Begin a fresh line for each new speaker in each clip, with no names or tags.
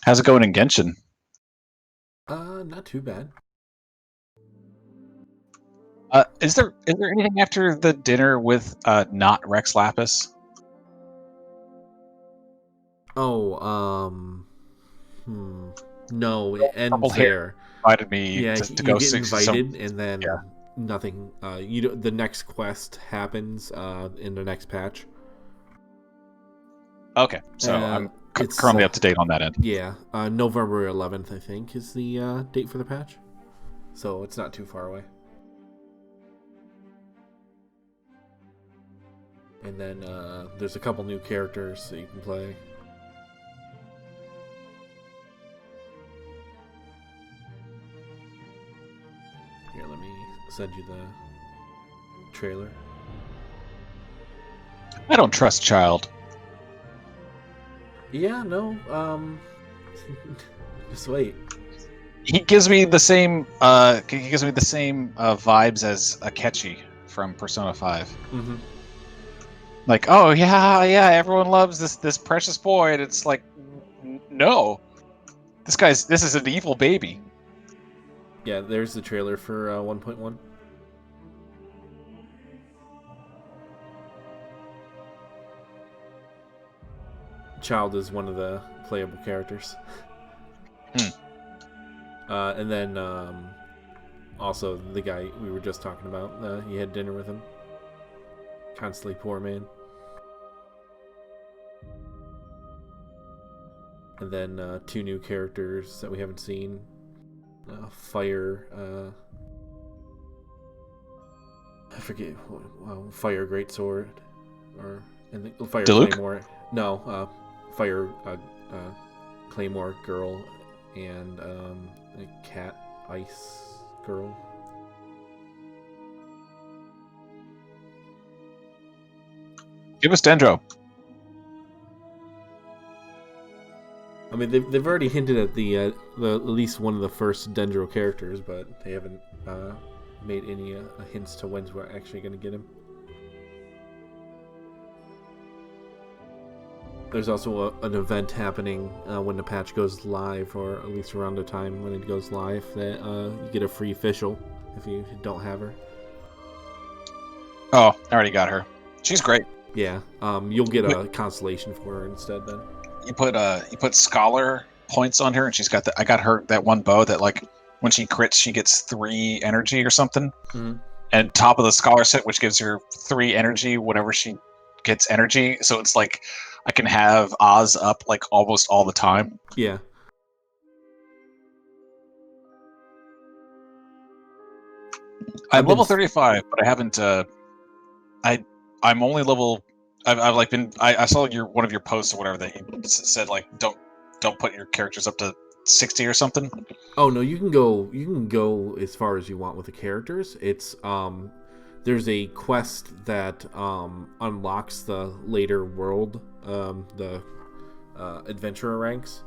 How's it going in Genshin?
Not too bad.
Is there anything after the dinner with not Rex Lapis?
Oh, no, it
Purple
ends
hair
there.
invited me
Yeah,
to
you
go
get
see some.
invited, and
Yeah.
then nothing. The next quest happens in the next patch.
Okay, so I'm
It's
currently up to date on that end.
yeah, November 11th, I think, is the date for the patch. So it's not too far away. And then there's a couple new characters that you can play. Here, let me send you the trailer.
I don't trust Child.
Yeah, no, just wait.
He gives me the same. He gives me the same vibes as Akechi from Persona 5.
Mm-hmm.
Like, oh yeah, yeah, everyone loves this precious boy, and it's like, no, this is an evil baby.
Yeah, there's the trailer for 1.1. Child is one of the playable characters.
Hmm.
And then also the guy we were just talking about, he had dinner with him. Constantly poor man. And then two new characters that we haven't seen. Fire. I forget. Fire Greatsword, or and the Fire
Diluc?
Claymore. No, Fire Claymore girl and a cat ice girl.
Give us Dendro.
I mean, they've already hinted at the at least one of the first Dendro characters, but they haven't made any hints to when we're actually going to get him. There's also an event happening when the patch goes live, or at least around the time when it goes live, that you get a free official if you don't have her.
Oh, I already got her. She's great.
Yeah, you'll get a constellation for her instead then.
You put scholar points on her, and she's got I got her that one bow that, like, when she crits, she gets 3 energy or something.
Mm-hmm.
And top of the scholar set, which gives her 3 energy whenever she gets energy. So it's like I can have Oz up like almost all the time.
Yeah.
I'm level 35, but I haven't. I'm only level. I've like been. I saw one of your posts or whatever that you said, like, don't put your characters up to 60 or something.
Oh no, you can go. You can go as far as you want with the characters. It's there's a quest that unlocks the later world, the adventurer ranks,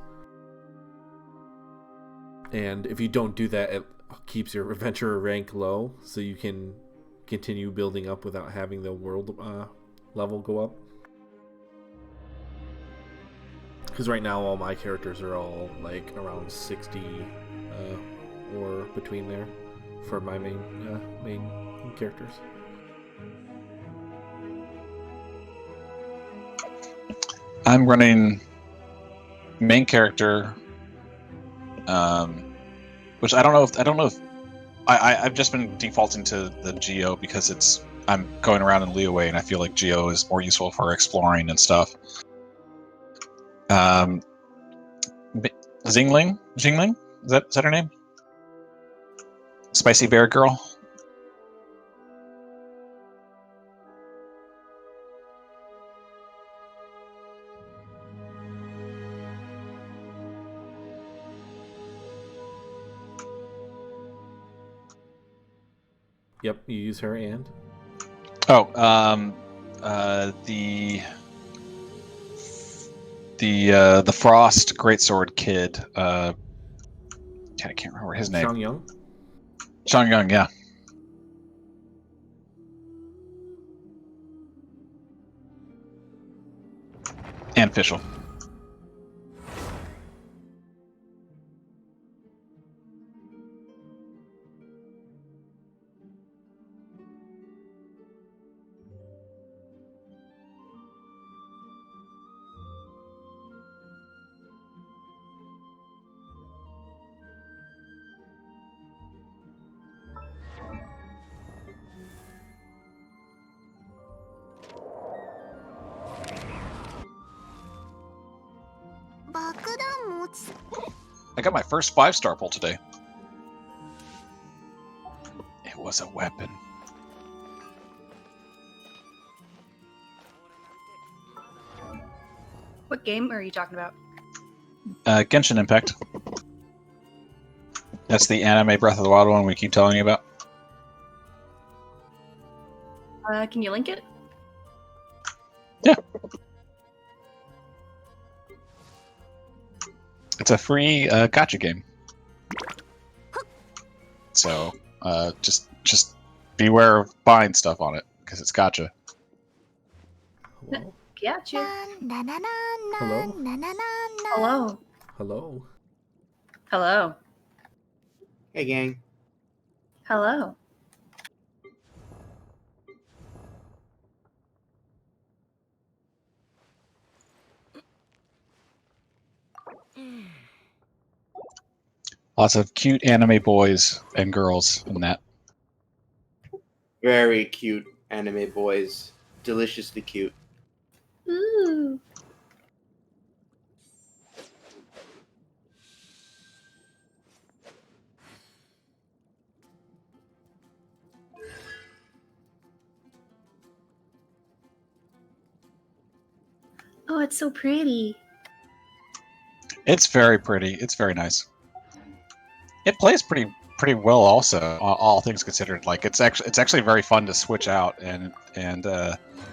and if you don't do that, it keeps your adventurer rank low, so you can continue building up without having the world level go up. Because right now all my characters are all like around 60 or between there for my main characters.
I'm running main character, which I don't know if I've just been defaulting to the Geo because I'm going around in Leeway, and I feel like Geo is more useful for exploring and stuff. Jingling, is that her name? Spicy Bear Girl.
Yep, you use her and
the Frost Greatsword kid. I can't remember his name.
Shang-Young.
Shang-Young, yeah. And Fischl. I got my first 5-star pull today. It was a weapon.
What game are you talking about?
Genshin Impact. That's the anime Breath of the Wild one we keep telling you about.
Can you link it?
Yeah. It's a free gacha game. So just beware of buying stuff on it because it's gacha.
Hello?
Gotcha.
Hello?
Hello.
Hello?
Hello.
Hey, gang.
Hello.
Lots of cute anime boys and girls in that.
Very cute anime boys. Deliciously cute.
Ooh. Oh, it's so pretty.
It's very pretty. It's very nice. It plays pretty well, also. All things considered, like it's actually very fun to switch out and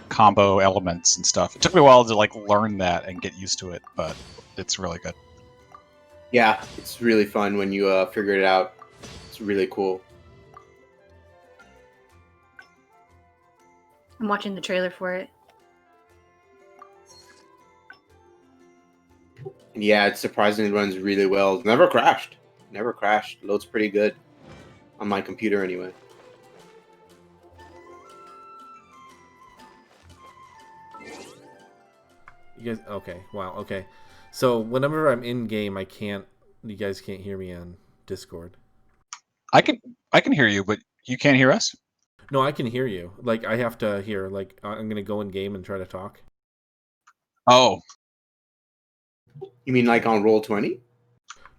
combo elements and stuff. It took me a while to like learn that and get used to it, but it's really good.
Yeah, it's really fun when you figure it out. It's really cool.
I'm watching the trailer for it.
And yeah, it surprisingly runs really well. Never crashed. Never crashed. Loads pretty good. On my computer, anyway.
You guys, okay, wow, okay. So whenever I'm in game, you guys can't hear me on Discord.
I can hear you, but you can't hear us?
No, I can hear you. Like, I have to hear, like, I'm going to go in game and try to talk.
Oh.
You mean like on Roll20?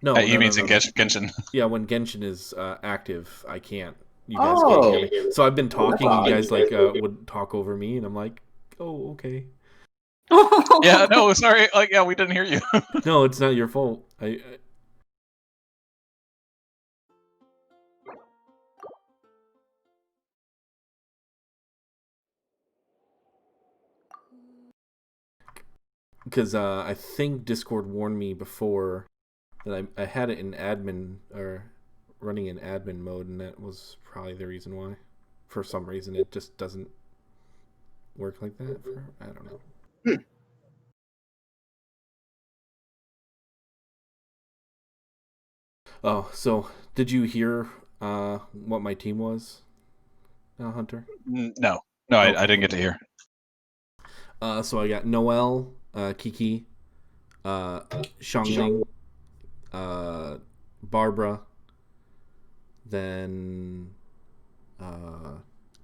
No,
You mean
no.
in Genshin?
Yeah, when Genshin is active, I can't. You guys can't hear me. So I've been talking, you guys, like, would talk over me, and I'm like, oh, okay.
Yeah, no, sorry. Like, yeah, we didn't hear you.
No, it's not your fault. Because I think Discord warned me before that I had it in admin, or running in admin mode, and that was probably the reason why. For some reason, it just doesn't work like that. I don't know. Oh, so did you hear what my team was, Hunter?
No, I didn't get to hear.
So I got Noelle, Kiki, Xiangling, Barbara, then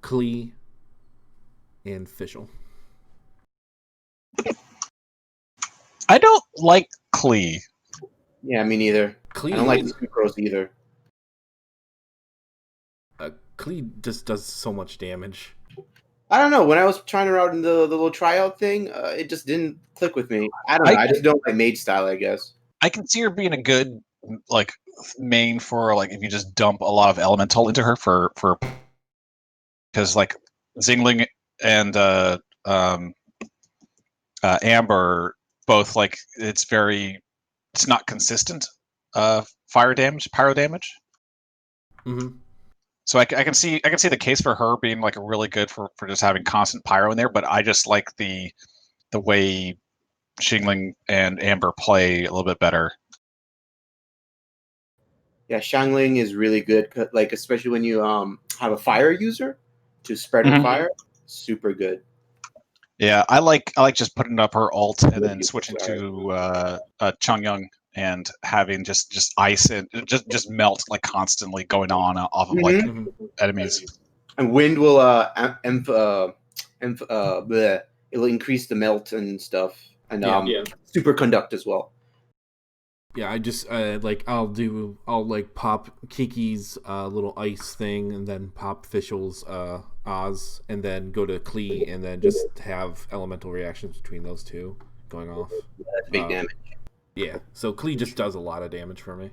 Klee, and Fischl.
I don't like Klee.
Yeah, me neither.
Klee,
I don't like the Sucrose either.
Klee just does so much damage.
I don't know. When I was trying her out in the little tryout thing, it just didn't click with me. I don't know. I just don't like mage style, I guess.
I can see her being a good like main for like if you just dump a lot of elemental into her for because like Zingling and Amber both like it's not consistent pyro damage.
Mm-hmm.
So I can see the case for her being like really good for just having constant pyro in there, but I just like the way Xingling and Amber play a little bit better.
Yeah, Xiangling is really good, like especially when you have a fire user to spread her fire. Super good.
Yeah, I like just putting up her ult and then switching to Chongyun and having just ice and just melt like constantly going on off of like enemies.
And wind will it'll increase the melt and stuff, and superconduct as well.
Yeah, I just I'll like pop Kiki's little ice thing, and then pop Fischl's Oz, and then go to Klee, and then just have elemental reactions between those two going off.
That's big damage.
Yeah, so Klee just does a lot of damage for me.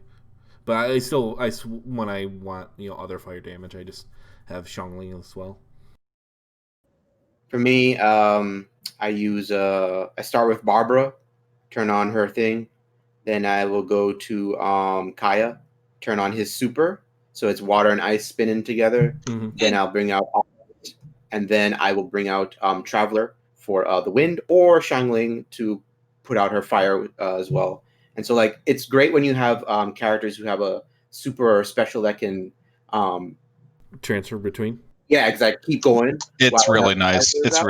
But when I want other fire damage, I just have Xiangling as well.
For me, I start with Barbara, turn on her thing. Then I will go to Kaya, turn on his super. So it's water and ice spinning together.
Mm-hmm.
Then I'll bring out, and then I will bring out Traveler for the wind, or Shangling to put out her fire as well. And so like it's great when you have characters who have a super or special that can
transfer between.
Yeah, exactly. Keep going.
It's really nice. It's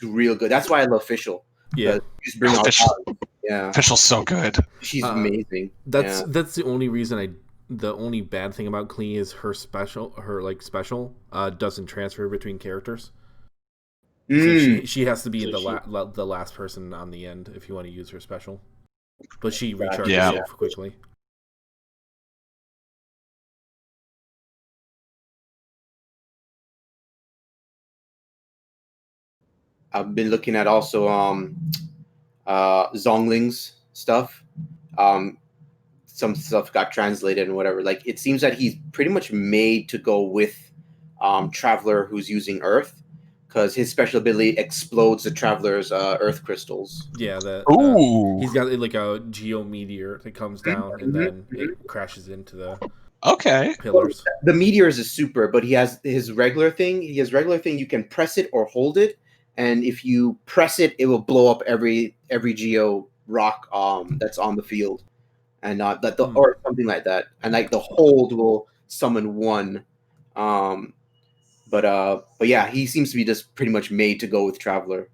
real good. That's why I love Fischl.
Yeah,
just bring out
yeah. Fischl's so good.
She's amazing.
That's the only reason the only bad thing about Klee is her special doesn't transfer between characters. So she has to be the last person on the end if you want to use her special. But she recharges so quickly.
I've been looking at also Zongling's stuff. Some stuff got translated and whatever. Like it seems that he's pretty much made to go with Traveler who's using Earth, because his special ability explodes the Traveler's Earth crystals.
Yeah, he's got like a geometeor that comes down and then it crashes into the pillars.
The meteors is super, but he has his regular thing. You can press it or hold it, and if you press it, it will blow up every geo rock that's on the field, and or something like that. And like the hold will summon one. But yeah, he seems to be just pretty much made to go with Traveler.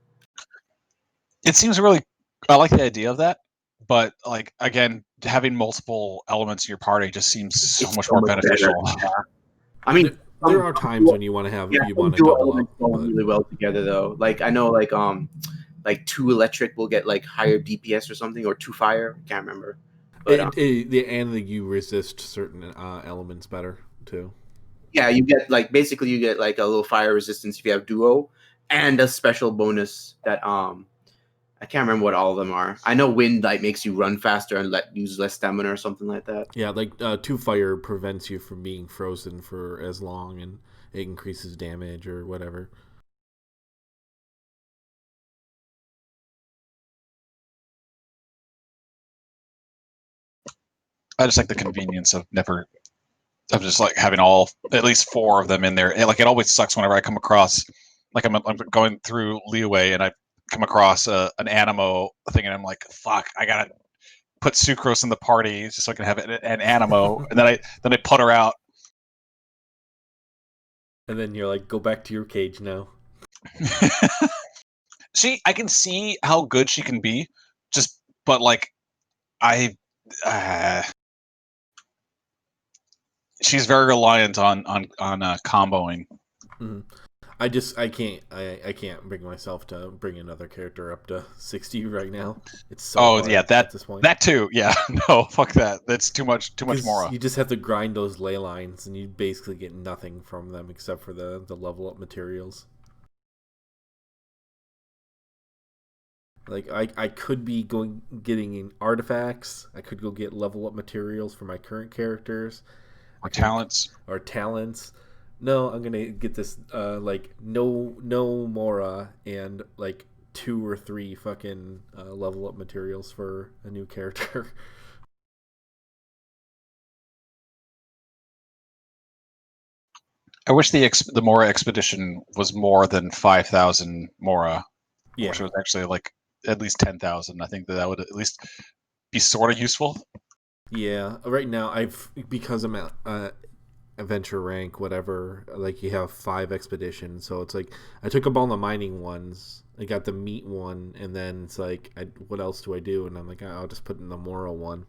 It seems really. I like the idea of that, but like again, having multiple elements in your party just seems so much more beneficial.
Yeah. I mean,
there are times when you want to have you want to double up
really well together though. Like I know like 2 electric will get like higher DPS or something, or 2 fire. Can't remember. But
you resist certain elements better too.
Yeah, you get like basically you get like a little fire resistance if you have duo, and a special bonus that I can't remember what all of them are. I know wind like makes you run faster and use less stamina or something like that.
Yeah, like 2 fire prevents you from being frozen for as long, and it increases damage or whatever.
I just like the convenience of just like having at least 4 of them in there. Like it always sucks whenever I come across, like I'm going through Leeway and I come across an Animo thing and I'm like, fuck, I gotta put Sucrose in the party just so I can have an Animo, and then I put her out.
And then you're like, go back to your cage now.
I can see how good she can be, but like she's very reliant on comboing.
Mm-hmm. I can't bring myself to bring another character up to 60 right now. It's so hard at this point.
That too. Yeah, no, fuck that. That's too much more.
You just have to grind those ley lines, and you basically get nothing from them except for the level up materials. Like I could be getting in artifacts. I could go get level up materials for my current characters.
Or talents.
No, I'm gonna get this like no Mora and like 2 or 3 fucking level up materials for a new character.
I wish the Mora expedition was more than 5,000 Mora.
Yeah.
I wish it was actually like at least 10,000. I think that would at least be sort of useful.
Yeah, right now because I'm at adventure rank, whatever, like you have 5 expeditions, so it's like I took up all the mining ones, I got the meat one, and then it's like what else do I do? And I'm like, I'll just put in the moral one.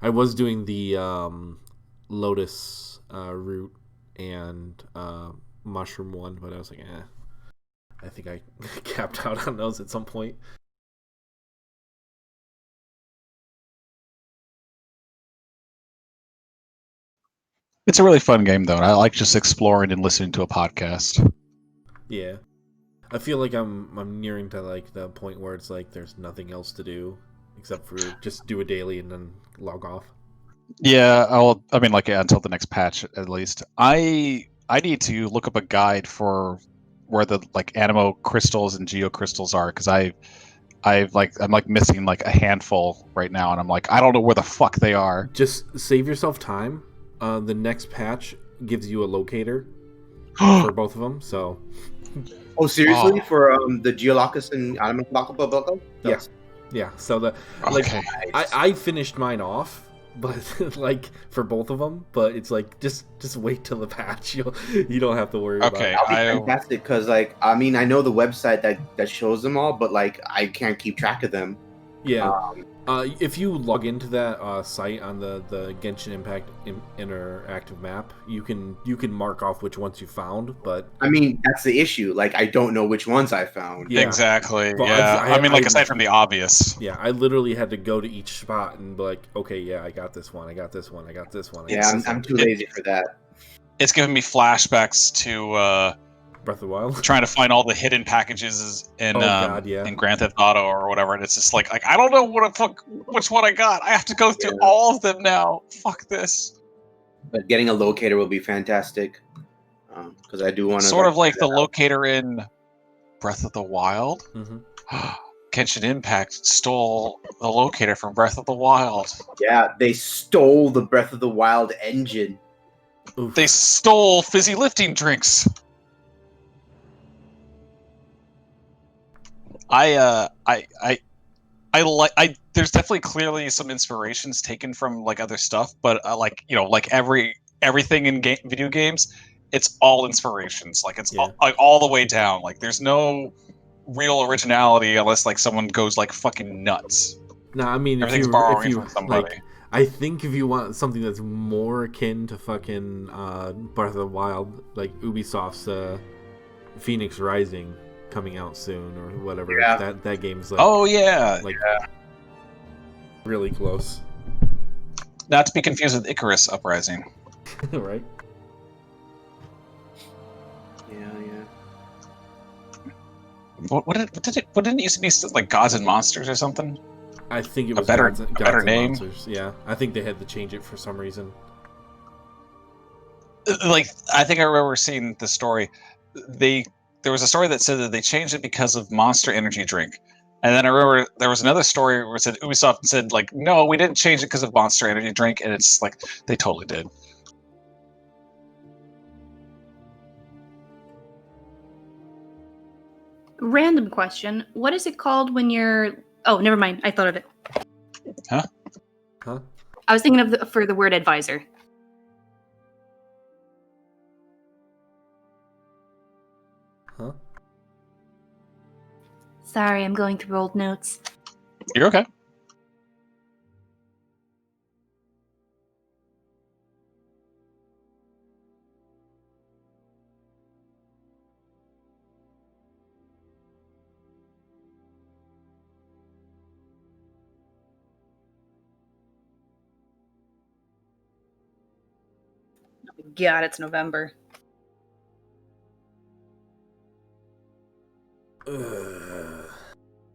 I was doing the lotus root and mushroom one, but I was like, I think I capped out on those at some point.
It's a really fun game, though. And I like just exploring and listening to a podcast.
Yeah. I feel like I'm nearing to like the point where it's like there's nothing else to do except for just do a daily and then log off.
Yeah, until the next patch at least. I need to look up a guide for where the like animo crystals and geo crystals are because I'm like missing like a handful right now, and I'm like I don't know where the fuck they are.
Just save yourself time. The next patch gives you a locator for both of them. So
Oh, seriously?
Oh.
For the Geolocus and Animal
yeah, yeah. So
Okay.
I finished mine off, but like for both of them. But it's like just wait till the patch. You don't have to worry
Okay.
about it.
That'll be fantastic because, like, I mean, I know the website that shows them all, but like, I can't keep track of them.
Yeah. If you log into that site on the Genshin Impact interactive map, you can mark off which ones you found. But
I mean, that's the issue. Like, I don't know which ones I found.
Yeah.
Exactly.
But
Yeah.
I
I mean, like aside from the obvious.
yeah, I literally had to go to each spot and be like, okay, yeah, I got this one, I got this one, I got this one.
Yeah, I'm too lazy for that.
It's giving me flashbacks to
Breath of the Wild.
trying to find all the hidden packages in
God, yeah.
in Grand Theft Auto or whatever, and it's just like I don't know which one I got. I have to go through
Yeah.
all of them now. Fuck this.
But getting a locator will be fantastic because I do want to
Sort of like the locator in Breath of the Wild.
Mm-hmm.
Genshin Impact stole the locator from Breath of the Wild.
Yeah, they stole the Breath of the Wild engine.
Oof.
They stole fizzy lifting drinks. There's definitely clearly some inspirations taken from like other stuff, but like everything in video games, it's all inspirations. Like it's all the way down. Like there's no real originality unless like someone goes like fucking nuts.
No, I mean
everything's borrowing from somebody.
Like, I think if you want something that's more akin to fucking Breath of the Wild, like Ubisoft's Phoenix Rising coming out soon or whatever.
Yeah.
That game's like really close.
Not to be confused with Icarus Uprising.
Right?
Yeah.
What didn't it used to be like Gods and Monsters or something?
I think it was
better
Gods and
name.
Monsters. Yeah, I think they had to change it for some reason.
Like I think I remember seeing the story. There was a story that said that they changed it because of Monster Energy drink, and then I remember there was another story where it said Ubisoft said like, no, we didn't change it because of Monster Energy drink, and it's like they totally did.
Random question. What is it called when you're... Oh, never mind. I thought of it.
Huh?
I was thinking of for the word advisor.
Huh?
Sorry, I'm going through old notes.
You're okay.
God, it's November.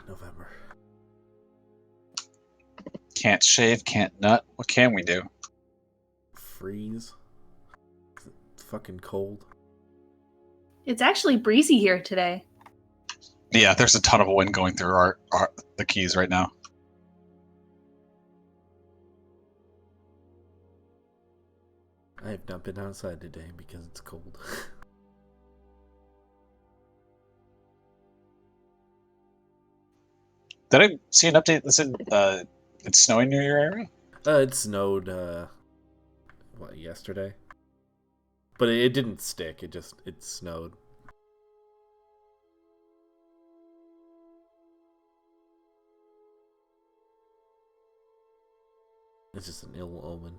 November.
Can't shave, can't nut. What can we do?
Freeze. It's fucking cold.
It's actually breezy here today.
Yeah, there's a ton of wind going through the keys right now.
I have not been outside today because it's cold.
Did I see an update that said it's snowing near your area?
It snowed yesterday? But it didn't stick, it snowed. It's just an ill omen.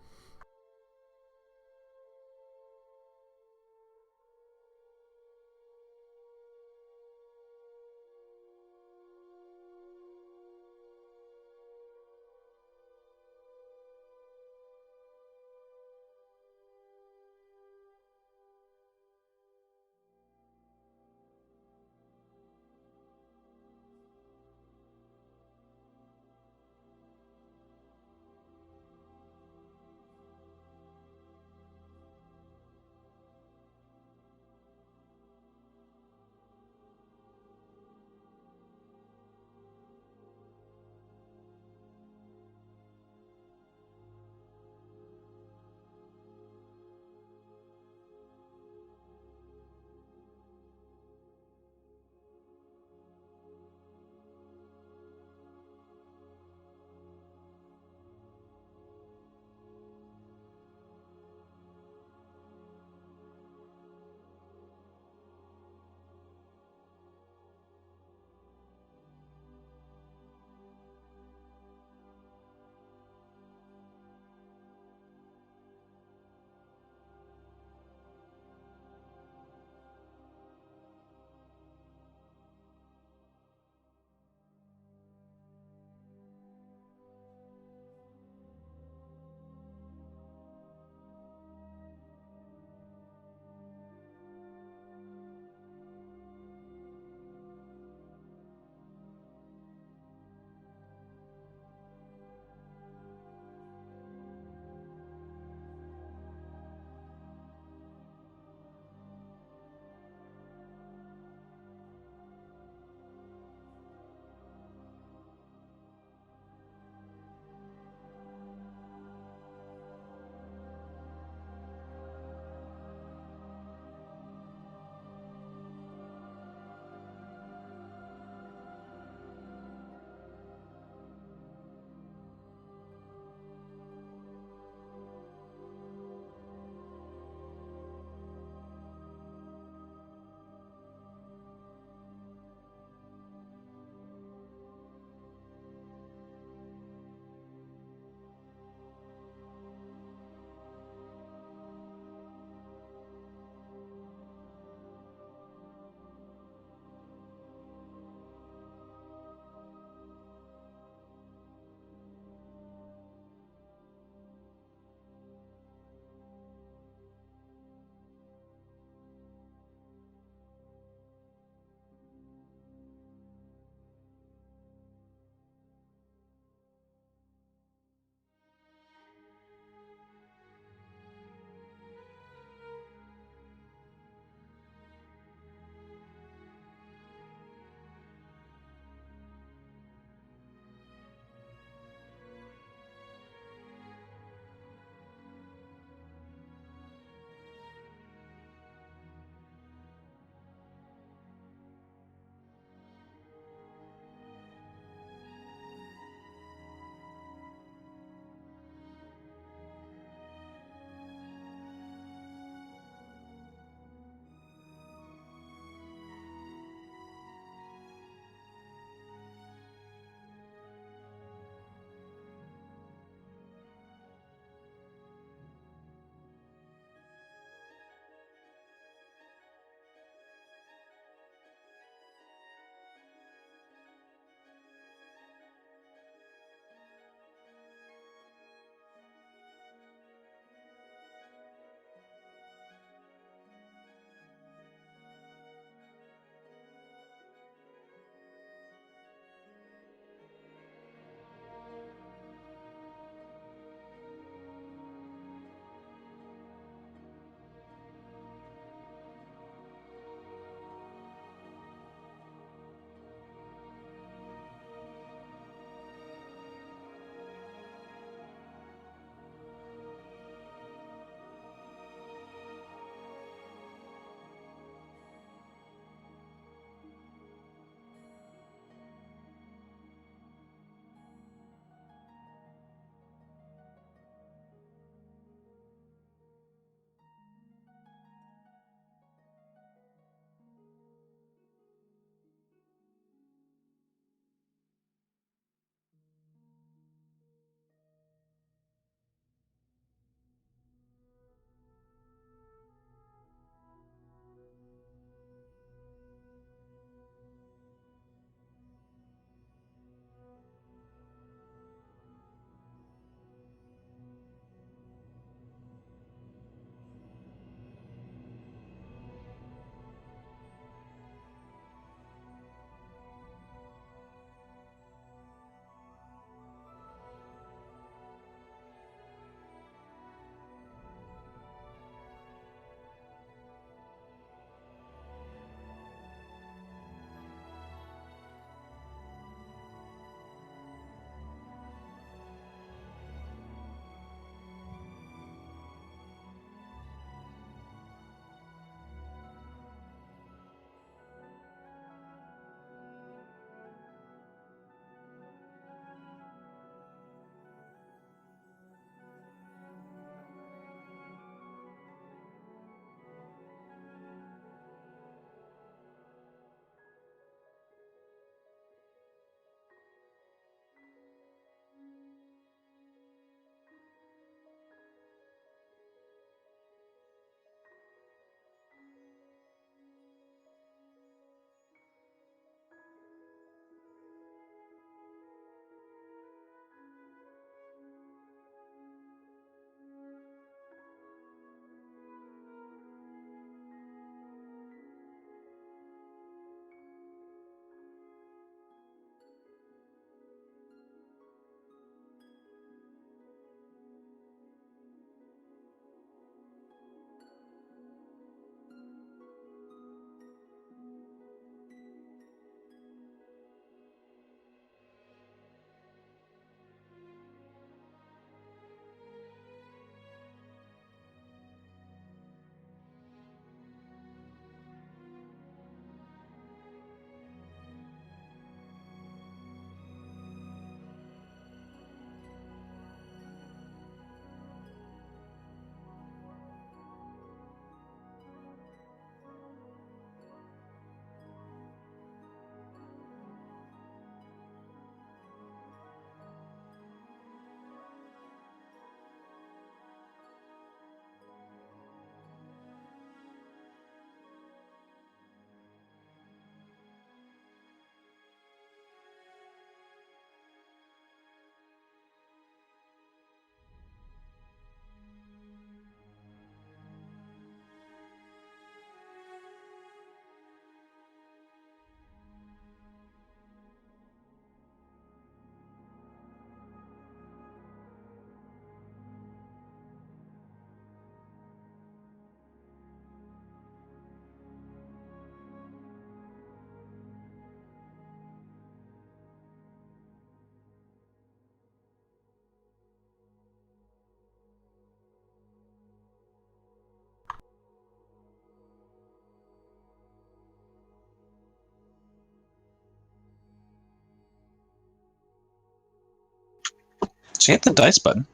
She hit the dice button.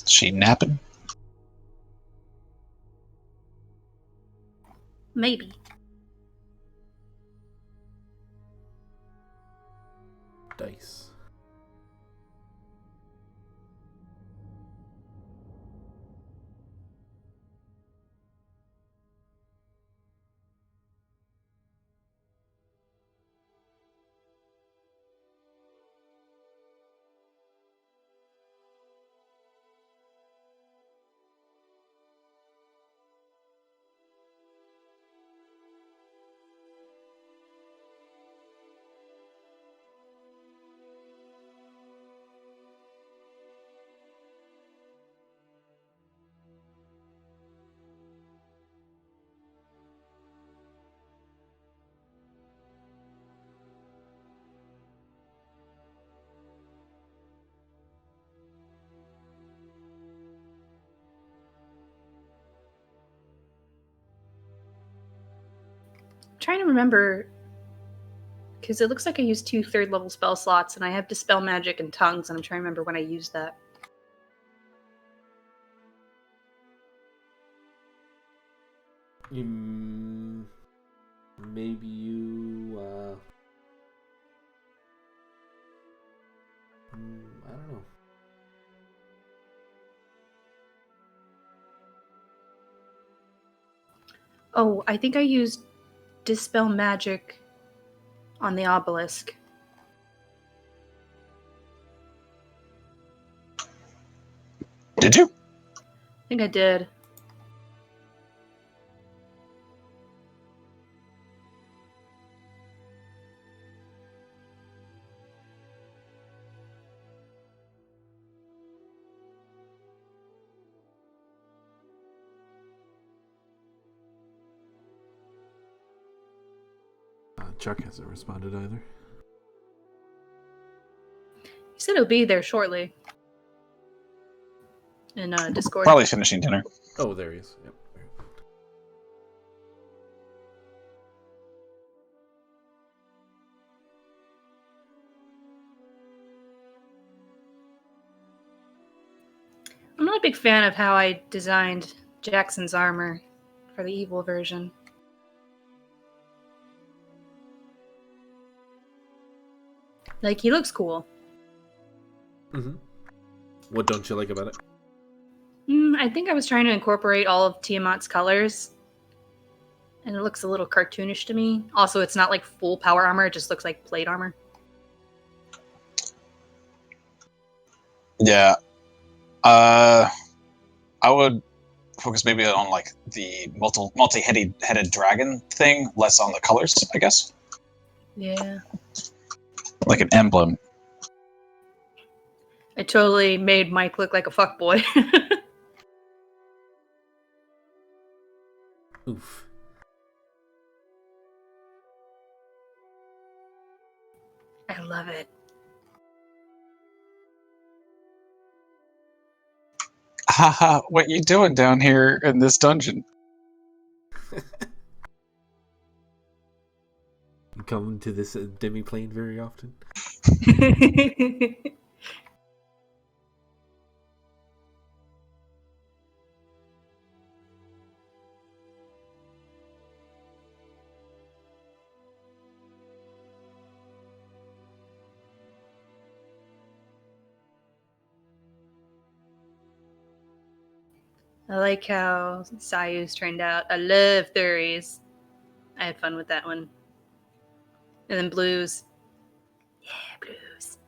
She napping?
Maybe.
Dice.
I'm trying to remember, because it looks like I used 2 third-level spell slots, and I have Dispel Magic and Tongues, and I'm trying to remember when I used that.
Maybe you. I don't know.
Oh, I think I used Dispel Magic on the obelisk.
Did you?
I think I did.
Chuck hasn't responded either.
He said it'll be there shortly. In Discord.
Probably finishing dinner.
Oh, there he is. Yep.
I'm not a big fan of how I designed Jackson's armor for the evil version. Like, he looks cool.
Mm-hmm. What don't you like about it?
I think I was trying to incorporate all of Tiamat's colors, and it looks a little cartoonish to me. Also, it's not like full power armor, it just looks like plate armor.
Yeah. I would focus maybe on like the multi-headed dragon thing, less on the colors, I guess.
Yeah.
Like an emblem.
I totally made Mike look like a fuckboy.
Oof.
I love it.
Haha, what you doing down here in this dungeon?
You come to this demi-plane very often?
I like how Sayu's turned out. I love Thuries. I had fun with that one. And then blues. Yeah, blues.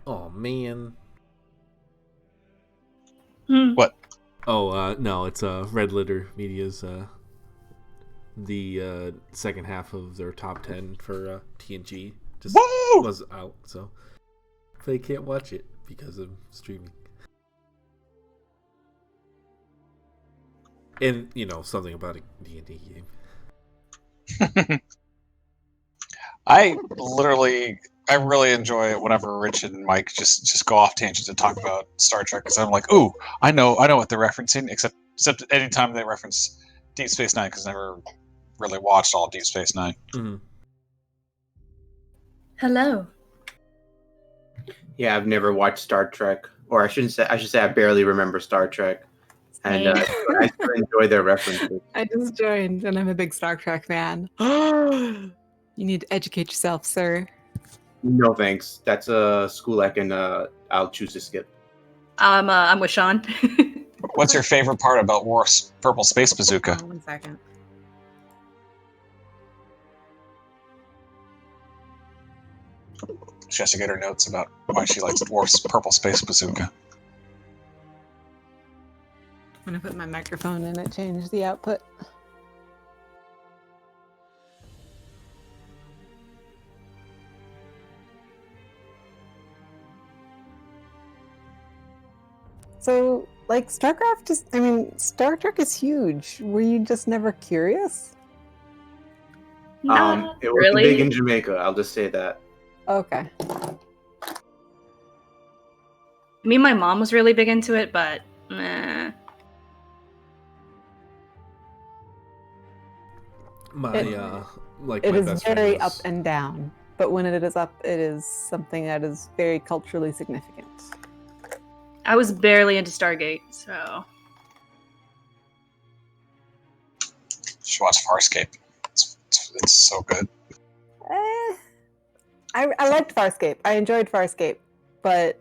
Oh man.
What?
Oh no, it's Red Letter Media's the second half of their top 10 for TNG just
Woo!
was out, so they can't watch it because of streaming. And something about a D&D game.
I really enjoy it whenever Rich and Mike just go off tangents and talk about Star Trek, because I'm like, ooh, I know what they're referencing, except anytime they reference Deep Space Nine, because I never really watched all of Deep Space Nine.
Mm-hmm.
Hello.
Yeah, I've never watched Star Trek, or I should say I barely remember Star Trek, and I still enjoy their references.
I just joined, and I'm a big Star Trek fan. You need to educate yourself, sir.
No thanks. That's a school I'll choose to skip.
I'm with Sean.
What's your favorite part about Worf's purple space bazooka?
1 second.
She has to get her notes about why she likes Worf's purple space bazooka.
When I put my microphone in, it changed the output. So, like, Star Trek is huge. Were you just never curious?
Not
It was
really.
big in Jamaica. I'll just say that.
Okay.
I mean, my mom was really big into it, but
It is very up and down, but when it is up, it is something that is very culturally significant.
I was barely into Stargate, so.
She watched Farscape. It's so good.
I liked Farscape. I enjoyed Farscape, but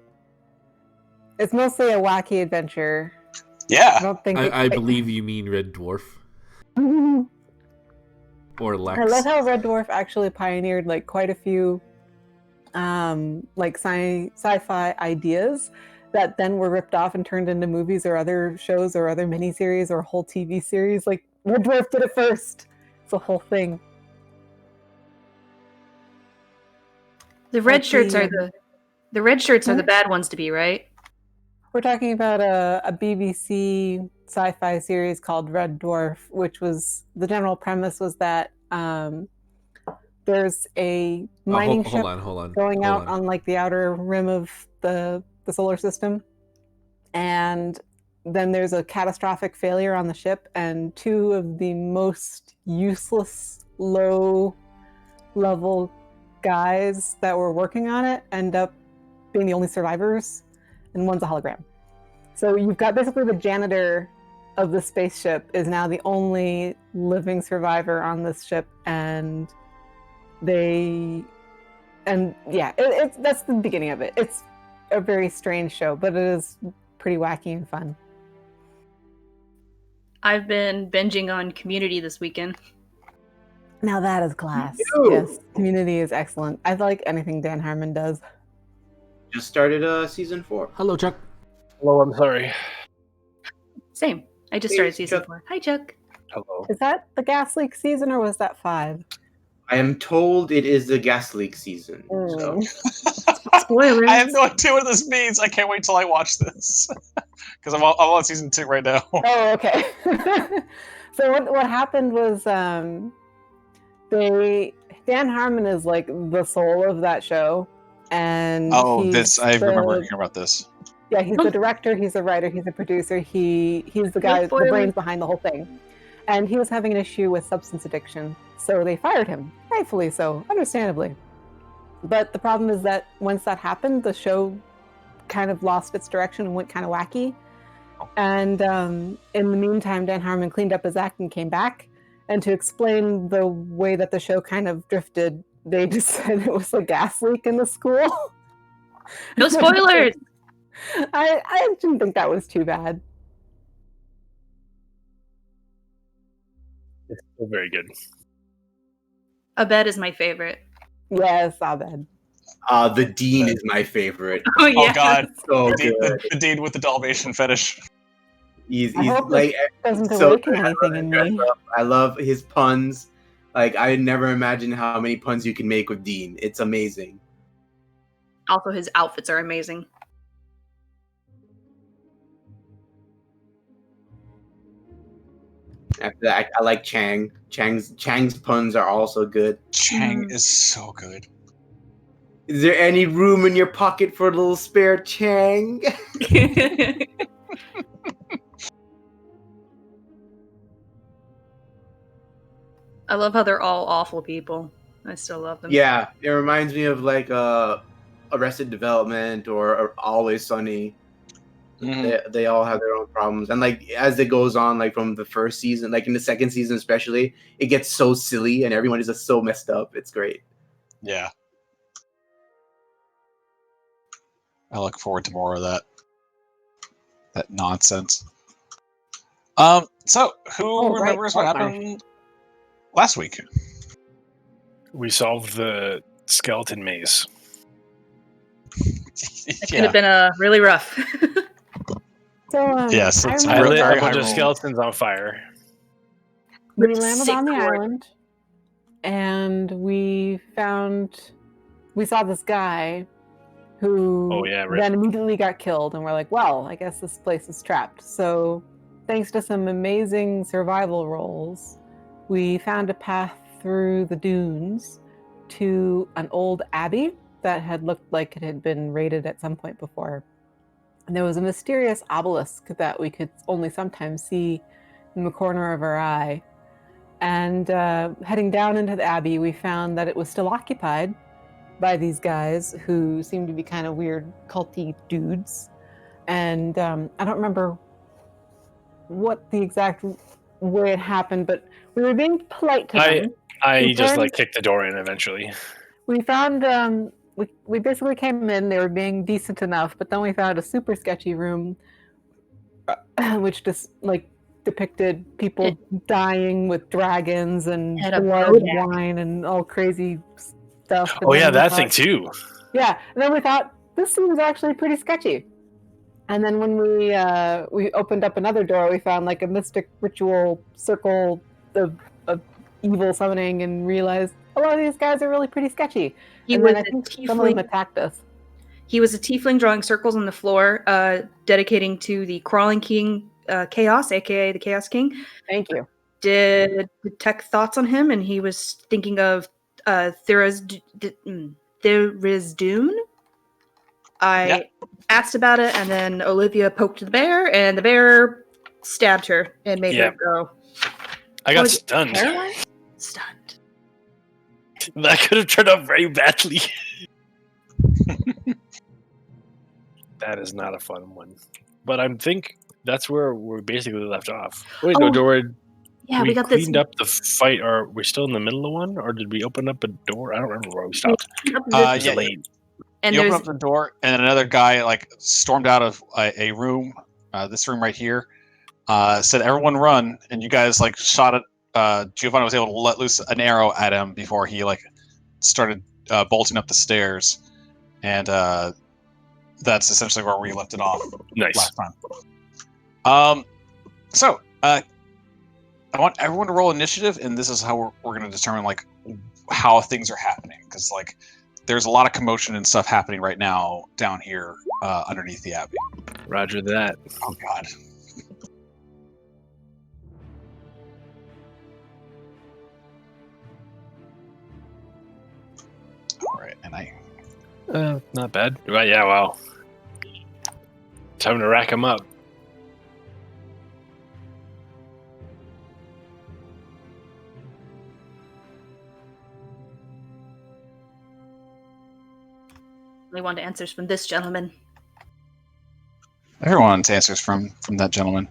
it's mostly a wacky adventure.
Yeah.
I don't think
I believe you mean Red Dwarf. Or Lex.
I love how Red Dwarf actually pioneered like quite a few like sci-fi ideas that then were ripped off and turned into movies or other shows or other miniseries or whole TV series. Like Red Dwarf did it first. It's a whole thing.
The red shirts are the red shirts are the bad ones to be, right?
We're talking about a BBC sci-fi series called Red Dwarf, which was the general premise was that there's a mining ship going out on like the outer rim of the solar system, and then there's a catastrophic failure on the ship, and two of the most useless low-level guys that were working on it end up being the only survivors, and one's a hologram. So you've got basically the janitor of the spaceship is now the only living survivor on this ship, and that's the beginning of it. It's a very strange show, but it is pretty wacky and fun.
I've been binging on Community this weekend.
Now that is class. Yes, Community is excellent. I like anything Dan Harmon does.
Just started season 4.
Hello, Chuck.
Hello, I'm sorry.
Same. I just started season 4. Hi, Chuck.
Hello.
Is that the gas leak season or was that 5?
I am told it is the gas leak season. So.
Spoilers.
I have no idea what this means. I can't wait till I watch this. Because I'm on season 2 right now.
Oh, okay. So what happened was Dan Harmon is like the soul of that show. And
I remember hearing about this.
Yeah, he's the director, he's the writer, he's the producer, he's the guy, the brains behind the whole thing. And he was having an issue with substance addiction, so they fired him, rightfully so, understandably. But the problem is that once that happened, the show kind of lost its direction and went kind of wacky. And in the meantime, Dan Harmon cleaned up his act and came back. And to explain the way that the show kind of drifted, they just said it was a gas leak in the school.
No spoilers!
I didn't think that was too bad.
It's still very good.
Abed is my favorite.
Yes, Abed.
The Dean is my favorite.
Oh yeah.
Oh God,
So
the
good.
Dean with the Dalmatian fetish.
He's
I hope
like
this doesn't
so
awaken
good.
anything in me.
I love his puns. Like I never imagined how many puns you can make with Dean. It's amazing.
Also, his outfits are amazing.
After that, I like Chang. Chang's puns are also good.
Chang is so good.
Is there any room in your pocket for a little spare Chang?
I love how they're all awful people. I still love them.
Yeah, it reminds me of like Arrested Development or Always Sunny. They all have their own problems, and like as it goes on, like from the first season, like in the second season especially, it gets so silly and everyone is just so messed up. It's great.
Yeah. I look forward to more of that nonsense. So who remembers what happened last week?
We solved the skeleton maze.
It could have been really rough.
So
yes, it's
I lit
very
a bunch
high
of
roll.
skeletons on fire.
We landed on the island, and we saw this guy who then immediately got killed, and we're like, well, I guess this place is trapped. So thanks to some amazing survival rolls, we found a path through the dunes to an old abbey that had looked like it had been raided at some point before. And there was a mysterious obelisk that we could only sometimes see in the corner of our eye. And heading down into the abbey, we found that it was still occupied by these guys who seemed to be kind of weird, culty dudes. And I don't remember what the exact way it happened, but we were being polite to them.
I just kicked the door in eventually.
We found we basically came in, they were being decent enough, but then we found a super sketchy room which just depicted people dying with dragons and blood wine and all crazy stuff.
Oh yeah, that thing too.
Yeah, and then we thought this seems actually pretty sketchy. And then when we opened up another door, we found like a mystic ritual circle of evil summoning and realized a lot of these guys are really pretty sketchy. And then I think some of them attacked us.
He was a tiefling drawing circles on the floor, dedicating to the Crawling King Chaos, aka the Chaos King.
Thank you.
Did detect thoughts on him, and he was thinking of Therizdune. I asked about it, and then Olivia poked the bear, and the bear stabbed her and made her go.
I got stunned.
Paralyzed? Stunned.
That could have turned out very badly. That is not a fun one. But I think that's where we're basically left off. Wait, no, Dora.
Yeah, we got
cleaned up the fight. Are we still in the middle of one, or did we open up a door? I don't remember where we stopped.
Late. And you opened up the door, and another guy stormed out of a room. This room right here. Said, "Everyone run!" And you guys shot at. Giovanni was able to let loose an arrow at him before he started bolting up the stairs, and that's essentially where we left it off last time. So I want everyone to roll initiative, and this is how we're going to determine how things are happening, because there's a lot of commotion and stuff happening right now down here underneath the abbey.
Roger that.
Oh God. All right, and
not bad. Right, yeah, wow. Time to rack them up.
We want answers from this gentleman.
Everyone wants answers from that gentleman.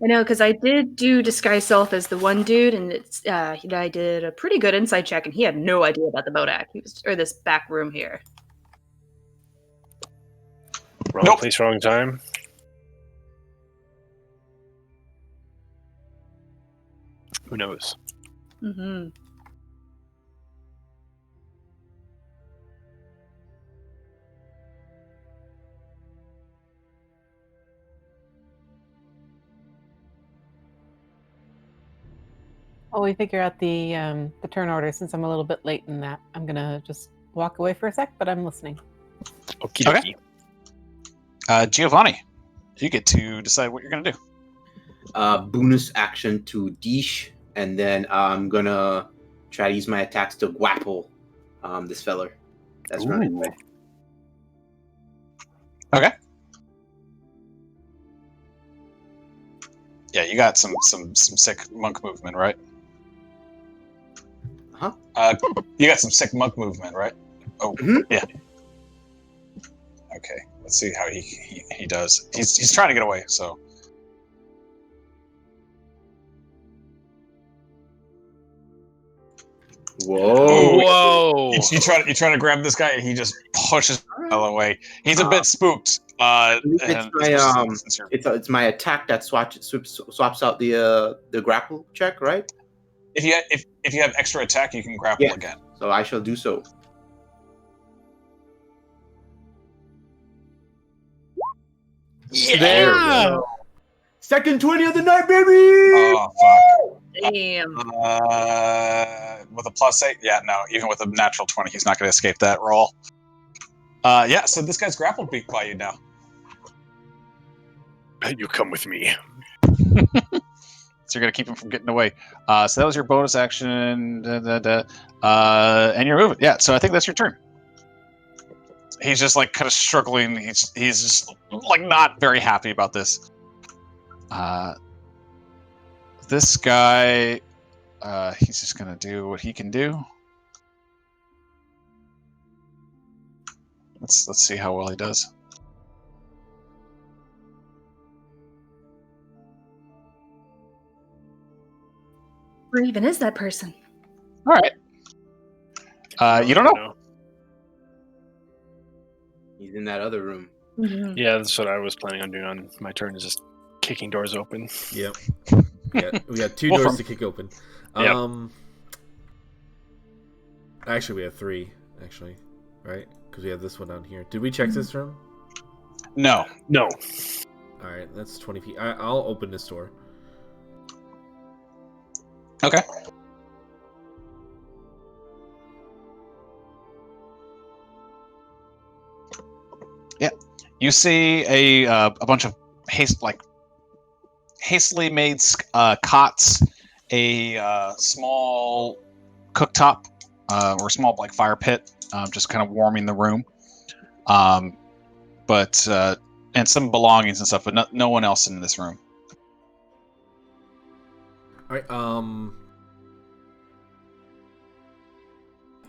I know, because I did do disguise self as the one dude, and I did a pretty good insight check, and he had no idea about the Bodak. Or this back room here.
Wrong place, wrong time. Who knows?
Mm-hmm.
While we figure out the turn order, since I'm a little bit late in that, I'm gonna just walk away for a sec, but I'm listening.
Okie dokie.
Okay. Giovanni, you get to decide what you're going to do.
Bonus action to Dish, and then I'm gonna try to use my attacks to grapple this feller that's running away.
Okay. Yeah, you got some sick monk movement, right?
Huh?
You got some sick monk movement, right? Oh, yeah. Okay, let's see how he does. He's trying to get away, so.
Whoa!
Whoa!
You try to grab this guy, and he just pushes the hell away. He's a bit spooked.
It's my attack that swaps out the grapple check, right?
If you have extra attack, you can grapple again.
So I shall do so.
Yeah! There we go.
Second 20 of the night, baby!
Oh, fuck.
Damn.
With a +8? Yeah, no. Even with a natural 20, he's not going to escape that roll. Yeah, so this guy's grappled by you now.
You come with me.
So you're going to keep him from getting away. So that was your bonus action. And you're moving. Yeah, so I think that's your turn. He's just like kind of struggling. He's just like not very happy about this. This guy, he's just gonna do what he can do. Let's see how well he does.
Where even is that person?
All right. You don't know.
He's in that other room.
Mm-hmm.
Yeah, that's what I was planning on doing on my turn, is just kicking doors open.
Yep. We got 2
Wolfram.
doors to kick open.
Yep.
Actually, we have 3, actually, right? Because we have this one down here. Did we check this room?
No.
No.
All right, that's 20 feet. I'll open this door.
Okay. Yeah, you see a bunch of hastily made cots, a small cooktop or small like fire pit, just kind of warming the room, but and some belongings and stuff, but no one else in this room.
All right. I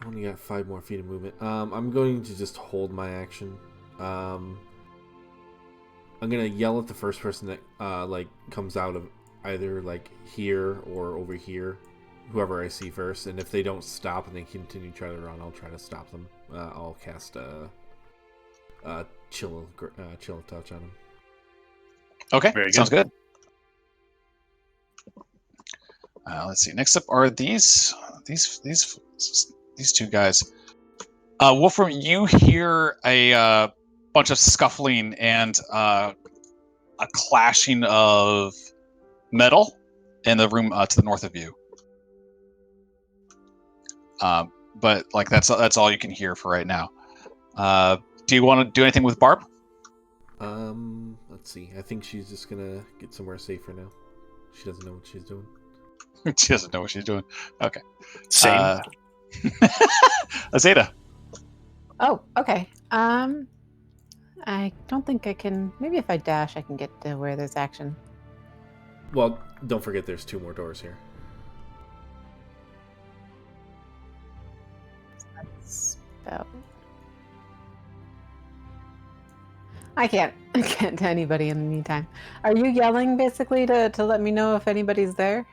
only got 5 more feet of movement. I'm going to just hold my action. I'm gonna yell at the first person that like comes out of either like here or over here, whoever I see first. And if they don't stop and they continue to try to run, I'll try to stop them. I'll cast chill touch on them.
Okay,
Very good.
sounds good. Let's see. Next up are these 2 guys. Wolfram, you hear a bunch of scuffling and a clashing of metal in the room to the north of you. But like that's all you can hear for right now. Do you want to do anything with Barb?
Let's see. I think she's just gonna get somewhere safer now. She doesn't know what she's doing.
She doesn't know what she's doing. Okay.
Same.
Azadeh.
Oh, okay. I don't think I can. Maybe if I dash, I can get to where there's action.
Well, don't forget there's 2 more doors here.
That's about... I can't get to anybody in the meantime. Are you yelling basically to let me know if anybody's there?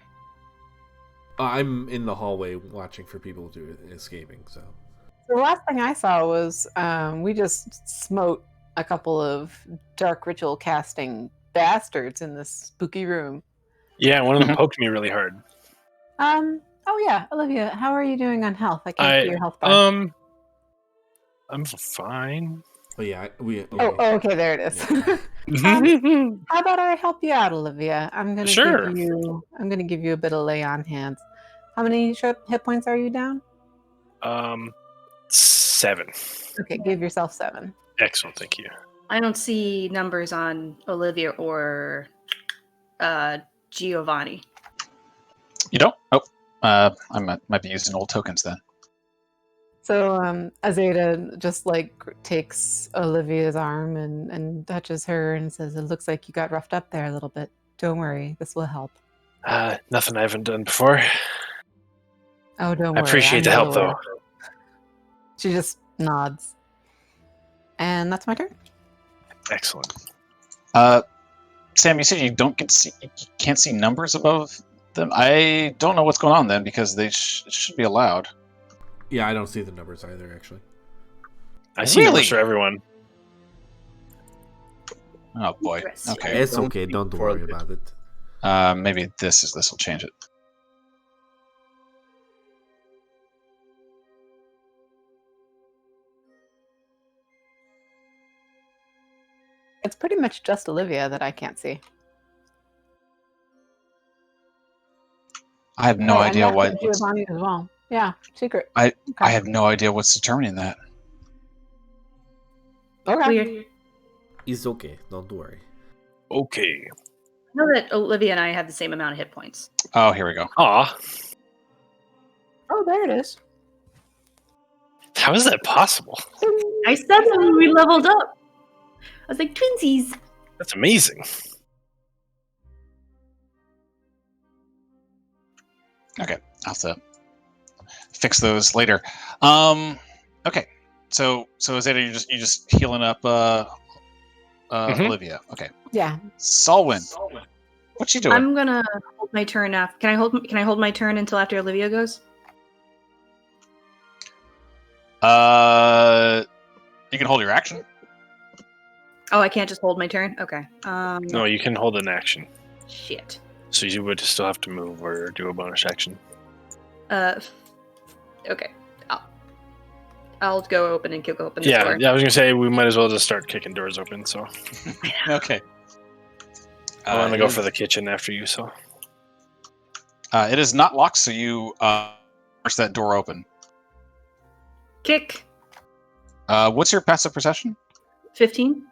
I'm in the hallway watching for people to escaping. So
the last thing I saw was we just smote a couple of dark ritual casting bastards in this spooky room.
Yeah, one of them poked me really hard.
Oh yeah, Olivia, how are you doing on health? I can't see your health bar.
I'm fine.
Oh yeah, okay.
Okay, there it is. How about I help you out, Olivia? I'm gonna
Sure.
give you a bit of lay on hands. How many hit points are you down?
7.
Okay, give yourself 7.
Excellent, thank you.
I don't see numbers on Olivia or Giovanni.
You don't? Oh, I might be using old tokens then.
So Azadeh just like takes Olivia's arm and touches her and says, "It looks like you got roughed up there a little bit. Don't worry, this will help."
Nothing I haven't done before.
Oh, don't
I
worry.
appreciate the
know
help,
the
though.
way. She just nods. And that's my turn.
Excellent.
Sam, you said you can't see numbers above them. I don't know what's going on then because they should be allowed.
Yeah, I don't see the numbers either, actually.
I see numbers for everyone.
Oh boy. Okay.
It's okay. Don't worry about it.
Maybe this will change it.
It's pretty much just Olivia that I can't see.
I have no idea what.
Giovanni as well. Yeah, secret.
I have no idea what's determining that.
Okay.
Weird.
It's okay. Don't worry.
Okay.
I know that Olivia and I have the same amount of hit points.
Oh, here we go.
Aw.
Oh, there it is.
How is that possible?
I said that when we leveled up. I was like, twinsies.
That's amazing.
Okay, I'll have to fix those later. Okay, so Azadeh, you're just healing up Olivia. Okay.
Yeah.
Solwynn, what you doing?
I'm gonna hold my turn after. Can I hold my turn until after Olivia goes?
You can hold your action.
Oh, I can't just hold my turn? Okay.
No, you can hold an action.
Shit.
So you would still have to move or do a bonus action.
Okay. I'll go open and kick open the
Yeah,
door.
I was gonna say we might as well just start kicking doors open. So
Okay.
I'm gonna go for the kitchen after you. So
it is not locked, so you force that door open.
Kick.
What's your passive perception?
15.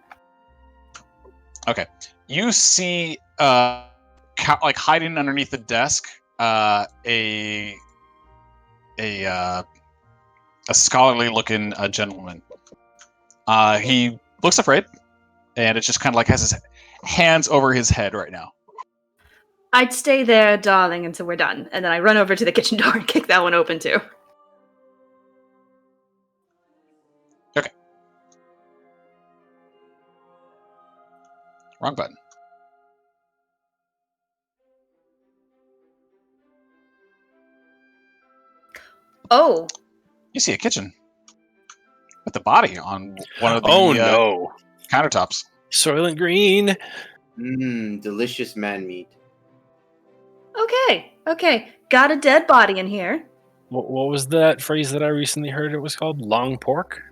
Okay. You see, like hiding underneath the desk, a scholarly-looking gentleman. He looks afraid, and it just kind of like has his hands over his head right now.
I'd stay there, darling, until we're done, and then I run over to the kitchen door and kick that one open too.
Okay. Wrong button.
Oh.
You see a kitchen with the body on one of the countertops.
Soylent Green.
Delicious man meat.
Okay. Got a dead body in here.
What was that phrase that I recently heard? It was called long pork.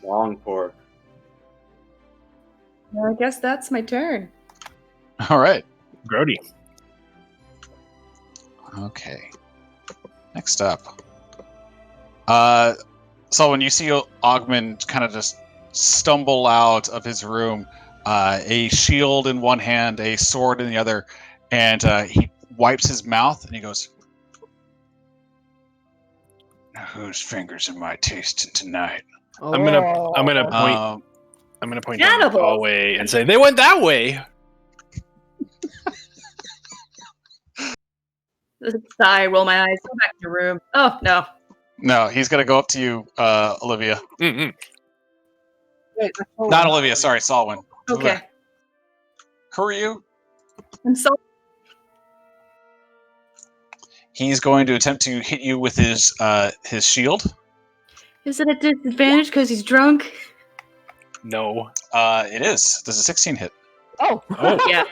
Long pork.
Well, I guess that's my turn.
All right.
Grody.
Okay. Next up. So when you see Ogman kind of just stumble out of his room, a shield in one hand, a sword in the other, and he wipes his mouth and he goes, "Whose fingers am I tasting tonight?"
I'm gonna point down the hallway and say, "They went that way."
Sigh, roll my eyes, go back to your room. Oh, no.
No, he's gonna go up to you, Olivia.
Mm-hmm.
Wait,
Not Olivia, sorry, Solwynn.
Okay.
Who are you?
I'm so...
He's going to attempt to hit you with his shield.
Is it a disadvantage because he's drunk?
No.
It is. Does a 16 hit?
Oh.
Yeah.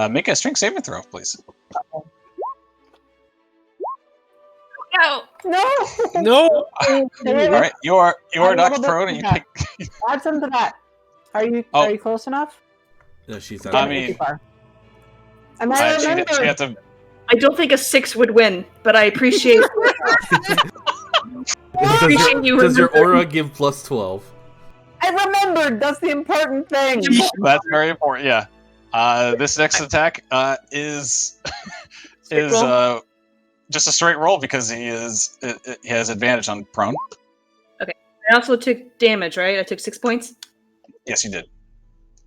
Make a strength saving throw, please.
No.
No.
All right, you are knocked prone, and you pick.
Add some to that. Are you close enough?
No, she's
I
not.
mean,
And I
She
remember.
had to.
I don't think a 6 would win, but I appreciate.
Does your aura give plus 12?
I remembered. That's the important thing.
That's very important. Yeah. This next attack is just a straight roll because he has advantage on prone.
Okay. I also took damage, right? I took 6 points.
Yes, you did.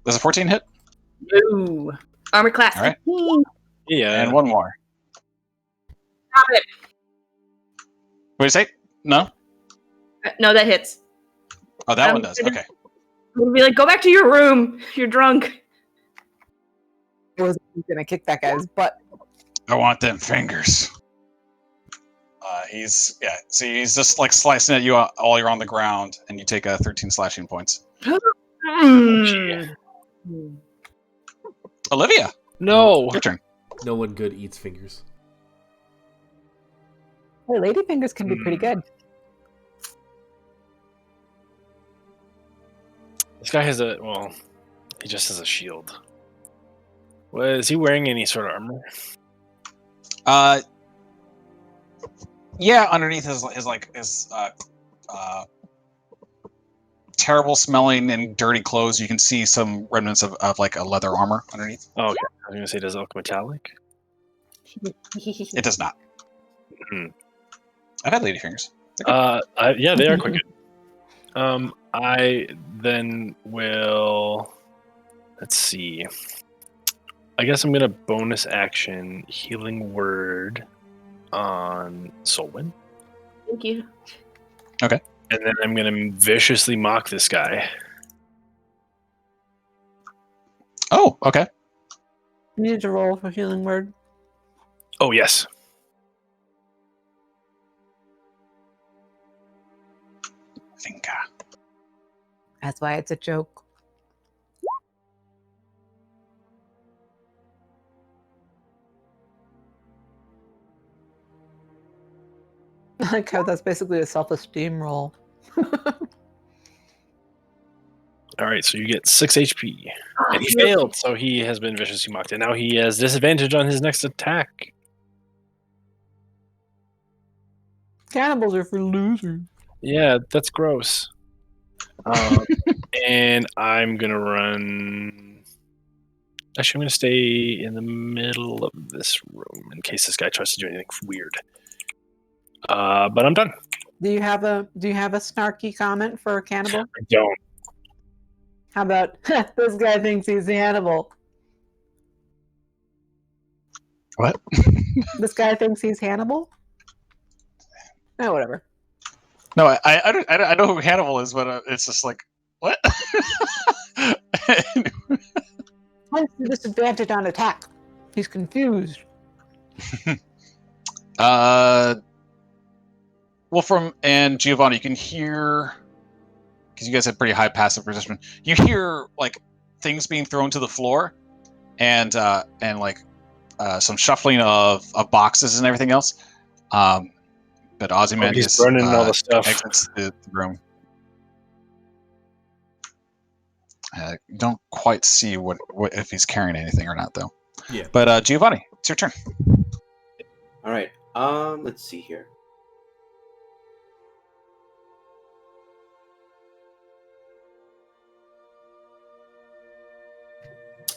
Does a 14 hit?
Ooh. Armor class.
All right.
15.
Yeah.
And one more.
Got it.
What did you say? No?
No, that hits.
Oh, that one does. Okay.
We'll be like, go back to your room. You're drunk.
I was gonna kick that guy's butt.
I want them fingers. So he's just like slicing at you while you're on the ground, and you take 13 slashing points. Olivia,
No.
your turn.
No one good eats fingers.
Hey, ladyfingers can be pretty good.
This guy has he just has a shield. Is he wearing any sort of armor?
Yeah, underneath his terrible smelling and dirty clothes, you can see some remnants of like a leather armor underneath.
Oh, okay. I was gonna say, does it look metallic?
It does not.
Hmm.
I've had ladyfingers.
Yeah, they are quite good. I then will. Let's see. I guess I'm gonna bonus action healing word on Solwynn.
Thank you.
Okay.
And then I'm gonna viciously mock this guy.
Oh, okay.
You need to roll for healing word.
Oh yes.
Finger.
That's why it's a joke. I like how that's basically a self-esteem roll.
All right, so you get 6 HP, and he failed, so he has been viciously mocked, and now he has disadvantage on his next attack.
Cannibals are for losers.
Yeah, that's gross. And I'm gonna run. Actually, I'm gonna stay in the middle of this room in case this guy tries to do anything weird. But I'm done.
Do you have a snarky comment for a cannibal?
I don't.
How about this guy thinks he's Hannibal?
What?
This guy thinks he's Hannibal? Oh, whatever.
No, I know who Hannibal is, but it's just like, what?
What's the disadvantage on attack? He's confused.
Wolfram and Giovanni, you can hear, because you guys have pretty high passive resistance. You hear like things being thrown to the floor, and like some shuffling of boxes and everything else. But Ozymandias
burning all the stuff.
exits the room. Don't quite see what if he's carrying anything or not, though.
Yeah.
But Giovanni, it's your turn.
All right. Let's see here.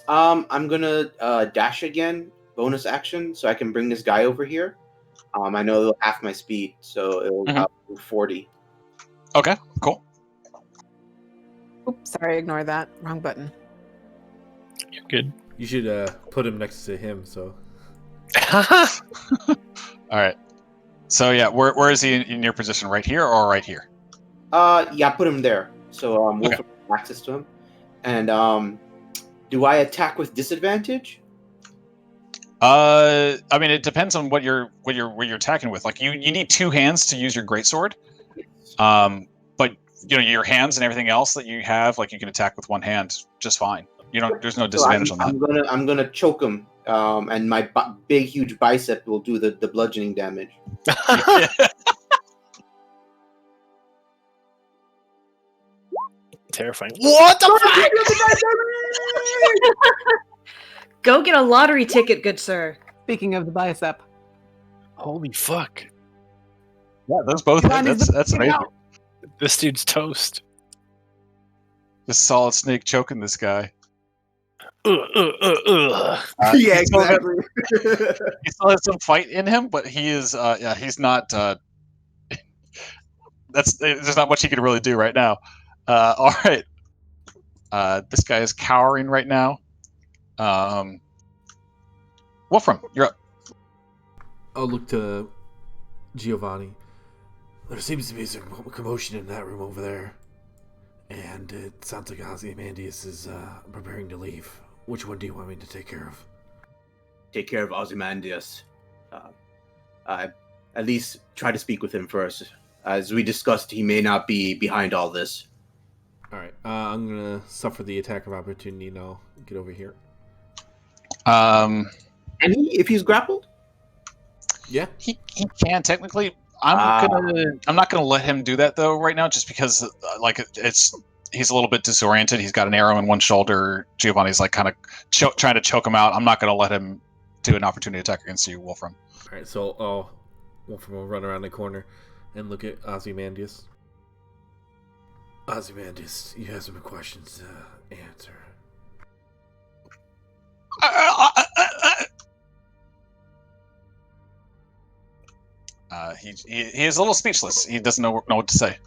I'm gonna dash again, bonus action, so I can bring this guy over here. I know it'll half my speed, so it'll do 40.
Okay, cool.
Oops, sorry, ignore that. Wrong button.
You're good.
You should put him next to him. So.
All right. So yeah, where is he in your position? Right here or right here?
Yeah, put him there. So Wolfram has access to him. And do I attack with disadvantage?
I mean, it depends on what you're attacking with. Like you need two hands to use your greatsword. But you know your hands and everything else that you have, like you can attack with one hand just fine. There's no disadvantage on that.
I'm gonna choke him, and my big huge bicep will do the bludgeoning damage.
Terrifying. What the
Go get a lottery ticket, good sir.
Speaking of the bicep.
Holy fuck.
Yeah, those both hit. That's amazing.
This dude's toast.
This solid snake choking this guy.
Yeah,
exactly.
exactly.
He still has some fight in him, but he is. He's not. There's not much he can really do right now. All right. This guy is cowering right now. Wolfram, you're up.
I'll look to Giovanni. There seems to be some commotion in that room over there. And it sounds like Ozymandias is preparing to leave. Which one do you want me to take care of?
Take care of Ozymandias. At least try to speak with him first. As we discussed, he may not be behind all this.
Alright, I'm going to suffer the attack of opportunity and I'll get over here.
And if he's grappled?
Yeah.
He can technically. I'm not gonna let him do that though right now, just because he's a little bit disoriented. He's got an arrow in one shoulder. Giovanni's like kind of trying to choke him out. I'm not gonna let him do an opportunity attack against you, Wolfram.
All right, so Wolfram will run around the corner and look at Ozymandias. Ozymandias, you have some questions to answer.
He is a little speechless. He doesn't know what to say.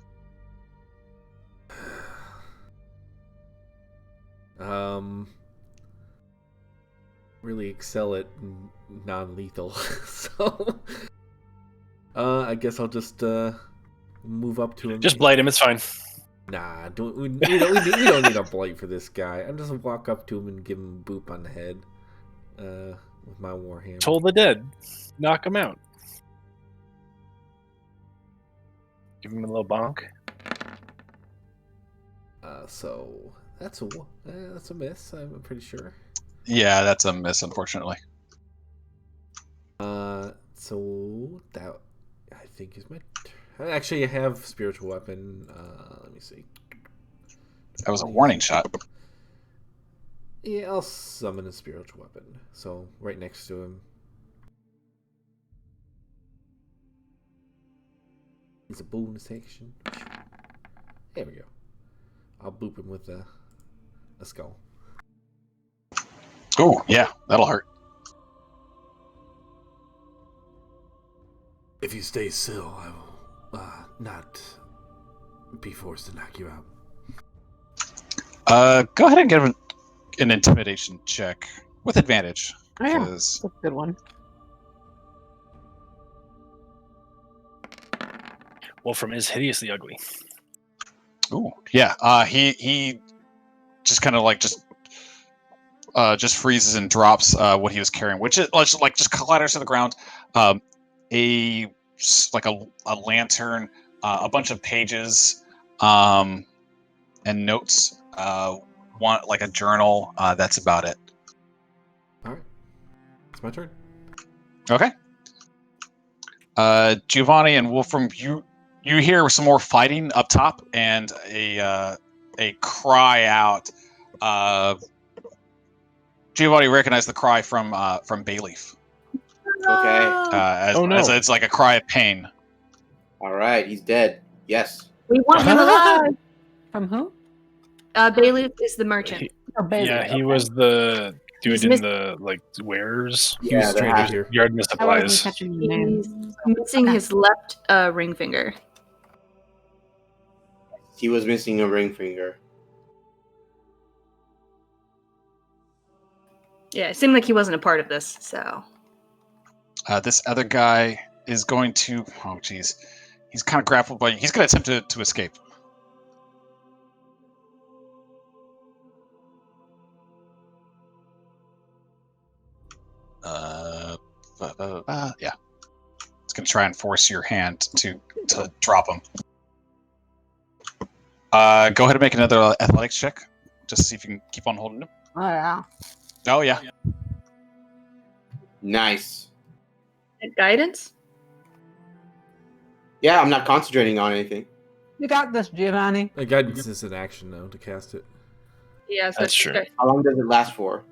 Really excel at non-lethal, so I guess I'll just move up to him.
Just blight him. It's fine.
Nah, we don't need a blight for this guy. I'm just gonna walk up to him and give him a boop on the head with my warhammer.
Toll the dead. Knock him out. Give him a little bonk.
So that's a miss. I'm pretty sure.
Yeah, that's a miss, unfortunately.
So that I think is my. Actually, I have spiritual weapon. Let me see.
That was a warning shot.
Yeah, I'll summon a spiritual weapon. So right next to him. It's a bonus action. There we go. I'll boop him with a skull.
Oh, yeah, that'll hurt.
If you stay still, I will not be forced to knock you out.
Go ahead and give him an intimidation check with advantage.
Oh, yeah.
'cause-
That's a good one.
Wolfram is hideously ugly.
Ooh, yeah. He just kind of like just freezes and drops what he was carrying, which is like just clatters to the ground. A lantern, a bunch of pages, and notes. One like a journal. That's about it.
All right, it's my turn.
Okay. Giovanni and Wolfram, you hear some more fighting up top and a cry out. Giovanni recognized the cry from Bayleaf.
Okay.
As it's like a cry of pain.
All right, he's dead. Yes.
We want him alive.
From who?
Bayleaf is the merchant.
Yeah, he was the dude in the wares.
Yeah,
straight
they're
out here.
Yard
I wasn't
supplies.
catching the name.
He's missing his left ring finger.
He was missing a ring finger.
Yeah, it seemed like he wasn't a part of this, so.
This other guy is going to. Oh, geez. He's kind of grappled by. He's going to attempt to escape. Yeah. It's going to try and force your hand to drop him. Go ahead and make another athletics check, just to see if you can keep on holding him.
Oh, yeah.
Oh, yeah.
Nice.
Guidance?
Yeah, I'm not concentrating on anything.
You got this, Giovanni.
The guidance is an action though to cast it.
Yeah, so
That's true.
okay.
How long does it last for?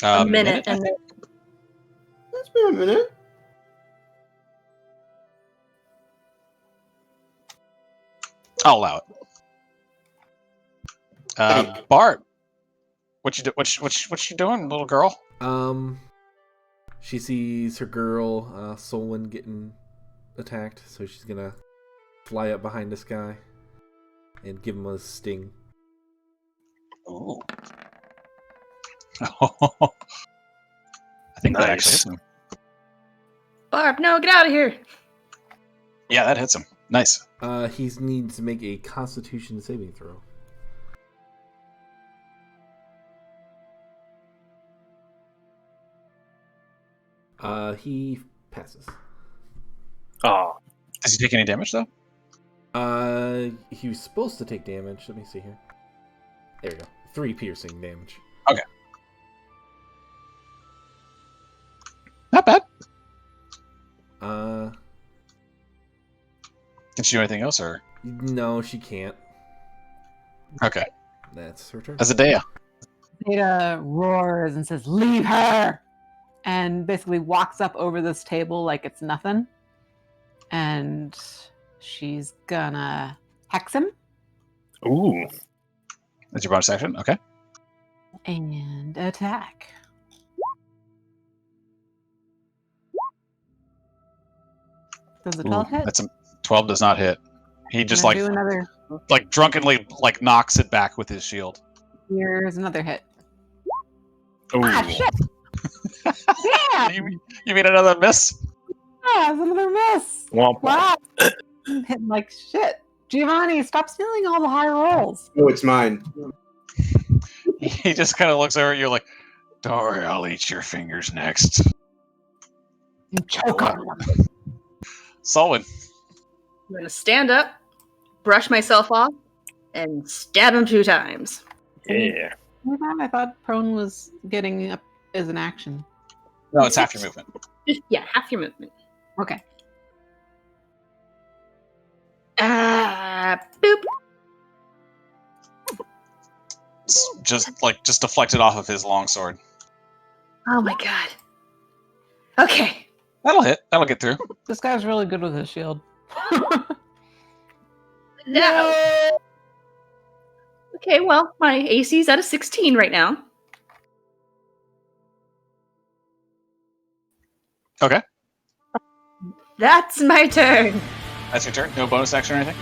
A minute.
That's been a minute.
I'll allow it. Bart, what you doing, little girl?
She sees her girl, Solwynn, getting attacked, so she's gonna fly up behind this guy and give him a sting.
Ooh. I think that actually hits him.
Barb, no, get out of here.
Yeah, that hits him. Nice.
He needs to make a Constitution saving throw. He passes.
Oh.
Does he take any damage though?
He was supposed to take damage. Let me see here. There you go. 3 piercing damage.
Okay. Not bad. Can she do anything else, or?
No, she can't.
Okay.
That's her turn.
Azadeh.
Zeta roars and says, "Leave her!" And basically walks up over this table like it's nothing. And she's gonna hex him.
Ooh.
That's your bonus action? Okay.
And attack. Does the 12 hit?
That's 12 does not hit. He just
Do another.
like drunkenly like knocks it back with his shield.
Here's another hit.
Ooh.
Ah, shit! Yeah!
You mean another miss?
Ah, it's another miss!
Womp womp.
Wow! Hitting like shit. Giovanni, stop stealing all the high rolls.
Oh, it's mine.
He just kind of looks over at you like, "Don't worry, I'll eat your fingers next."
You choke on them.
Solwynn.
I'm gonna stand up, brush myself off, and stab him 2 times.
Yeah.
I thought prone was getting up as an action.
No, it's half your movement.
Yeah, half your movement.
Okay.
Boop.
Just deflect it off of his longsword.
Oh my god. Okay.
That'll hit. That'll get through.
This guy's really good with his shield.
No. Okay, well, my AC's at a 16 right now.
Okay.
That's my turn.
That's your turn. No bonus action or anything.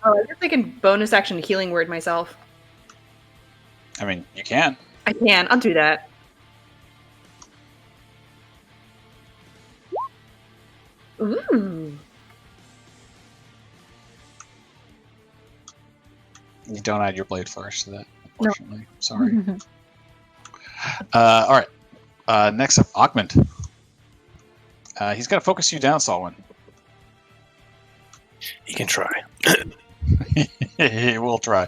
Oh, I guess I can bonus action healing word myself.
I mean, you can.
I can. I'll do that. Ooh.
You don't add your blade flourish to that, unfortunately. No. Sorry. All right. Next up, Augment. He's got to focus you down, Solwynn.
He can try.
He will try.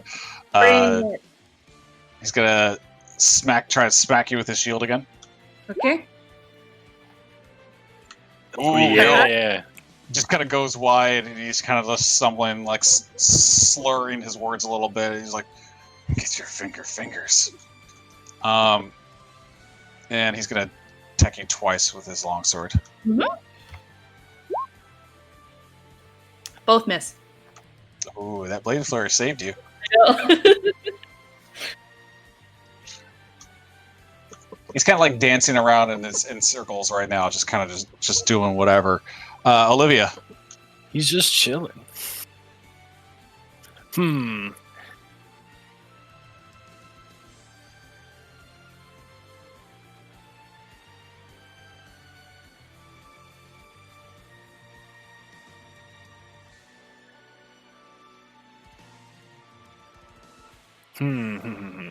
He's gonna try to smack you with his shield again.
Okay.
Oh yeah.
Just kind of goes wide, and he's kind of just stumbling, like slurring his words a little bit. He's like, "Get your fingers." And he's gonna attack you twice with his longsword.
Mm-hmm. Both miss.
Ooh, that blade flourish saved you. He's kind of like dancing around in circles right now, just kind of just doing whatever. Olivia.
He's just chilling.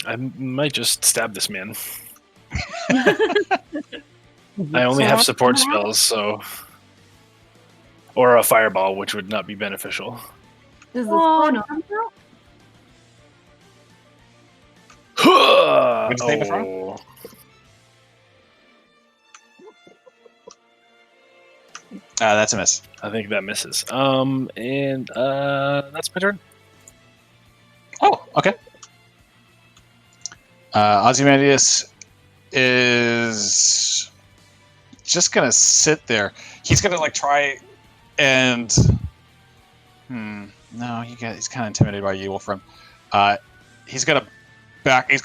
I might just stab this man. I only have support spells, so... Or a fireball, which would not be beneficial.
Does the
Oh, no.
What'd you say before? That's a miss.
I think that misses. And that's my turn.
Oh, okay. Ozymandias is just gonna sit there. He's gonna like try and no, he's kind of intimidated by you, Wolfram. He's gonna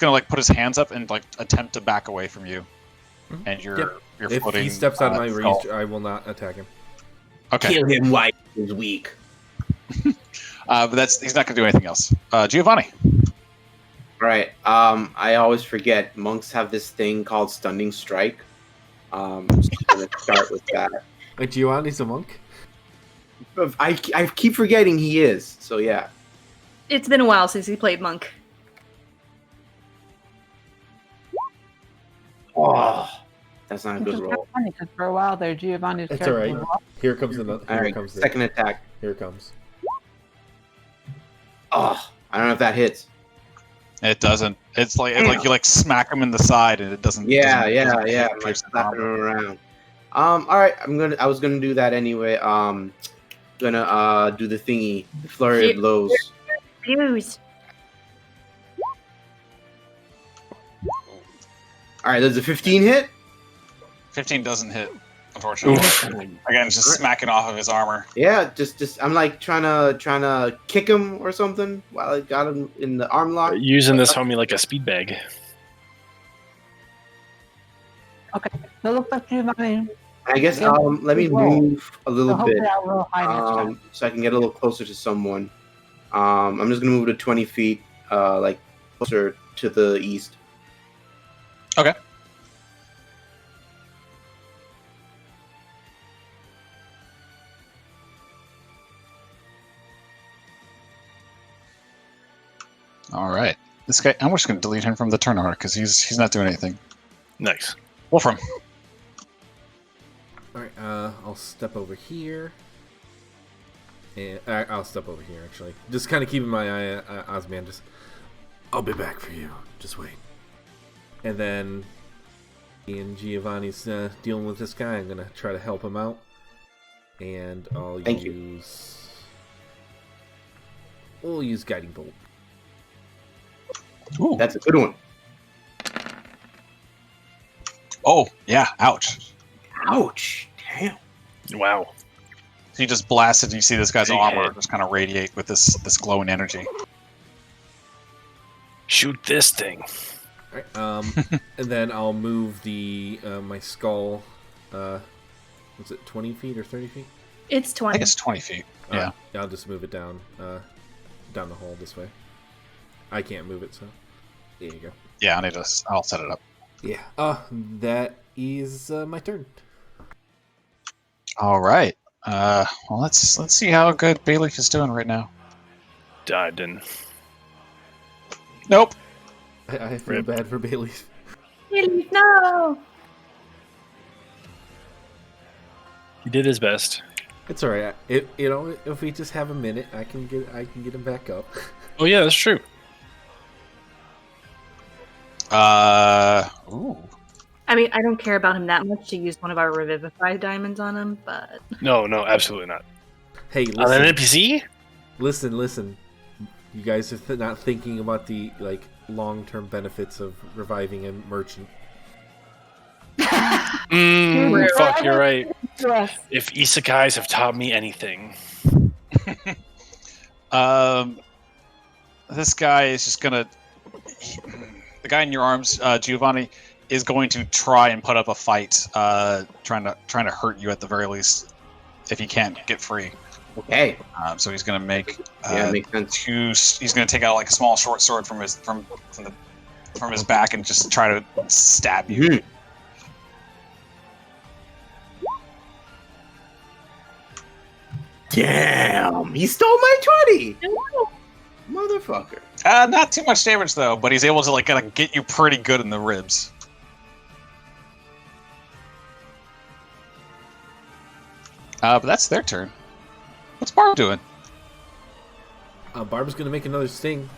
like put his hands up and like attempt to back away from you. And you're
if
floating.
He steps out of my reach, I will not attack him.
Okay.
Kill him while he's weak.
But he's not gonna do anything else. Giovanni.
All right. I always forget monks have this thing called stunning strike. So I'm gonna start with that.
Wait, Giovanni's a monk?
I keep forgetting he is. So yeah.
It's been a while since he played monk.
Oh, that's not a good roll.
Funny because for a while there, Giovanni's
It's all right.
character was
Here comes another.
All right. Second attack.
Here it comes.
Oh, I don't know if that hits.
It doesn't. It's like you like smack him in the side and it doesn't.
Yeah.
doesn't
I'm like slapping him around. All right. I was gonna do that anyway. Gonna do the thingy, the flurry of blows.
Fuse.
All right. Does a 15 hit?
15 doesn't hit, unfortunately. Again, just smacking off of his armor.
Yeah. Just I'm like trying to kick him or something while I got him in the arm lock.
Using this homie like a speed bag.
okay. So it looks like Giovanni.
I guess let me move a little
So
bit
hopefully I'll roll high next time.
so I can get a little closer to someone. I'm just gonna move to 20 feet, like closer to the east.
Okay. All right. This guy, I'm just going to delete him from the turn order because he's not doing anything.
Nice.
Wolfram.
All right. I'll step over here. And I'll step over here actually. Just kind of keeping my eye on Ozymandias. I'll be back for you. Just wait. And then, and Giovanni's dealing with this guy. I'm gonna try to help him out. And we'll use Guiding Bolt.
Ooh.
That's a good one.
Oh, yeah. Ouch.
Ouch! Damn.
Wow.
So you just blasted and you see this guy's
Big
armor
hit.
just kind of radiate with this glowing energy.
Shoot this thing.
All right. And then I'll move the my skull. Was it 20 feet or 30 feet?
It's
I
20.
think it's 20 feet. Yeah.
I'll just move it down the hole this way. I can't move it, so there you go.
Yeah, I'll set it up.
Yeah. That is my turn.
All right. Well, let's see how good Bayleaf is doing right now.
Dived in.
Nope.
I feel
Rip.
bad for Bayleaf.
No!
He did his best.
It's all right. If we just have a minute, I can get him back up.
Oh yeah, that's true.
Ooh.
I mean, I don't care about him that much to use one of our Revivify diamonds on him, but...
No, absolutely not.
Hey,
On
listen.
an NPC?
Listen. You guys are not thinking about the long-term benefits of reviving a merchant.
Fuck, you're right.
Yes.
If isekais have taught me anything.
This guy is just gonna. The guy in your arms, Giovanni, is going to try and put up a fight, trying to hurt you at the very least, if he can't get free.
Okay.
So he's gonna make.
Makes sense.
He's gonna take out like a small short sword from his back and just try to stab you.
Mhm. Damn! He stole my 20! Motherfucker.
Not too much damage though, but he's able to like kind of get you pretty good in the ribs. But that's their turn. What's Barb doing?
Barb's gonna make another sting.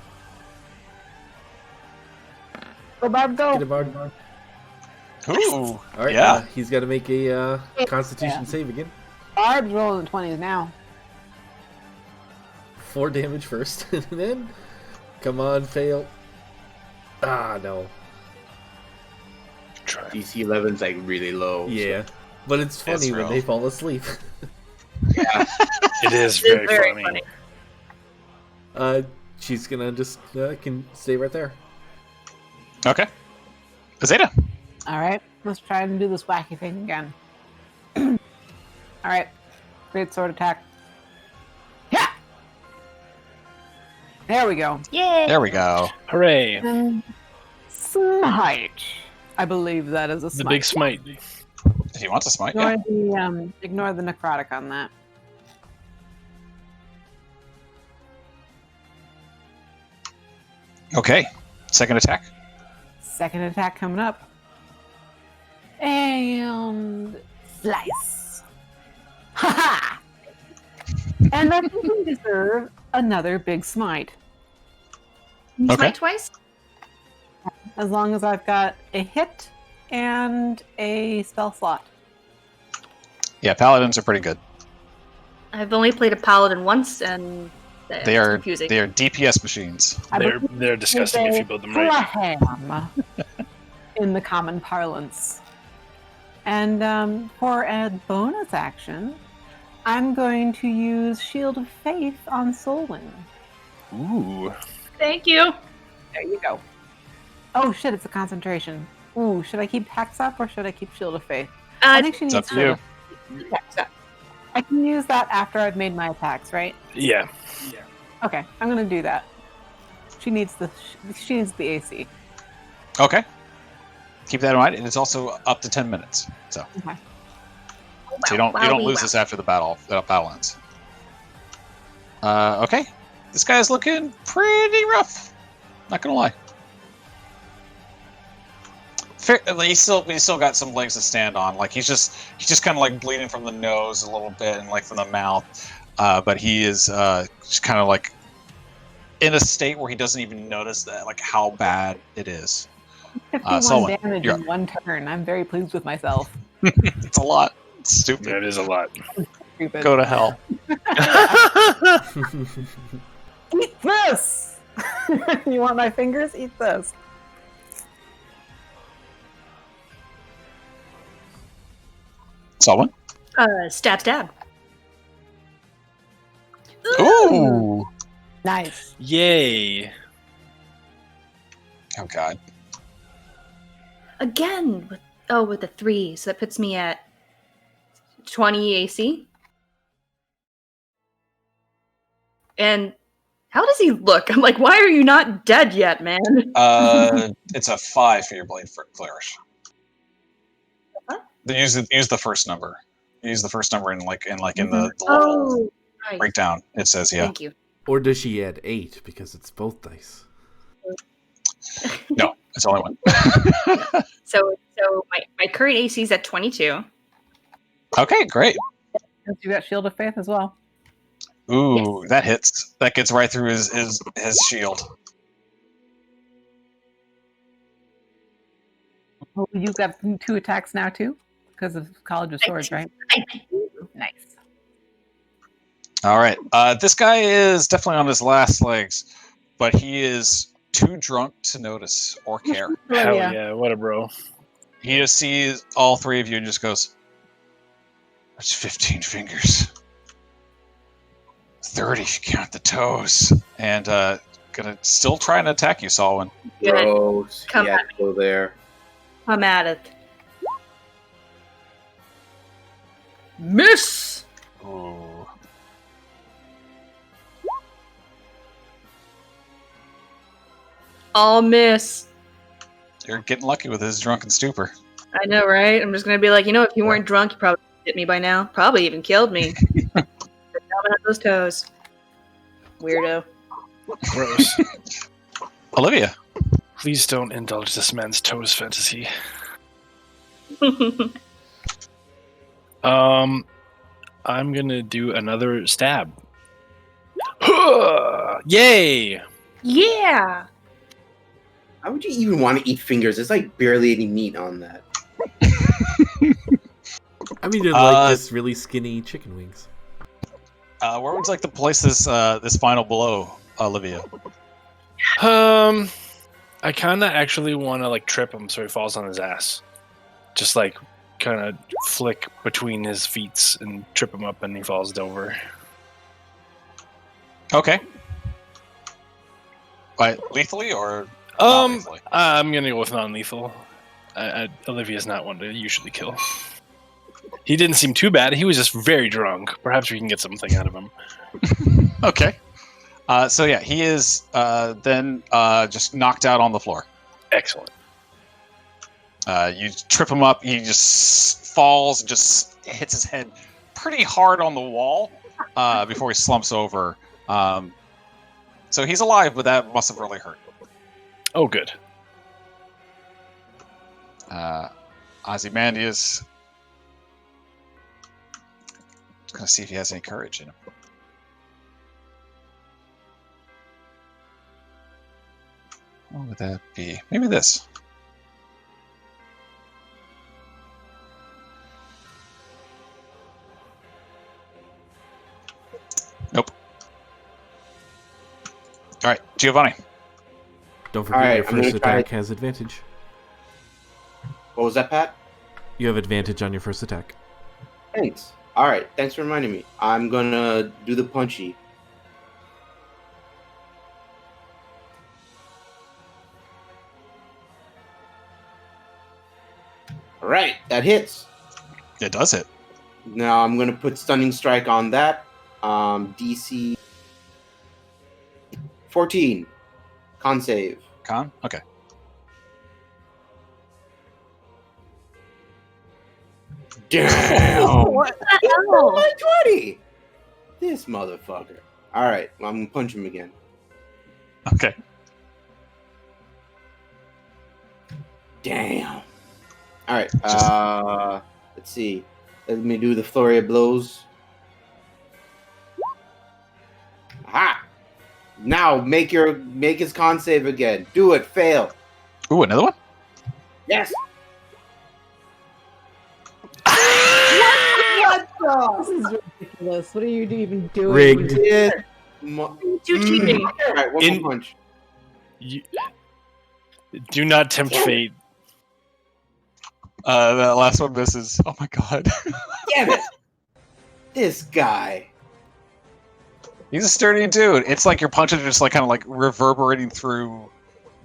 Go, Barb, go.
Get it, Barb.
Ooh,
All right.
yeah.
He's got to make a Constitution save again.
Barb's rolling 20s now.
4 damage first, and then come on, fail. Ah, no.
DC 11's like really low.
Yeah, but it's funny when
real.
they fall asleep.
Yeah.
It is very funny.
She's gonna just can stay right there.
Okay. Azadeh.
All right, let's try and do this wacky thing again. All right, great sword attack. Yeah, there we go.
Yay!
There we go.
Hooray!
And smite. I believe that is a smite.
The big smite.
If you want to smite,
Ignore the necrotic on that.
Okay. Second attack.
Second attack coming up. And slice. Ha ha! And I think we deserve another big smite.
Okay.
Smite twice?
As long as I've got a hit and a spell slot.
Yeah, paladins are pretty good.
I've only played a paladin once, and
They are DPS machines.
They're disgusting if you build them right.
Ham in the common parlance. And for a bonus action, I'm going to use Shield of Faith on Solwynn.
Ooh.
Thank you.
There you go. Oh shit, it's a concentration. Ooh, should I keep Hex up or should I keep Shield of Faith? I think she needs
up to
Shield
you.
of Faith. I can use that after I've made my attacks, right?
Yeah.
Okay, I'm gonna do that. She needs the AC.
Okay. Keep that in mind, and it's also up to 10 minutes. So,
Okay.
so you don't lose this after the battle ends. Okay. This guy's looking pretty rough. Not gonna lie. He's still got some legs to stand on. Like he's just kind of like bleeding from the nose a little bit and like from the mouth. But he is just kind of like in a state where he doesn't even notice that like how bad it is.
51
Solwynn,
damage in one turn. I'm very pleased with myself.
It's a lot. It's stupid.
That is a lot.
Stupid.
Go to hell.
Eat this! You want my fingers? Eat this.
Solwynn?
Stab.
Ooh.
Nice.
Yay.
Oh god.
Again with the 3, so that puts me at 20 AC. And how does he look? I'm like, why are you not dead yet, man?
It's a 5 for your blade flourish.
Huh?
Use the first number. Use the first number in the
Oh, right.
breakdown. It says
Thank you.
Or does she add 8 because it's both dice?
No, it's only one.
So my current AC is at 22.
Okay, great.
You got Shield of Faith as well.
Ooh,
Yes.
that hits. That gets right through his shield.
Oh, you got 2 attacks now too? Because of College of Swords, right? Nice.
All right. This guy is definitely on his last legs, but he is too drunk to notice or care.
Hell yeah, what a bro.
He just sees all 3 of you and just goes, "That's 15 fingers. 30 if you count the toes." And gonna still try and attack you, Solwynn.
Gross.
Come
Yeah,
at
go there.
I'm at it. Miss!
Ooh.
I'll miss.
You're getting lucky with his drunken stupor.
I know, right? I'm just gonna be like, if you weren't drunk, you probably hit me by now. Probably even killed me. Down on those toes. Weirdo.
Gross.
Olivia.
Please don't indulge this man's toes fantasy. I'm gonna do another stab. Yay!
Yeah!
How would you even want to eat fingers? There's like barely any meat on that.
I mean, they're like this really skinny chicken wings.
Where would you like to place this final blow, Olivia?
I kind of actually want to like trip him so he falls on his ass. just like kind of flick between his feet and trip him up, and he falls over.
Okay. Lethally or non-lethally?
I'm gonna go with non-lethal. Olivia's not one to usually kill. He didn't seem too bad. He was just very drunk. Perhaps we can get something out of him.
Okay. So yeah, he is then just knocked out on the floor.
Excellent.
You trip him up. He just falls and just hits his head pretty hard on the wall before he slumps over. So he's alive, but that must have really hurt.
Oh, good.
Ozymandias. Gonna see if he has any courage in him. What would that be? Maybe this. Nope. All right, Giovanni.
Don't forget your first attack has advantage.
What was that, Pat?
You have advantage on your first attack.
Thanks. All right, thanks for reminding me. I'm gonna do the punchy. All right, that hits.
It does hit.
Now I'm gonna put stunning strike on that. DC 14. Con save.
Con? Okay.
Damn!
What the hell?
20! This motherfucker. Alright, well, I'm gonna punch him again.
Okay.
Damn. Alright, let's see. Let me do the flurry of blows. Aha! Now make his con save again. Do it, fail.
Ooh, another one?
Yes!
This is ridiculous. What are you even doing?
Rigged.
Too cheating.
Alright, one more punch.
Do not tempt fate.
That last one misses. Oh my god.
Damn it! This guy.
He's a sturdy dude. It's like your punches are just like kind of like reverberating through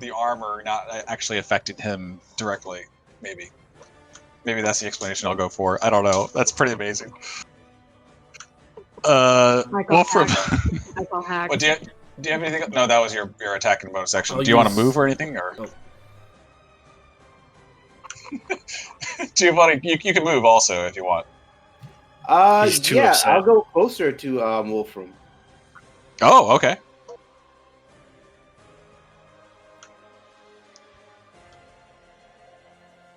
the armor, not actually affecting him directly. Maybe that's the explanation I'll go for. I don't know. That's pretty amazing. Wolfram.
I call hack.
Do you have anything? No, that was your attack and bonus action.
I'll
Do you want to
use-
move or anything? Or
Oh.
Giovanni, you can move also if you want.
He's too
Yeah,
upset.
I'll go closer to Wolfram.
Oh, okay.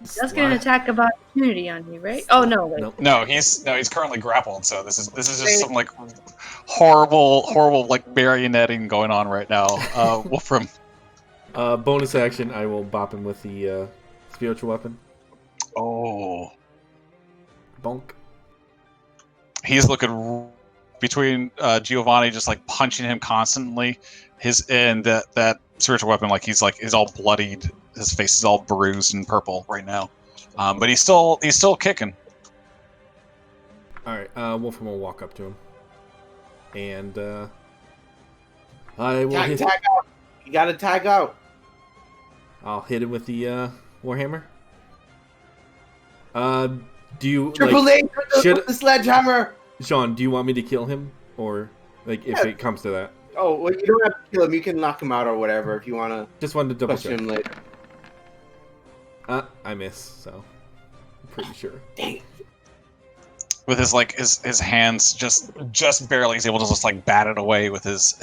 That's gonna attack of opportunity on you, right? Oh no, wait.
Nope.
No, he's currently grappled. So this is just some like horrible like marionetting going on right now. Wolfram.
Bonus action, I will bop him with the spiritual weapon.
Oh,
Bonk.
he's looking between Giovanni just like punching him constantly. That spiritual weapon, like he's all bloodied. His face is all bruised and purple right now, but he's still kicking.
All right, Wolfram will walk up to him, and I will hit.
Tag out. You gotta tag out.
I'll hit him with the warhammer. Do you
Triple
like,
A for the sledgehammer.
Sean? Do you want me to kill him, or like if it comes to that?
Oh, well, you don't have to kill him. You can knock him out or whatever if you want to
Just wanted to double
question
check.
him later.
I miss, so I'm pretty sure.
Dang.
With his hands just barely, he's able to just like bat it away with his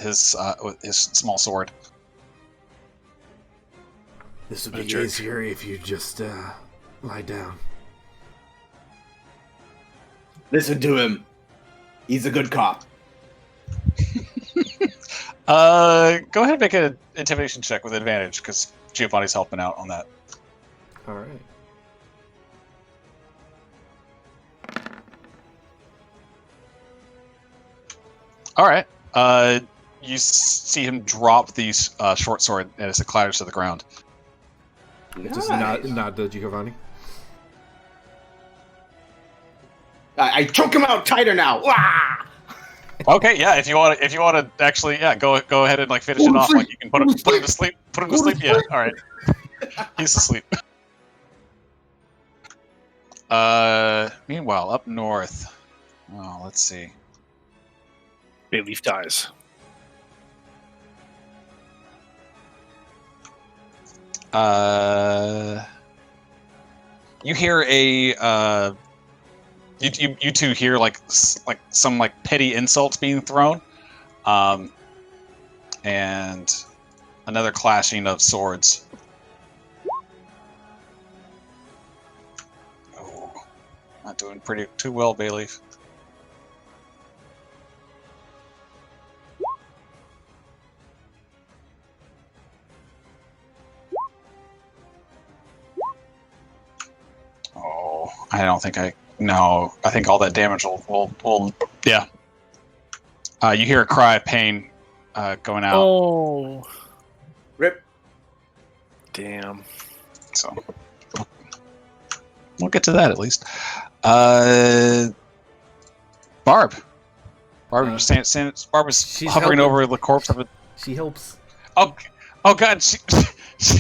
small sword.
This would
What a
be
jerk.
easier if you just lie down.
Listen to him. He's a good cop.
Go ahead and make an intimidation check with advantage because Giovanni's helping out on that.
All right.
All right. You see him drop the short sword as it clatters to the ground.
Just
Nice.
nod to Giovanni.
I choke him out tighter now. Wah!
Okay, yeah. If you want to actually, yeah, go ahead and like finish it off. Like you can put him to sleep. Put him to sleep. Yeah. All right. He's asleep. Meanwhile, up north. Oh, let's see.
Bayleaf dies.
You hear a you two hear like some like petty insults being thrown, and another clashing of swords. Oh, not doing too well, Bayleaf. Oh, I don't think no, I think all that damage will yeah. You hear a cry of pain going out.
Oh,
Rip.
damn.
So we'll get to that at least. Barb was hovering over the corpse of a.
She helps.
Oh God!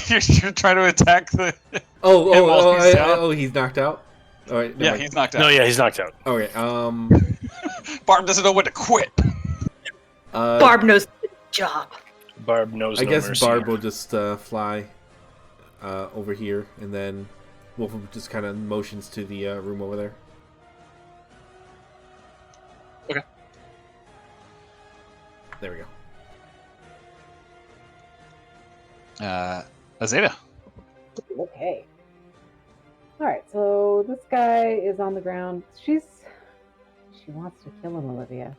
You're trying to attack the.
He's knocked out. All right.
Yeah, he's knocked out.
No, yeah, he's knocked out.
Okay.
Barb doesn't know when to quit.
Barb knows the job.
Barb knows.
I
no
guess
mercy.
Barb will just fly over here, and then Wolfram just kind of motions to the room over there.
Okay.
There we go.
Azadeh.
Okay. All right. So this guy is on the ground. She wants to kill him, Olivia.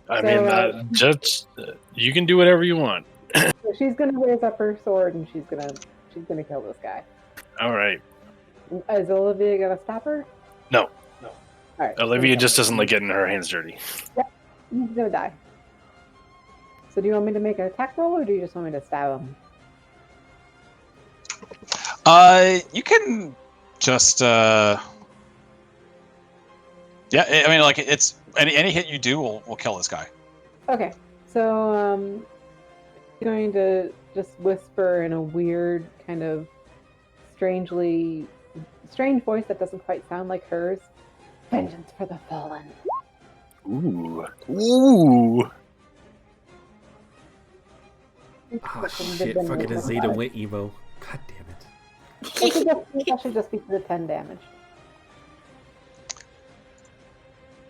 I mean, just you can do whatever you want.
So she's gonna raise up her sword and she's gonna kill this guy.
All right.
Is Olivia gonna stop her?
No.
All right.
Olivia just doesn't like getting her hands dirty.
Yep. He's gonna die. So do you want me to make an attack roll, or do you just want me to stab him?
You can just yeah. I mean, like it's any hit you do will kill this guy.
Okay. So I'm going to just whisper in a weird kind of strange voice that doesn't quite sound like hers. Vengeance for the fallen.
Ooh.
Oh shit! Fucking Azadeh went emo. God damn it.
That should just be for the 10 damage.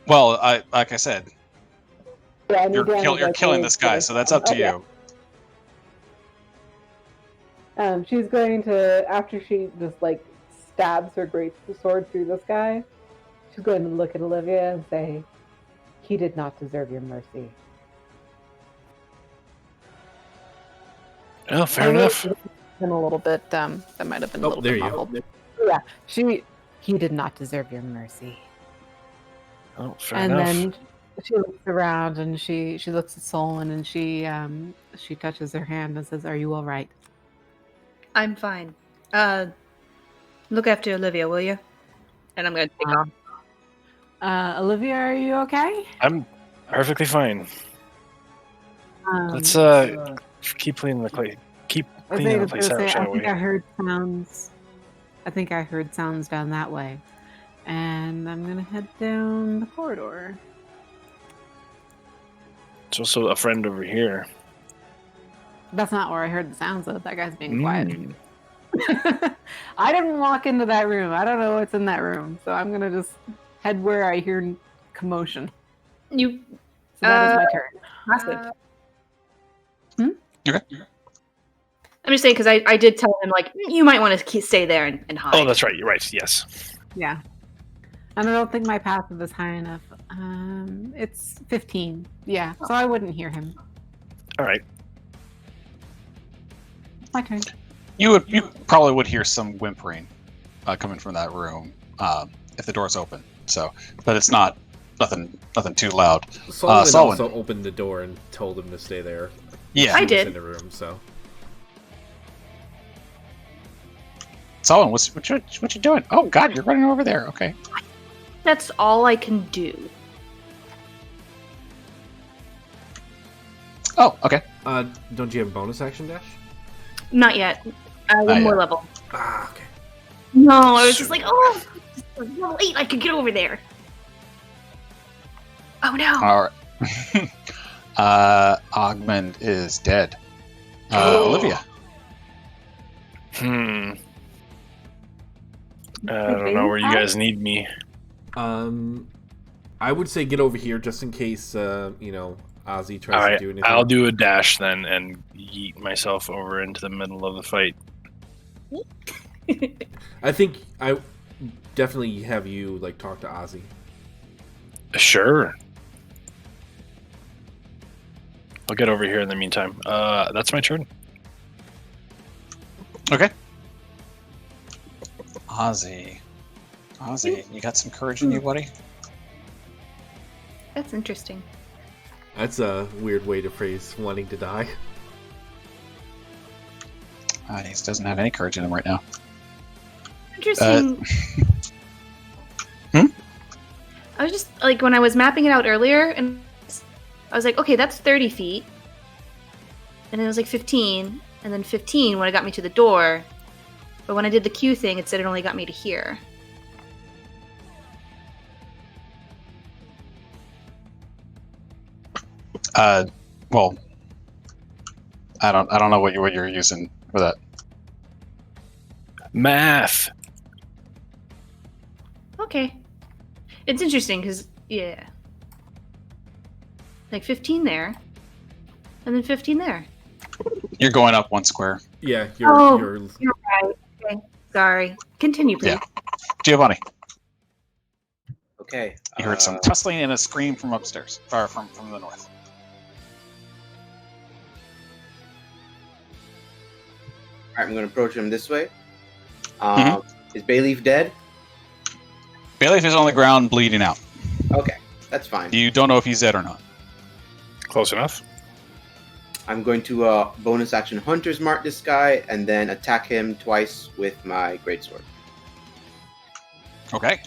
Well, like I said,
Yeah,
you're killing this guy, so that's up to you.
She's going to, after she just like stabs her great sword through this guy, she's going to look at Olivia and say, "He did not deserve your mercy."
Oh, fair enough.
Been a little bit. That might have been a little
there
bit
you go.
muffled. Yeah, he did not deserve your mercy.
Oh, fair
And
enough.
then she looks around and she looks at Solwynn and she touches her hand and says, "Are you all right?"
I'm fine. Look after Olivia, will you? And I'm going to take off.
Olivia, are you okay?
I'm perfectly fine. Let's keep cleaning the place. Keep cleaning the place out, shall we?
I think I heard sounds down that way. And I'm gonna head down the corridor.
There's also a friend over here.
That's not where I heard the sounds of. That guy's being quiet. I didn't walk into that room. I don't know what's in that room. So I'm gonna just head where I hear commotion. So that is my turn.
Okay.
I'm just saying because I did tell him, like, you might want to stay there and hide.
Oh, that's right. You're right. Yes.
Yeah. And I don't think my passive is high enough. It's 15. Yeah, so I wouldn't hear him.
All right.
My turn.
You probably would hear some whimpering coming from that room if the door's open. So, but it's not nothing too loud.
Solwynn
Solwynn
also opened the door and told him to stay there.
Yeah,
I
He was
did.
in the room, so.
Solwynn, what you doing? Oh God, you're running over there. Okay.
that's all I can do.
Oh, okay.
Don't you have bonus action dash?
Not yet. One more level.
Ah, okay.
No, I was just like, oh, level 8, I could get over there. Oh no.
All right. Ogmund is dead. Olivia.
I don't know where you guys need me.
I would say get over here just in case, Ozzy tries
Alright,
to do anything.
I'll do a dash then and yeet myself over into the middle of the fight.
I think I definitely have you talk to Ozzy.
Sure. I'll get over here in the meantime. That's my turn.
Okay. Ozzy, you got some courage in you, buddy?
That's interesting.
That's a weird way to phrase wanting to die.
He doesn't have any courage in him right now.
Interesting. I was just when I was mapping it out earlier, and I was like, okay, that's 30 feet. And then it was 15, and then 15 when it got me to the door. But when I did the Q thing, it said it only got me to here.
Well, I don't know what you're using for that.
Math.
Okay. It's interesting because, 15 there, and then 15 there.
You're going up one square.
Yeah,
You're right. Okay. Sorry. Continue, please.
Yeah. Giovanni.
Okay.
You heard some tussling and a scream from upstairs, or from the north.
Alright, I'm going to approach him this way. Is Bayleaf dead?
Bayleaf is on the ground bleeding out.
Okay, that's fine.
You don't know if he's dead or not.
Close enough.
I'm going to bonus action Hunter's Mark this guy and then attack him twice with my greatsword.
Okay.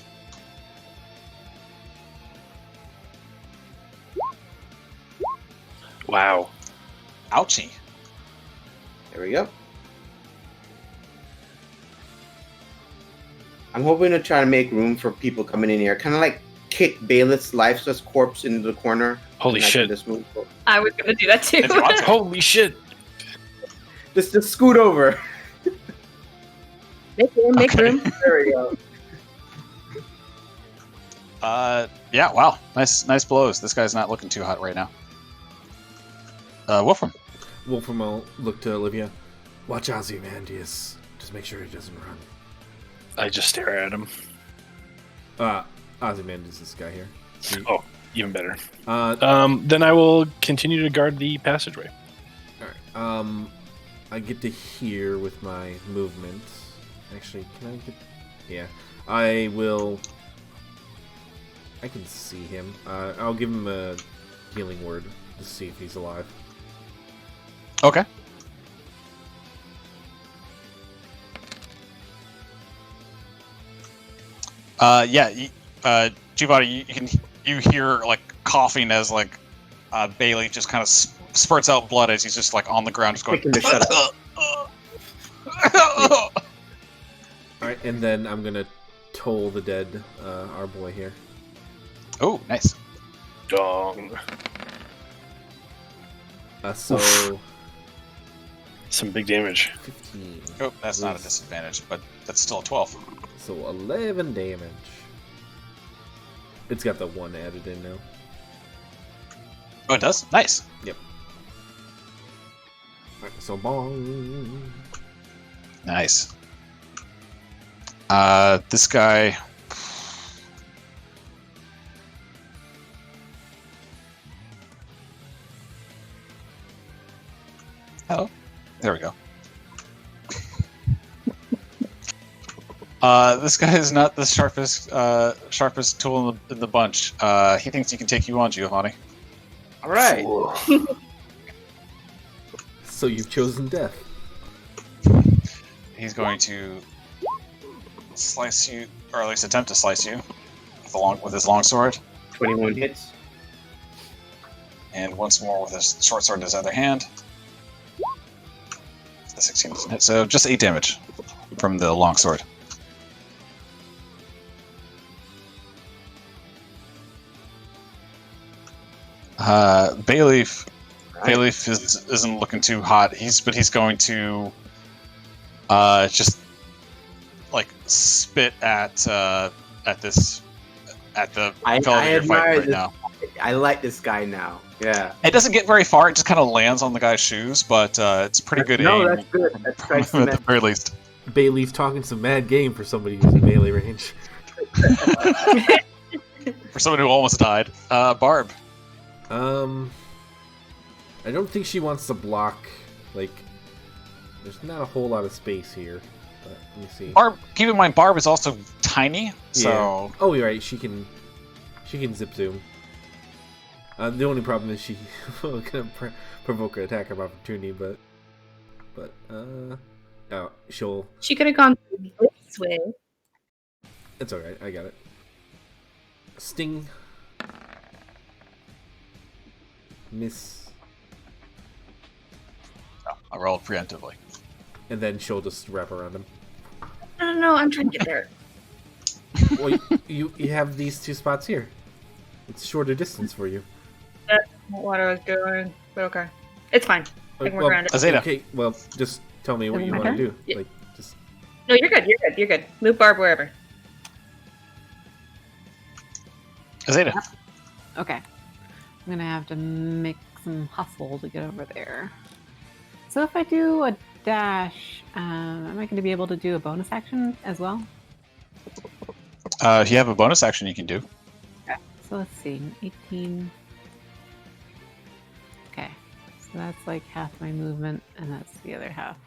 Wow.
Ouchie.
There we go. I'm hoping to try to make room for people coming in here. Kind of kick Bailiff's lifeless corpse into the corner.
Holy shit.
Just move forward.
I was going to do that too.
Holy shit.
Just scoot over.
Make room.
There we go.
Yeah, wow. Nice blows. This guy's not looking too hot right now. Wolfram.
Wolfram will look to Olivia. Watch Ozymandias. Just make sure he doesn't run.
I just stare at him.
Ozymandias, this guy here.
Oh, even better. Then I will continue to guard the passageway.
Alright. I get to here with my movement. Actually, can I get... Yeah. I can see him. I'll give him a healing word to see if he's alive.
Okay. Giovanni, you hear coughing as Bailey just kind of spurts out blood as he's just on the ground, just going.
All right, and then I'm gonna toll the dead, our boy here.
Oh, nice.
Dong.
So
some big damage.
15.
Oh, that's not a disadvantage, but that's still a 12.
So 11 damage. It's got the 1 added in now.
Oh, it does? Nice.
Yep. Alright, so bong.
Nice. This guy. Oh, there we go. This guy is not the sharpest tool in the bunch. He thinks he can take you on, Giovanni.
All right.
So you've chosen death.
He's going to slice you, or at least attempt to slice you. with his longsword.
21 hits.
And once more with his short sword in his other hand. The 16 doesn't hit, so just 8 damage from the longsword. Bayleaf.
Right.
Bayleaf isn't looking too hot. He's going to just like spit at the fellow that you're fighting right now.
I like this guy now. Yeah.
It doesn't get very far. It just kind of lands on the guy's shoes, but it's pretty good
No,
aim.
that's good. That's strikes
at the very least.
Bayleaf talking some mad game for somebody who's in melee range.
For someone who almost died. Barb.
I don't think she wants to block. Like, there's not a whole lot of space here. But let me see.
Barb. Keep in mind, Barb is also tiny. So.
Yeah. Oh, you're right. She can zip zoom. The only problem is she can provoke an attack of opportunity, but
She could have gone this way.
It's all right. I got it. Sting. Miss.
Oh, I rolled preemptively.
And then she'll just wrap around him.
No, I'm trying to get there.
Well, you have these 2 spots here. It's shorter distance for you.
That's not what I was doing, but okay. It's fine. I can work around it.
Azadeh.
Okay, well, just tell me what you want to do.
Yeah.
Like, just.
No, you're good. You're good. Move Barb wherever.
Azadeh.
Okay. I'm going to have to make some hustle to get over there. So if I do a dash, am I going to be able to do a bonus action as well?
If you have a bonus action, you can do.
Okay. So let's see. 18. Okay. So that's like half my movement, and that's the other half.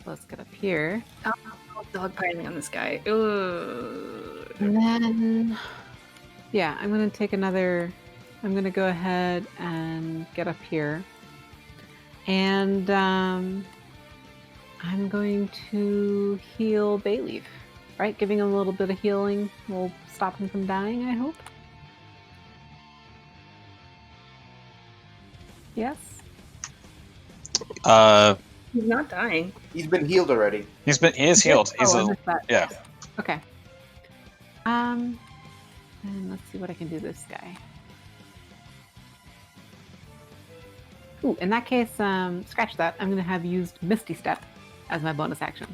So let's get up here.
Oh, dog piling on this guy. Ooh.
And then, yeah, I'm going to take another. I'm going to go ahead and get up here. And I'm going to heal Bayleaf. Right? Giving him a little bit of healing will stop him from dying, I hope. Yes?
He's not dying.
He's been healed already.
He is healed. He's
I missed that.
yeah.
Okay. And let's see what I can do this guy. Ooh, in that case, scratch that. I'm going to have used Misty Step as my bonus action.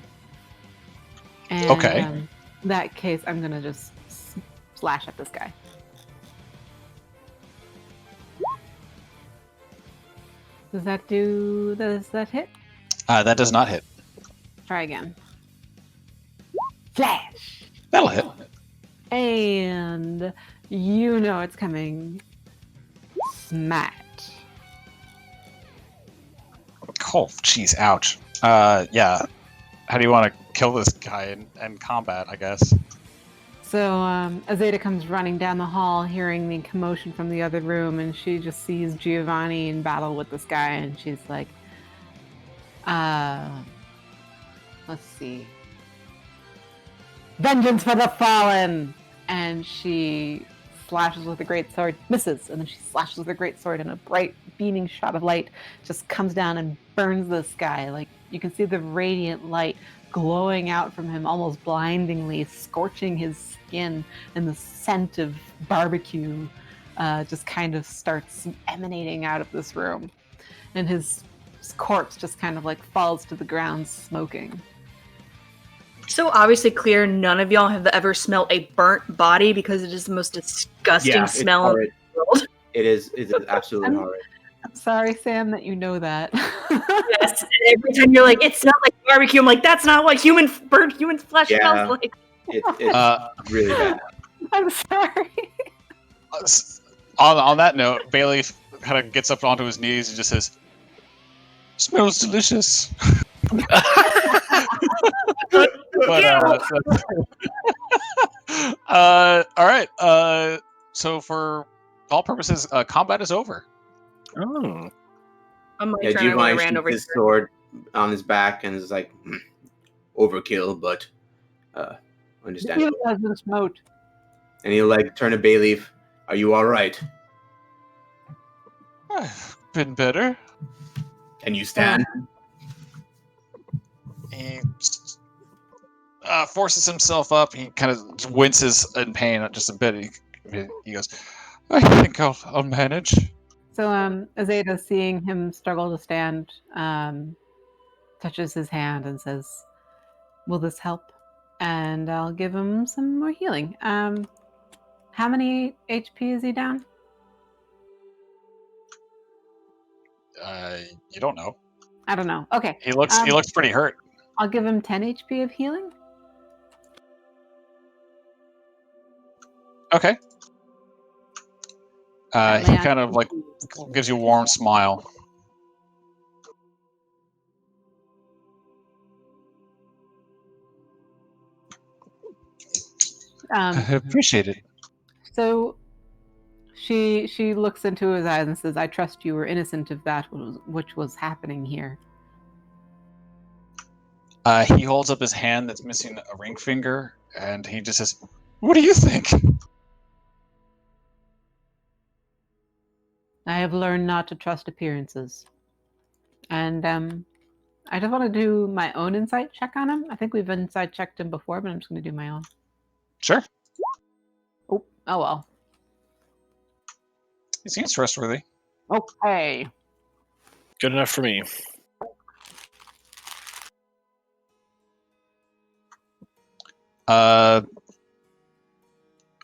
And,
Okay.
In that case, I'm going to just slash at this guy. Does that hit?
That does not hit.
Try again. Flash!
That'll hit.
And you know it's coming. Smack.
Oh, jeez, ouch. Yeah. How do you want to kill this guy in combat, I guess?
So Azadeh comes running down the hall, hearing the commotion from the other room, and she just sees Giovanni in battle with this guy, and she's like, let's see. Vengeance for the fallen! And she slashes with a great sword, misses, and then she slashes with a great sword, and a bright beaming shot of light just comes down and burns this guy. Like, you can see the radiant light glowing out from him almost blindingly, scorching his skin, and the scent of barbecue just kind of starts emanating out of this room. And his corpse just kind of like falls to the ground smoking.
So obviously clear none of y'all have ever smelled a burnt body because it is the most disgusting smell in the world.
It is absolutely horrid.
I'm sorry, Sam, that you know that.
Yes, and every time you're like, it smells like barbecue, I'm like, that's not what burnt human flesh smells like.
It's really bad.
I'm sorry.
On that note, Bailey kind of gets up onto his knees and just says, "Smells delicious." All right. So for all purposes, combat is over.
Oh.
I'm like trying to
Giovanni
ran over
his sword on his back and is like, overkill, but understandable.
He has this moat.
And he'll like turn to Bayleaf. Are you all right?
I've been better.
Can you stand?
He forces himself up. He kind of winces in pain just a bit. He goes, I think I'll manage.
So Azadeh, seeing him struggle to stand, touches his hand and says, will this help? And I'll give him some more healing. How many HP is he down?
You don't know.
I don't know. Okay.
He looks pretty hurt.
I'll give him 10 HP of healing.
Okay. He kind of like gives you a warm smile. I appreciate it.
So she looks into his eyes and says, I trust you were innocent of that which was happening here.
He holds up his hand that's missing a ring finger, and he just says, what do you think?
I have learned not to trust appearances. And I just want to do my own insight check on him. I think we've insight checked him before, but I'm just going to do my own.
Sure.
Oh well.
He seems trustworthy.
Okay.
Good enough for me.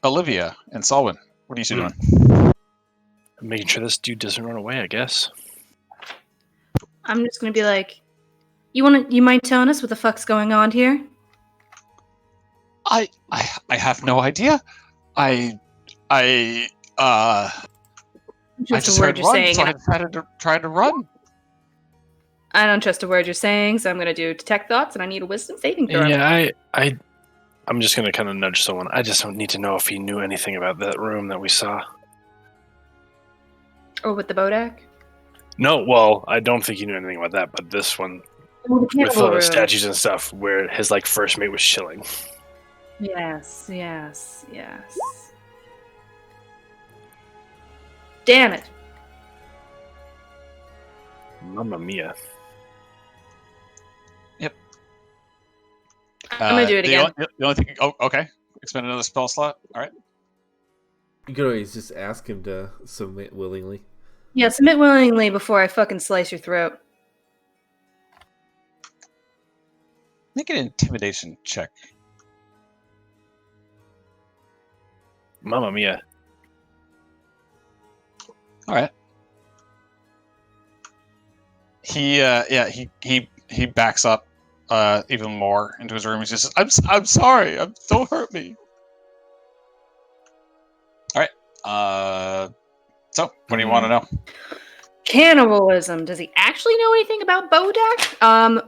Olivia and Solwynn, what are you two doing?
Making sure this dude doesn't run away, I guess.
I'm just gonna be like, you mind telling us what the fuck's going on here?
I have no idea. I just heard run, so I decided to try to run.
I don't trust a word you're saying, so I'm gonna do detect thoughts, and I need a wisdom saving throw.
Yeah, I'm just gonna kind of nudge someone. I just don't need to know if he knew anything about that room that we saw.
Or with the Bodak?
No, well, I don't think he knew anything about that, but this one with the statues and stuff, where his like first mate was chilling.
Yes. Damn it!
Mamma mia.
Yep.
I'm gonna do it again.
The only thing. Oh, okay. Expend another spell slot. All right.
You could always just ask him to submit willingly.
Yeah, submit willingly before I fucking slice your throat.
Make an intimidation check.
Mamma mia.
All right. He backs up even more into his room. He just says, I'm sorry. Don't hurt me. All right. So, what do you want to know?
Cannibalism. Does he actually know anything about Bodak?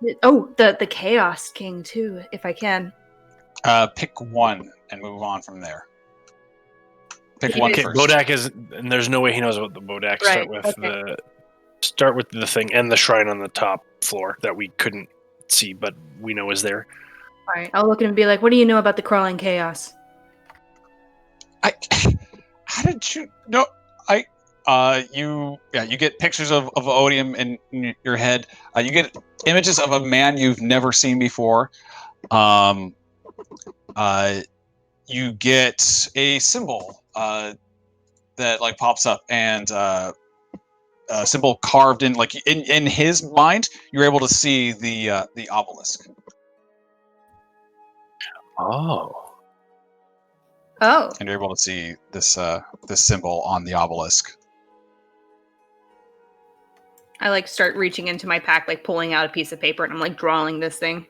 The Chaos King too, if I can.
Pick one and move on from there. Pick one
Okay,
first.
Bodak is, and there's no way he knows about the Bodak.
Right,
Start with the thing and the shrine on the top floor that we couldn't see, but we know is there.
All right, I'll look at him and be like, "What do you know about the crawling chaos?"
How did you know? You get pictures of Odium in your head. You get images of a man you've never seen before. You get a symbol that like pops up, and a symbol carved in like in his mind. You're able to see the obelisk.
Oh.
And you're able to see this symbol on the obelisk.
I like start reaching into my pack, like pulling out a piece of paper, and I'm like drawing this thing.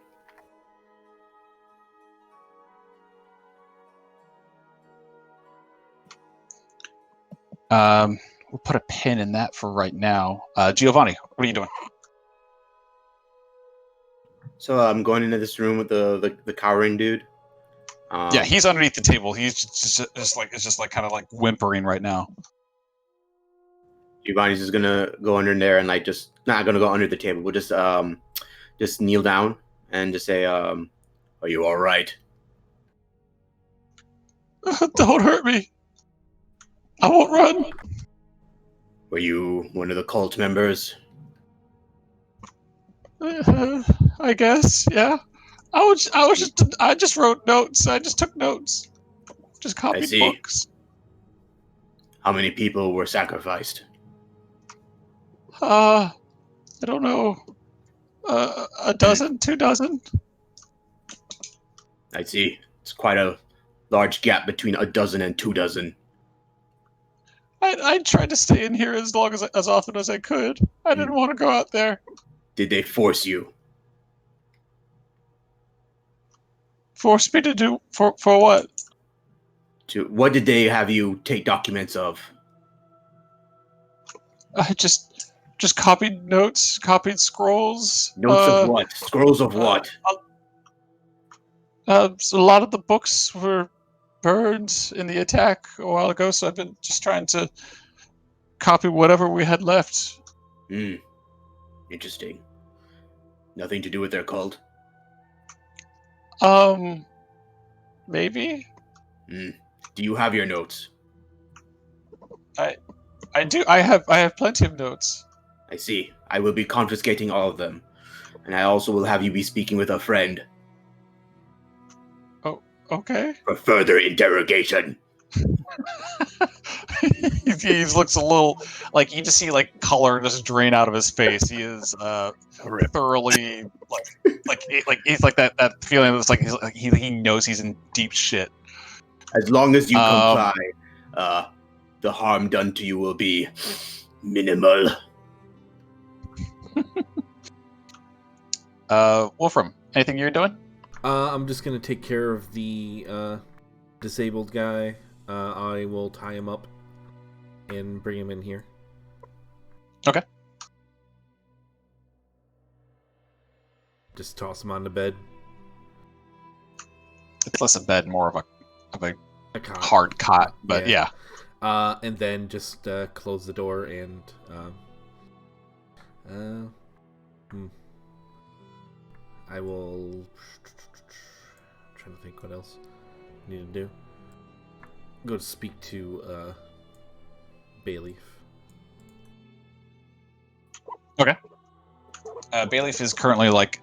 We'll put a pin in that for right now. Giovanni, what are you doing?
So I'm going into this room with the cowering dude.
Yeah, he's underneath the table. He's just kind of like whimpering right now.
Giovanni's just gonna go under there and like just not gonna go under the table. We'll just kneel down and just say, "Are you all right?"
Don't hurt me. I won't run.
Were you one of the cult members?
I guess, yeah. I just wrote notes. I just took notes. Just copied
see.
books.
How many people were sacrificed?
I don't know. A dozen, 2 dozen.
I see. It's quite a large gap between a dozen and 2 dozen.
I tried to stay in here as often as I could. I didn't want to go out there.
Did they force you?
Force me to do for what?
What did they have you take documents of?
I just copied notes, copied scrolls.
Notes of what? Scrolls of what?
So a lot of the books were burned in the attack a while ago, so I've been just trying to copy whatever we had left.
Interesting. Nothing to do with their cult?
Maybe?
Do you have your notes?
I do. I have plenty of notes.
I see. I will be confiscating all of them. And I also will have you be speaking with a friend.
Oh, okay.
For further interrogation.
He looks a little like you just see like color just drain out of his face. He is thoroughly like he's like that feeling that's like he knows he's in deep shit.
As long as you comply, the harm done to you will be minimal.
Wolfram, anything you're doing?
I'm just gonna take care of the disabled guy. I will tie him up and bring him in here.
Okay.
Just toss him on the bed.
It's less a bed, more of a
cot.
Hard cot, but yeah.
And then just close the door and I will trying to think what else I need to do. Go to speak to Bayleaf.
Okay. Bayleaf is currently like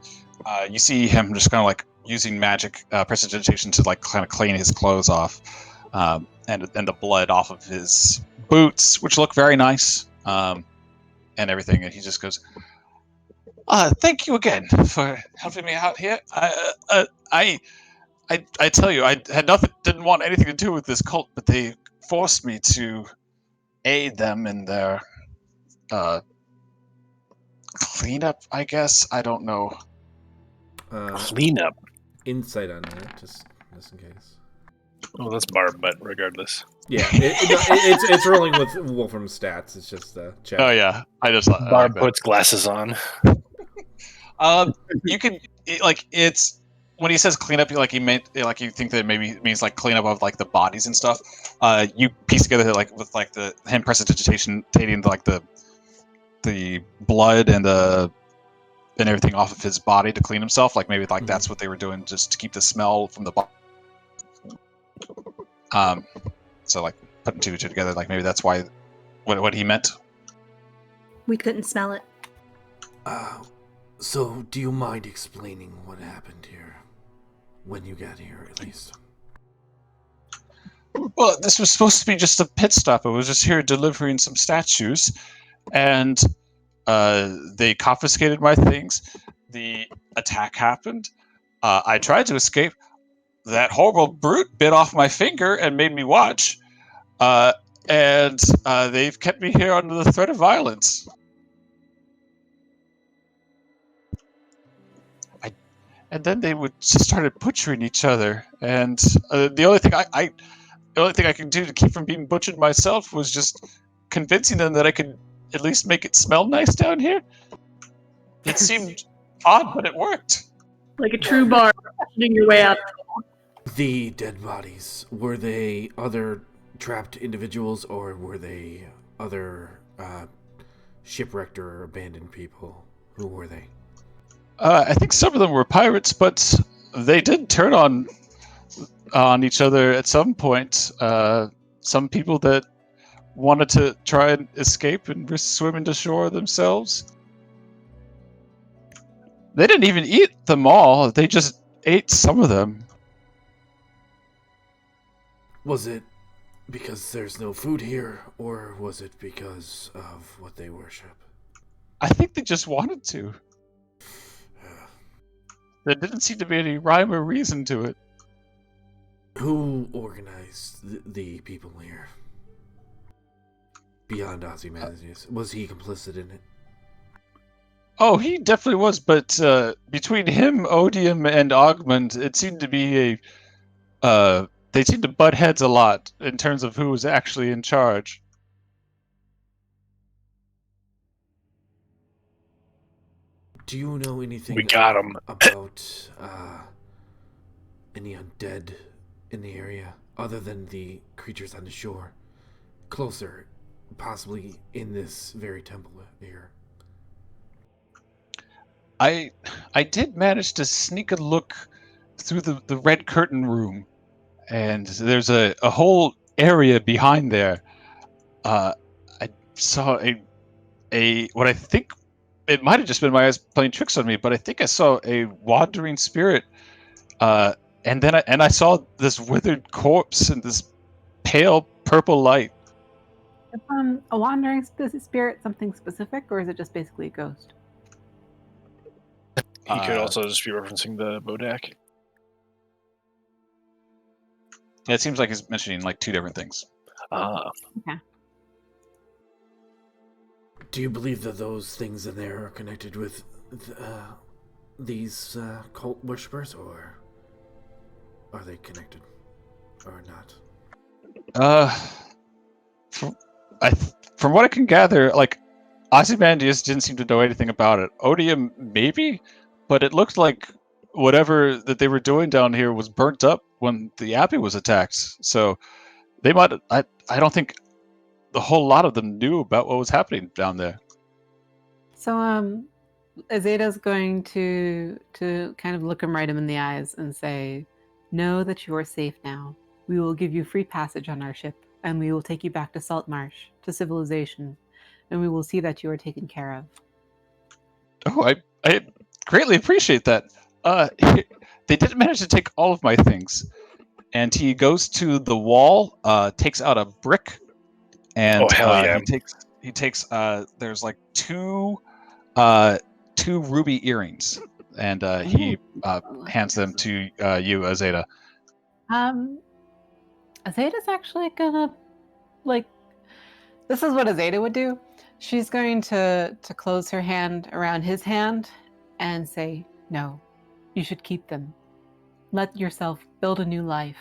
you see him just kind of like using magic prestidigitation to like kind of clean his clothes off, and the blood off of his boots, which look very nice, and everything. And he just goes, "Thank you again for helping me out here. I tell you, I had didn't want anything to do with this cult, but they forced me to aid them in their cleanup, I guess. I don't know.
Cleanup?
Insight on that, just in case.
Oh, that's Barb, but regardless.
Yeah, it's rolling with Wolfram's stats. It's just check.
Oh yeah, I just
Barb puts glasses on.
You can it's when he says cleanup, you think that maybe it means like cleanup of like the bodies and stuff. You piece together like with like the him precipitating like the blood and everything off of his body to clean himself. Like maybe like that's what they were doing just to keep the smell from the body. So like putting two and two together, like maybe that's why what he meant.
We couldn't smell it.
So do you mind explaining what happened here? When you got here, at least.
Well, this was supposed to be just a pit stop. I was just here delivering some statues, and they confiscated my things. The attack happened. I tried to escape. That horrible brute bit off my finger and made me watch. And they've kept me here under the threat of violence. And then they just started butchering each other. And the only thing I could do to keep from being butchered myself was just convincing them that I could at least make it smell nice down here. It seemed odd, but it worked.
Like a true bar, shooting your way out.
The dead bodies, were they other trapped individuals, or were they other shipwrecked or abandoned people? Who were they?
I think some of them were pirates, but they did turn on on each other at some point. Some people that wanted to try and escape and risk swimming to shore themselves. They didn't even eat them all. They just ate some of them.
Was it because there's no food here, or was it because of what they worship?
I think they just wanted to. There didn't seem to be any rhyme or reason to it.
Who organized the people here? Beyond Ozymandias. Was he complicit in it?
Oh, he definitely was, but between him, Odium, and Augmund, it seemed to be they seemed to butt heads a lot in terms of who was actually in charge.
Do you know anything
We got him.
about any undead in the area, other than the creatures on the shore? Closer, possibly in this very temple here.
I did manage to sneak a look through the red curtain room, and there's a whole area behind there. I saw a what I think it might have just been my eyes playing tricks on me, but I think I saw a wandering spirit, and then I saw this withered corpse and this pale purple light.
Is a wandering spirit something specific, or is it just basically a ghost?
He could also just be referencing the Bodak.
It seems like he's mentioning like two different things.
Okay.
Do you believe that those things in there are connected with these cult worshippers, or are they connected, or not?
From what I can gather, like Ozymandias didn't seem to know anything about it. Odium maybe, but it looked like whatever that they were doing down here was burnt up when the Abbey was attacked. So they might. I don't think the whole lot of them knew about what was happening down there.
So Azadeh's going to kind of look him right in the eyes and say, "Know that you are safe now. We will give you free passage on our ship, and we will take you back to Saltmarsh, to civilization, and we will see that you are taken care of."
Oh, I greatly appreciate that. They didn't manage to take all of my things, and he goes to the wall, takes out a brick, and he takes there's like two ruby earrings, and he hands them to you, Azadeh.
Azadeh's actually gonna, like, this is what Azadeh would do. She's going to close her hand around his hand and say, "No, you should keep them. Let yourself build a new life."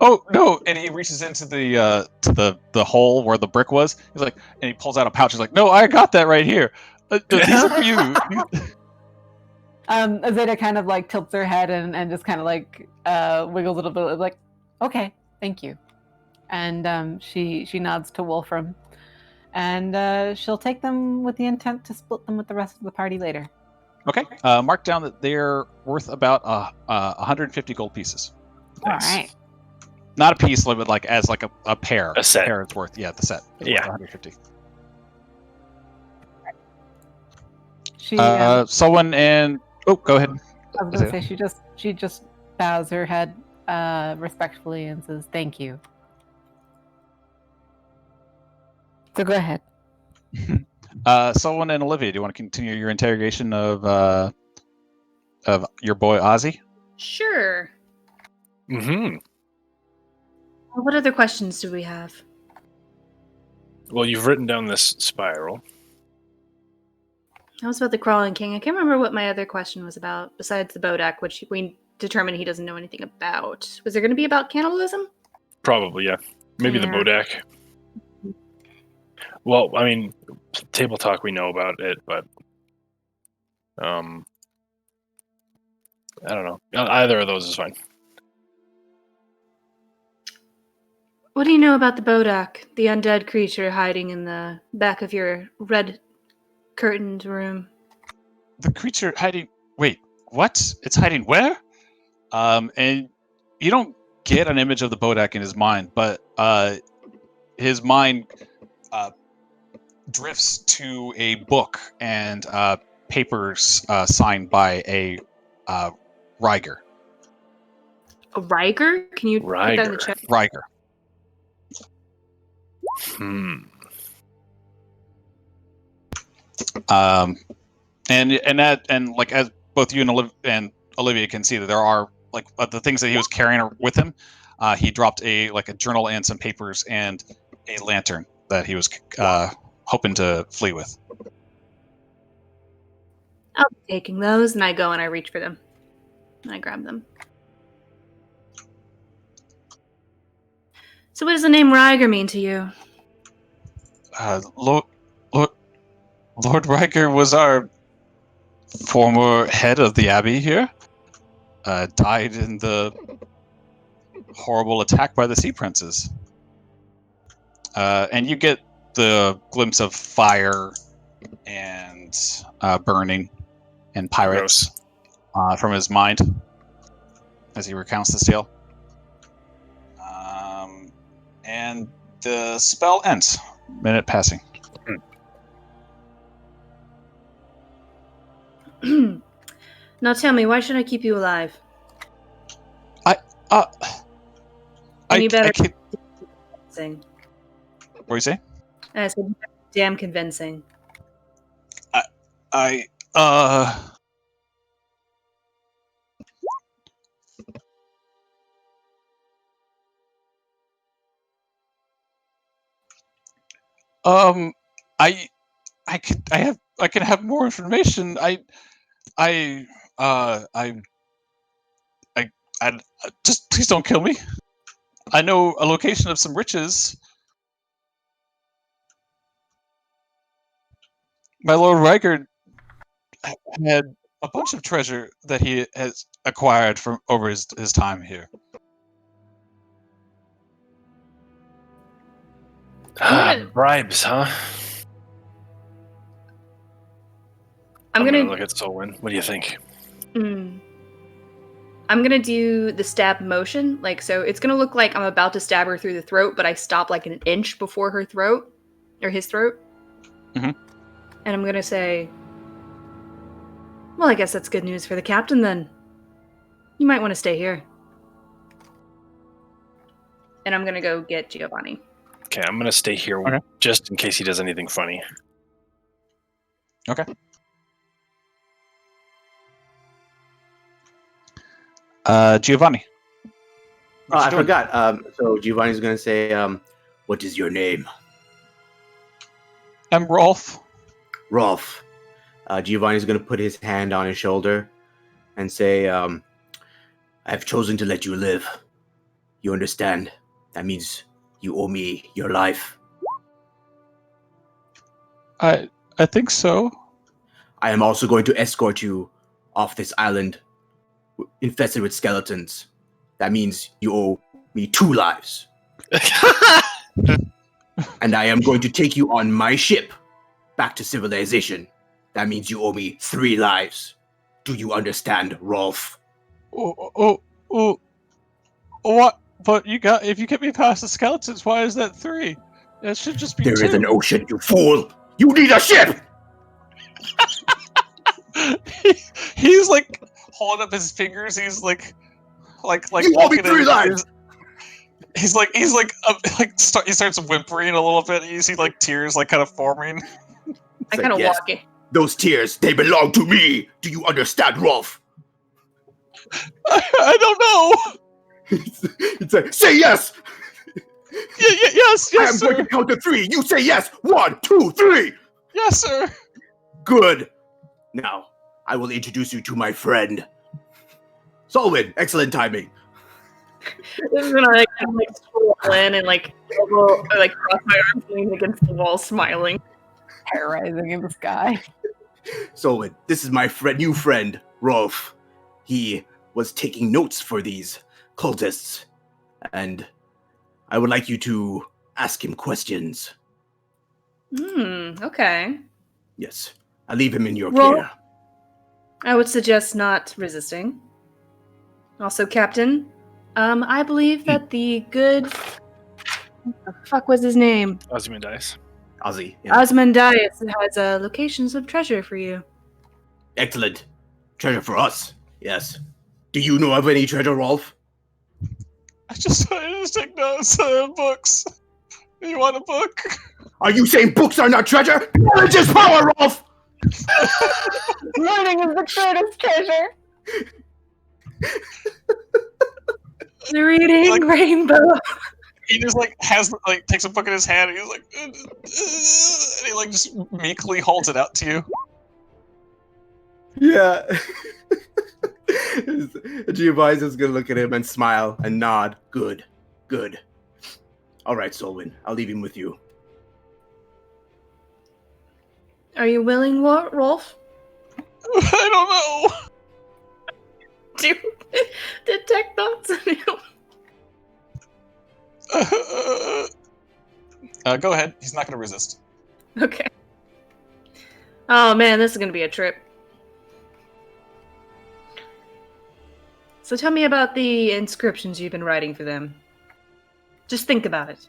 Oh no! And he reaches into the hole where the brick was. He's like, and he pulls out a pouch. He's like, "No, I got that right here. These are for you."
Azadeh kind of like tilts her head and just kind of like wiggles a little bit, like, "Okay, thank you." And she nods to Wolfram, and she'll take them with the intent to split them with the rest of the party later.
Okay. Mark down that they're worth about 150 gold pieces.
Nice.
All right.
Not a piece, but like as like a pair.
A set.
A pair it's worth. Yeah, the set. It's
Yeah.
worth 150.
She
Solwynn and go ahead.
I was going to say she just bows her head respectfully and says thank you. So go ahead.
Solwynn and Olivia, do you want to continue your interrogation of your boy Ozzy?
Sure.
Mm-hmm.
What other questions do we have?
Well, you've written down this spiral.
That was about the Crawling King. I can't remember what my other question was about, besides the Bodak, which we determined he doesn't know anything about. Was there going to be about cannibalism?
Probably, yeah. Maybe the
Yeah.
Bodak. Well, I mean, table talk, we know about it, but I don't know. Either of those is fine.
What do you know about the Bodak, the undead creature hiding in the back of your red curtained room?
The creature hiding. Wait, what? It's hiding where? And don't get an image of the Bodak in his mind, but his mind drifts to a book and papers signed by a Riger.
A Riger? Can you put that in the chat?
Riger. And like as both you and Olivia can see that there are like the things that he was carrying with him. He dropped a journal and some papers and a lantern that he was hoping to flee with.
I'll be taking those, and I go and I reach for them. And I grab them. So what does the name Riger mean to you?
Lord Riker was our former head of the Abbey here. Died in the horrible attack by the Sea Princes. And you get the glimpse of fire and burning and pirates from his mind as he recounts this tale. And the spell ends. Minute passing.
Now tell me, why should I keep you alive? You better convincing.
What do you say?
I said, damn convincing.
I can have more information. Just please don't kill me. I know a location of some riches. My Lord Riker had a bunch of treasure that he has acquired from over his time here.
Bribes, huh?
I'm gonna
look at Solwynn. What do you think?
I'm gonna do the stab motion, so it's gonna look like I'm about to stab her through the throat, but I stop like an inch before her throat, or his throat.
Mm-hmm.
And I'm gonna say, well, I guess that's good news for the captain then. You might want to stay here. And I'm gonna go get Giovanni.
Okay, I'm gonna stay here just in case he does anything funny.
Okay. Giovanni.
I forgot. So Giovanni's going to say, what is your name?
I'm Rolf.
Rolf. Giovanni's going to put his hand on his shoulder and say, I've chosen to let you live. You understand? That means you owe me your life.
I think so.
I am also going to escort you off this island infested with skeletons. That means you owe me 2 lives. And I am going to take you on my ship back to civilization. That means you owe me 3 lives. Do you understand, Rolf?
What? But if you get me past the skeletons, why is that 3? That should just be 2.
There is an ocean, you fool! You need a ship!
He's like holding up his fingers. He's like
you owe me 3 lives.
He starts whimpering a little bit. You see like tears kind of forming.
I kind of walk it.
Those tears, they belong to me. Do you understand, Rolf?
I don't know.
It's like, say yes.
Yes,
I am
sir.
going to count to 3. You say yes. 1, 2, 3.
Yes, sir.
Good. Now, I will introduce you to my friend, Solwynn. Excellent timing.
This is when I swirl in and cross my arms, leaning against the wall, smiling,
terrorizing in the sky.
Solwynn, this is my new friend, Rolf. He was taking notes for these cultists, and I would like you to ask him questions.
Okay.
Yes. I leave him in your care.
I would suggest not resisting. Also, Captain, I believe that the good... What the fuck was his name?
Ozymandias.
Ozzy. Yeah.
Ozymandias has locations of treasure for you.
Excellent. Treasure for us. Yes. Do you know of any treasure, Rolf?
I just take notes, books. You want a book?
Are you saying books are not treasure? Knowledge is power, Rolf!
Learning is the greatest treasure.
Reading
Like-
Rainbow.
He just takes a book in his hand and he's like, and he like just meekly holds it out to you.
Yeah. Giovanni's just gonna look at him and smile and nod. Good. Good. All right, Solwynn. I'll leave him with you.
Are you willing, Rolf?
I don't know.
Do you detect thoughts on him?
Go ahead. He's not going to resist.
Okay. Oh man, this is gonna be a trip. So tell me about the inscriptions you've been writing for them. Just think about it.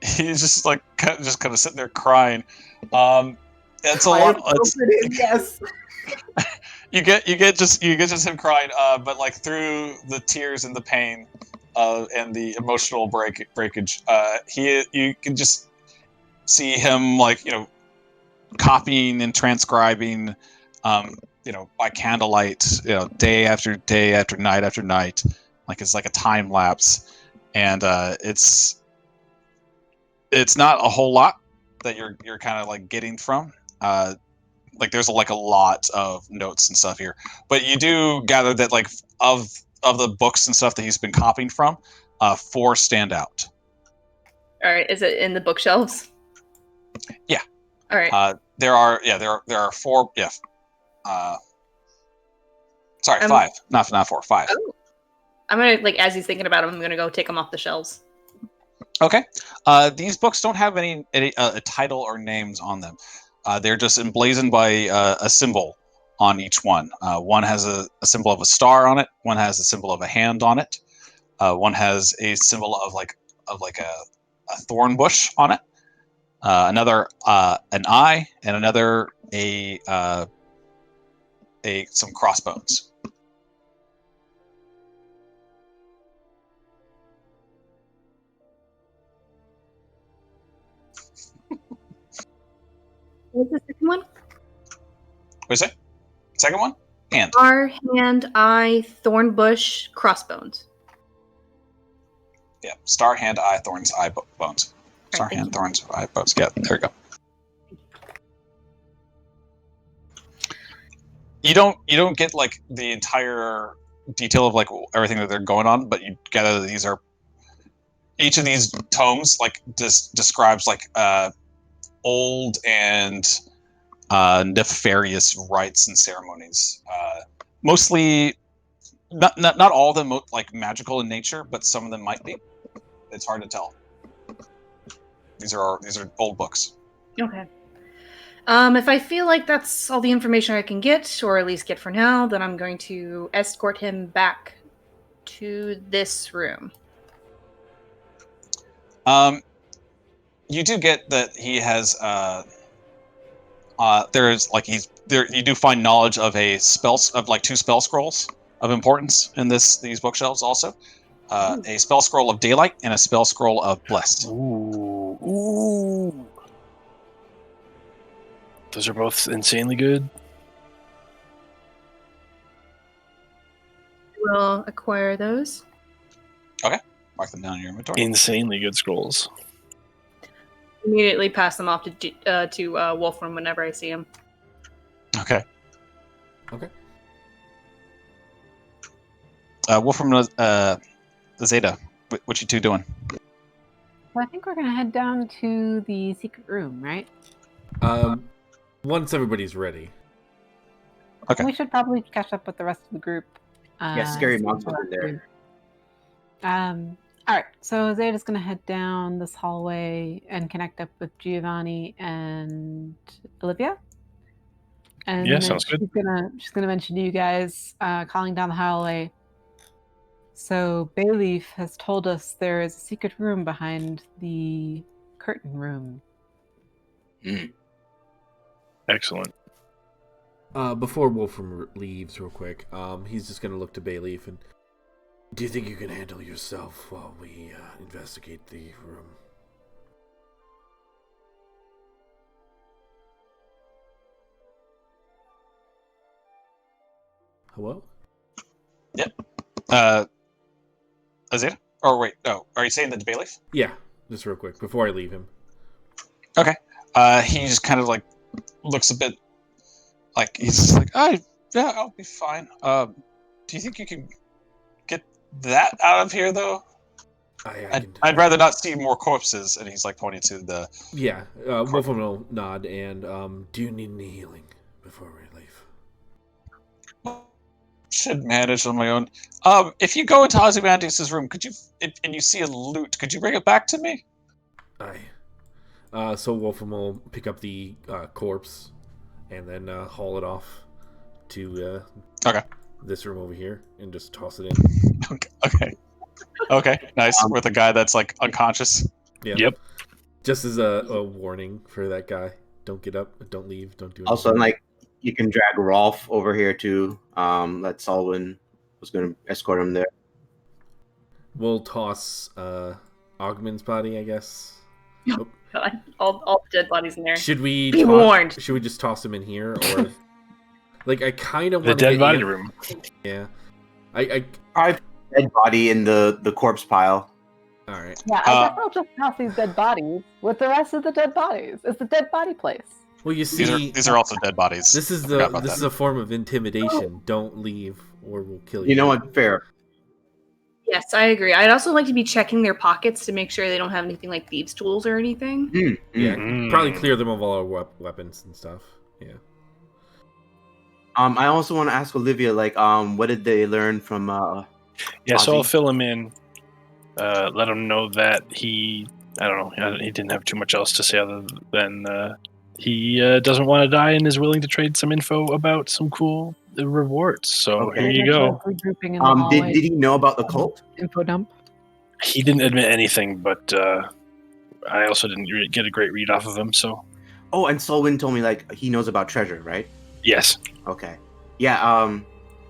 He's just like kind of sitting there crying. It's a lot.
Yes.
You get just him crying. But like through the tears and the pain, and the emotional breakage, you can just see him copying and transcribing, by candlelight, day after day after night, like it's like a time lapse, and it's not a whole lot that you're kind of like getting from. There's like a lot of notes and stuff here, but you do gather that like of the books and stuff that he's been copying from, 4 stand out.
All right, is it in the bookshelves?
Yeah.
All right.
There are 4. Yeah. Sorry, 5. Not 4. 5.
Oh. I'm gonna as he's thinking about them, I'm gonna go take them off the shelves.
Okay. These books don't have any title or names on them. They're just emblazoned by a symbol on each one. One has a symbol of a star on it. One has a symbol of a hand on it. One has a symbol of a thorn bush on it. Another an eye, and another some crossbones.
What's the second one?
What is it? Second one? Hand.
Star, hand, eye, thorn bush, crossbones.
Yeah. Star, hand, eye, thorns, eye, bones. Star,
Right,
hand, thorns, eye, bones. Yeah, there we go. You don't get like the entire detail of like everything that they're going on, but you gather that each of these tomes like describes like old and nefarious rites and ceremonies. Mostly, not all of them like magical in nature, but some of them might be. It's hard to tell. These are old books.
Okay. If I feel like that's all the information I can get, or at least get for now, then I'm going to escort him back to this room.
You do get that he has there's like you do find knowledge of a spell of like 2 spell scrolls of importance in these bookshelves also. A spell scroll of daylight and a spell scroll of blessed.
Ooh. Those are both insanely good.
We'll acquire those.
Okay. Mark them down in your inventory.
Insanely good scrolls.
Immediately pass them off to Wolfram whenever I see him.
Okay.
Okay.
Wolfram, Azadeh, what you two doing?
Well, I think we're gonna head down to the secret room, right?
Once everybody's ready.
Okay.
We should probably catch up with the rest of the group.
Yes, scary monster in there.
All right, so Azadeh's gonna head down this hallway and connect up with Giovanni and Olivia. And
Yeah,
then
sounds good.
She's gonna mention to you guys, calling down the hallway. So Bayleaf has told us there is a secret room behind the curtain room.
Excellent.
Before Wolfram leaves real quick, he's just going to look to Bayleaf and... Do you think you can handle yourself while we investigate the room? Hello?
Yep. Azadeh? Or wait, no. Are you saying that to Bayleaf?
Yeah, just real quick, before I leave him.
Okay. He just kind of like looks a bit like he's just like, yeah, I'll be fine. Do you think you can get that out of here though? I'd rather not see more corpses. And he's like pointing to the.
Yeah, Wolfram will nod and do you need any healing before we leave?
Should manage on my own. If you go into Ozymandias' room, could you and you see a loot, could you bring it back to me?
Aye. So Wolfram will pick up the corpse and then haul it off to this room over here and just toss it in.
Okay. Nice. With a guy that's like unconscious.
Yeah.
Yep.
Just as a warning for that guy. Don't get up. Don't leave. Don't do anything.
Also, like, you can drag Rolf over here too. That Solwynn was going to escort him there.
We'll toss Ogman's body, I guess.
Oh, God. All the dead bodies in there.
Should we
be warned?
Should we just toss him in here, or like I kind of
the
want
dead body room?
Yeah, I
dead body in the corpse pile.
All right.
Yeah, I guess I'll just toss these dead bodies with the rest of the dead bodies. It's the dead body place.
Well, you see,
these are also dead bodies.
This is a form of intimidation. Don't leave, or we'll kill you.
You know what? Fair.
Yes, I agree. I'd also like to be checking their pockets to make sure they don't have anything like thieves' tools or anything.
Yeah, probably clear them of all our weapons and stuff. Yeah.
I also want to ask Olivia, like, what did they learn from?
Yeah, so
Ozzy?
I'll fill him in. Let him know that he didn't have too much else to say other than he doesn't want to die and is willing to trade some info about some cool rewards. So
Okay.
here you go.
Did he know about the cult?
Info dump.
He didn't admit anything, but I also didn't get a great read off of him. So.
Oh, and Solwynn told me like he knows about treasure, right?
Yes.
Okay. Yeah.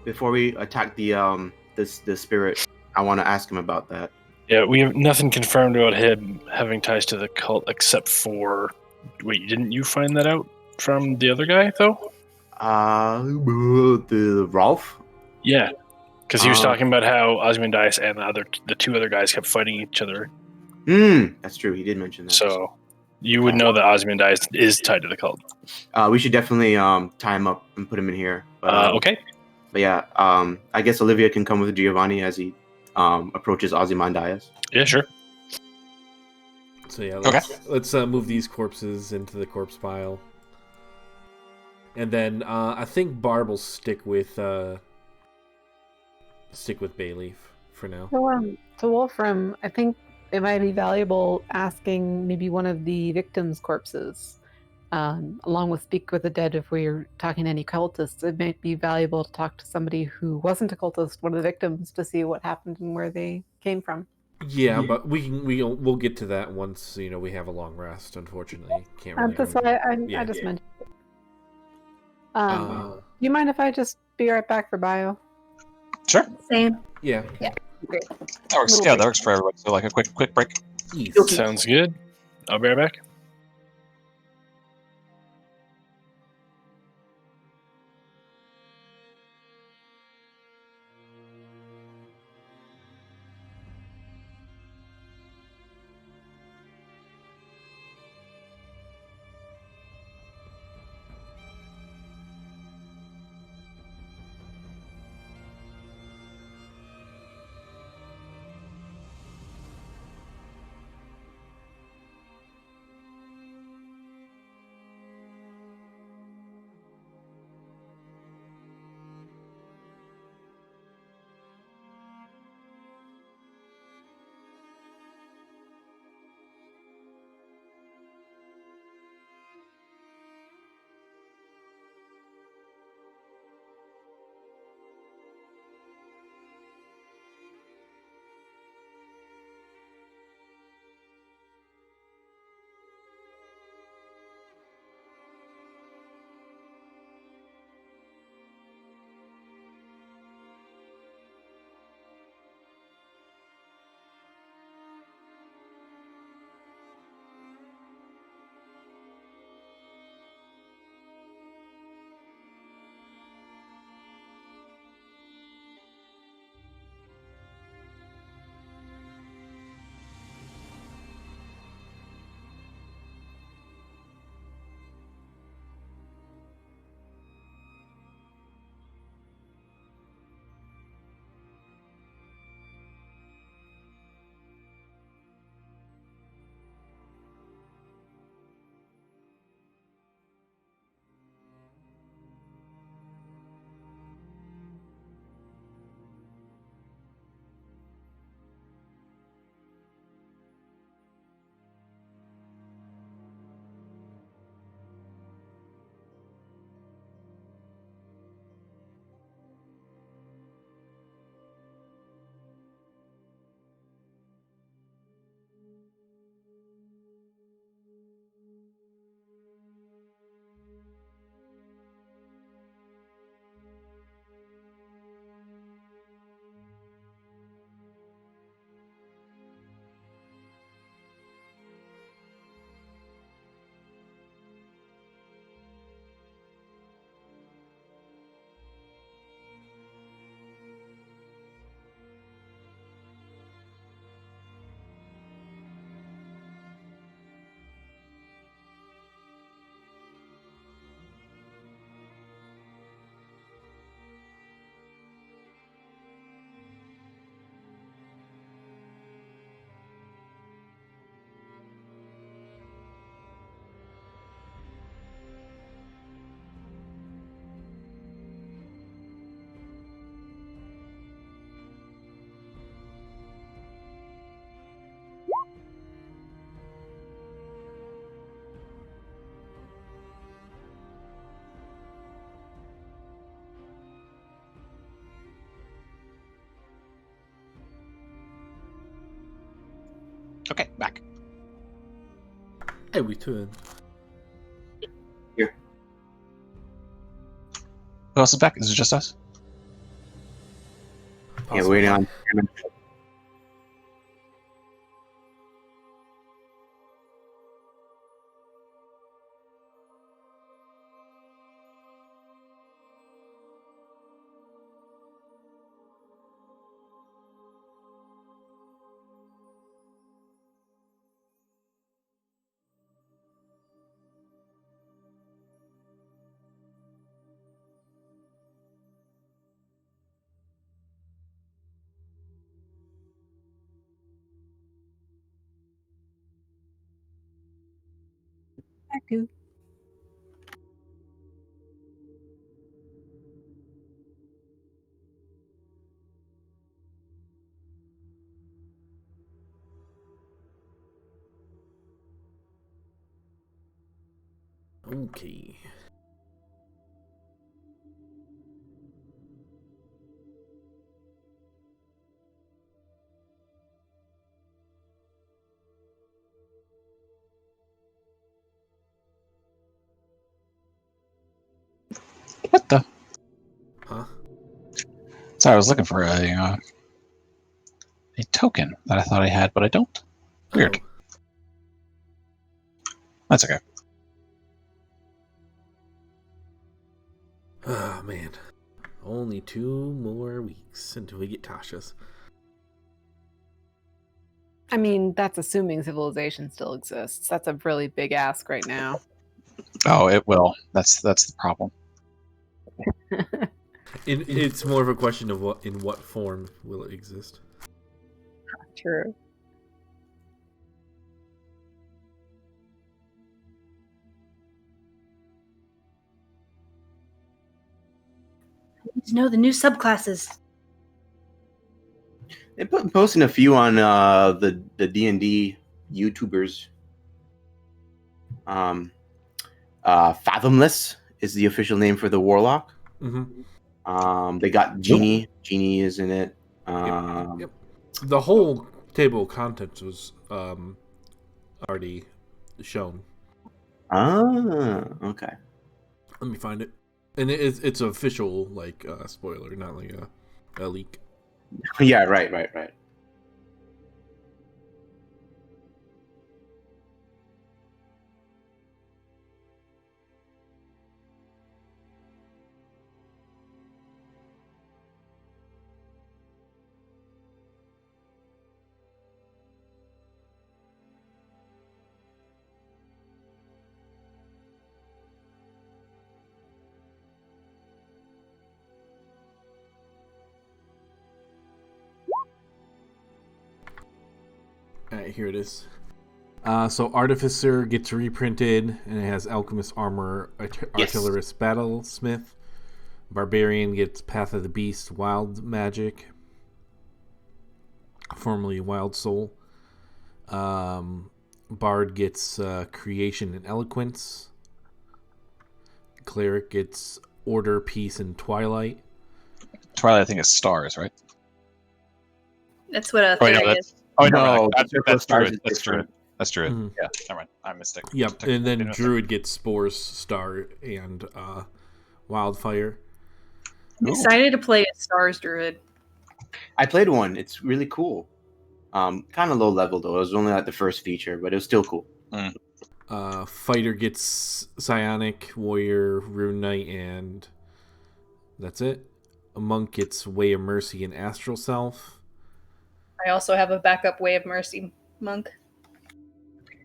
Before we attack the spirit, I want to ask him about that.
Yeah, we have nothing confirmed about him having ties to the cult except for. Wait, didn't you find that out from the other guy though?
The Rolf.
Yeah, because he was talking about how Ozymandias and the two other guys kept fighting each other.
That's true. He did mention that.
So you would know that Ozymandias is tied to the cult.
We should definitely tie him up and put him in here. But,
okay.
But yeah, I guess Olivia can come with Giovanni as he approaches Ozymandias.
Yeah, sure.
So yeah, let's move these corpses into the corpse pile, and then I think Barb will stick with Bayleaf for now.
So Wolfram, I think it might be valuable asking maybe one of the victims' corpses, along with speak with the dead. If we're talking to any cultists, it might be valuable to talk to somebody who wasn't a cultist, one of the victims, to see what happened and where they came from.
Yeah, but we'll get to that once we have a long rest. Unfortunately, can't really.
That's why I just mentioned. Do you mind if I just be right back for bio?
Sure.
Same.
Yeah.
Yeah. Great.
That works. Yeah, that works for everybody. So like a quick break.
Sounds good. I'll be right back.
Okay, back.
Hey, we turn.
Here.
Who else is back? Is it just us?
Yeah, we're waiting on.
Back to.
Okay.
What the?
Huh?
Sorry, I was looking for a token that I thought I had, but I don't. Weird. That's okay.
Oh man. Only 2 more weeks until we get Tasha's.
I mean, that's assuming civilization still exists. That's a really big ask right now.
Oh, it will. That's the problem.
It's more of a question of in what form will it exist.
True.
I need to know the new subclasses.
They posting a few on the D&D YouTubers. Fathomless is the official name for the warlock.
Mm-hmm.
They got Genie. Genie is in it.
Yep. The whole table of contents was already shown.
Okay.
Let me find it. And it's an official spoiler, not like a leak.
Yeah, right.
Alright, here it is. So Artificer gets reprinted, and it has Alchemist Armor, Artillerist Battlesmith. Barbarian gets Path of the Beast, Wild Magic, formerly Wild Soul. Bard gets Creation and Eloquence. Cleric gets Order, Peace, and Twilight.
Twilight, I think, is stars, right?
That's what a
Oh, yeah,
fairy is.
Oh,
No,
that's
Druid.
Druid. That's Druid. That's Druid.
Mhm.
Yeah, never mind. I missed it.
Yep, and then Druid gets Spores, Star, and Wildfire.
I'm excited to play a Stars Druid.
I played one. It's really cool. Kind of low level though. It was only like the first feature, but it was still cool.
Fighter gets Psionic, Warrior, Rune Knight, and that's it. A Monk gets Way of Mercy and Astral Self.
I also have a backup Way of Mercy monk.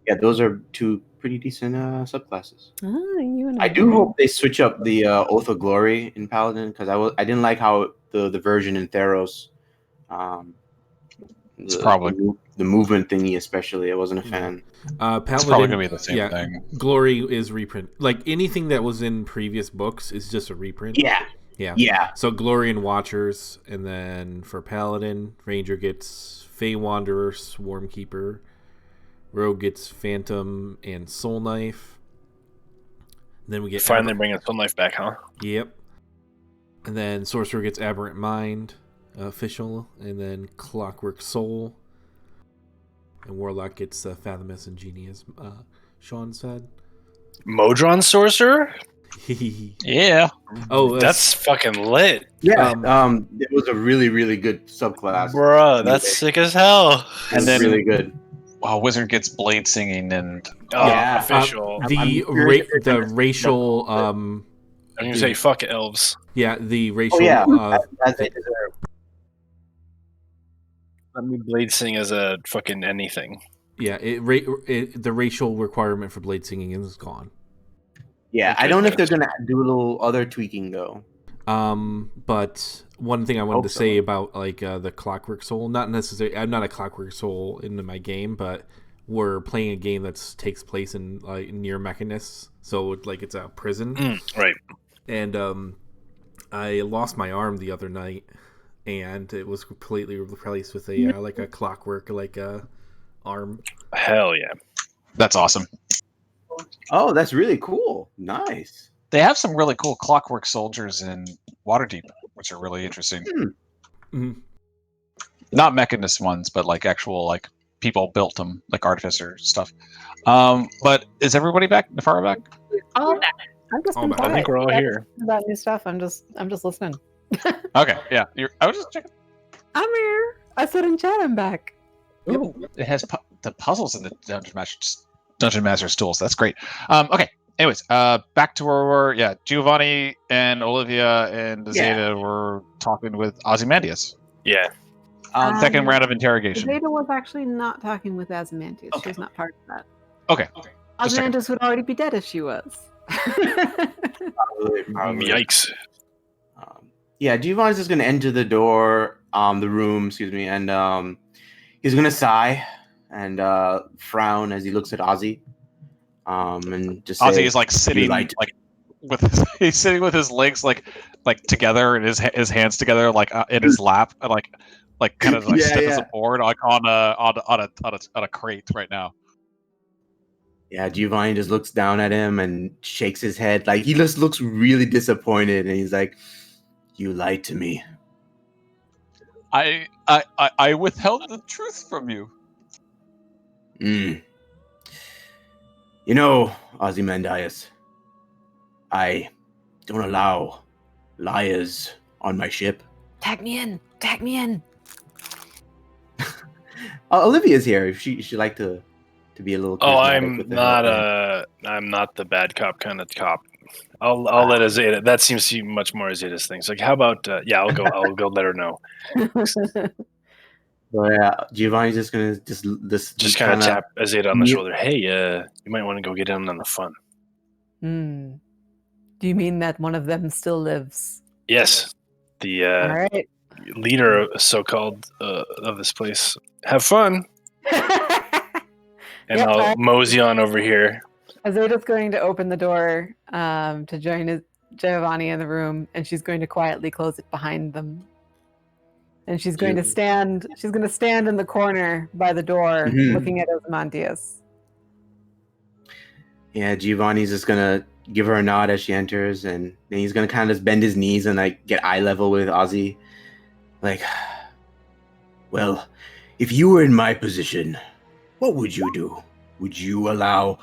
Yeah, those are 2 pretty decent subclasses.
You and
I do hope they switch up the Oath of Glory in Paladin, because I didn't like how the version in Theros, the movement thingy especially. I wasn't a fan.
Paladin,
it's probably gonna be the same thing.
Glory is reprint. Like anything that was in previous books is just a reprint. Yeah. So Glory and Watchers, and then for Paladin, Ranger gets Fey Wanderer, Swarmkeeper. Rogue gets Phantom and Soul Knife. Then we get
finally bringing Soul Knife back, huh?
Yep. And then Sorcerer gets Aberrant Mind, official, and then Clockwork Soul. and Warlock gets Fathomous and Genie, as Sean said.
Modron Sorcerer?
Yeah.
Oh,
that's fucking lit.
Yeah, it was a really, really good subclass.
Bruh, that's sick as hell.
And then
really good.
Wow, Wizard gets blade singing and
official.
The racial
I'm gonna say fuck elves.
Yeah, the racial.
As they deserve.
Let me blade sing as a fucking anything.
Yeah, the racial requirement for blade singing is gone.
Yeah, I don't know if they're gonna do a little other tweaking though.
But one thing I wanted to say about like the Clockwork Soul, not necessarily. I'm not a Clockwork Soul into my game, but we're playing a game that takes place in like near Mechanus, so like it's a prison,
right?
And I lost my arm the other night, and it was completely replaced with a like a clockwork arm.
Hell yeah,
that's awesome.
Oh, that's really cool. Nice.
They have some really cool clockwork soldiers in Waterdeep, which are really interesting.
Mm-hmm.
Not Mechanist ones, but like actual like people built them, like artificer stuff. But is everybody back? Nefara back?
All back.
I'm just
I think we're all here
about new stuff. I'm just listening.
Okay, yeah. I was just checking.
I'm here. I said in chat I'm back.
Ooh, it has the puzzles in the Dungeon Master's tools. That's great. Okay. Anyways, back to where we were. Yeah, Giovanni and Olivia and Azadeh were talking with Ozymandias.
Yeah.
Second round of interrogation.
Azadeh was actually not talking with Ozymandias. She was not part of that.
Okay.
Ozymandias would already be dead if she was.
Probably.
Yikes.
Yeah, Giovanni's just gonna enter the door, the room, and he's gonna sigh and frown as he looks at Ozzy. And just
Ozzy is like sitting he's sitting with his legs like together and his hands together like in his lap and like kind of like stiff as a board like on a crate right now.
Yeah, Giovanni just looks down at him and shakes his head. Like he just looks really disappointed, and he's like, "You lied to me.
I withheld the truth from you."
You know, Ozymandias, I don't allow liars on my ship.
Tag me in.
Olivia's here. If she'd like to be a little.
I'm not the bad cop kind of cop. I'll let Azadeh. That seems to be much more Azadeh's things. Like, how about I'll go let her know.
But yeah, Giovanni's just gonna just
kind of tap Azadeh on the shoulder. Hey, you might want to go get in on the fun.
Do you mean that one of them still lives?
Yes, the
all right.
leader, so-called, of this place. Have fun. And I'll mosey on over here.
Azadeh's going to open the door to join Giovanni in the room, and she's going to quietly close it behind them. And she's going to stand. She's going to stand in the corner by the door, looking at Ozymandias.
Yeah, Giovanni's just gonna give her a nod as she enters, and then he's gonna kind of just bend his knees and like get eye level with Ozzy. Like, well, if you were in my position, what would you do? Would you allow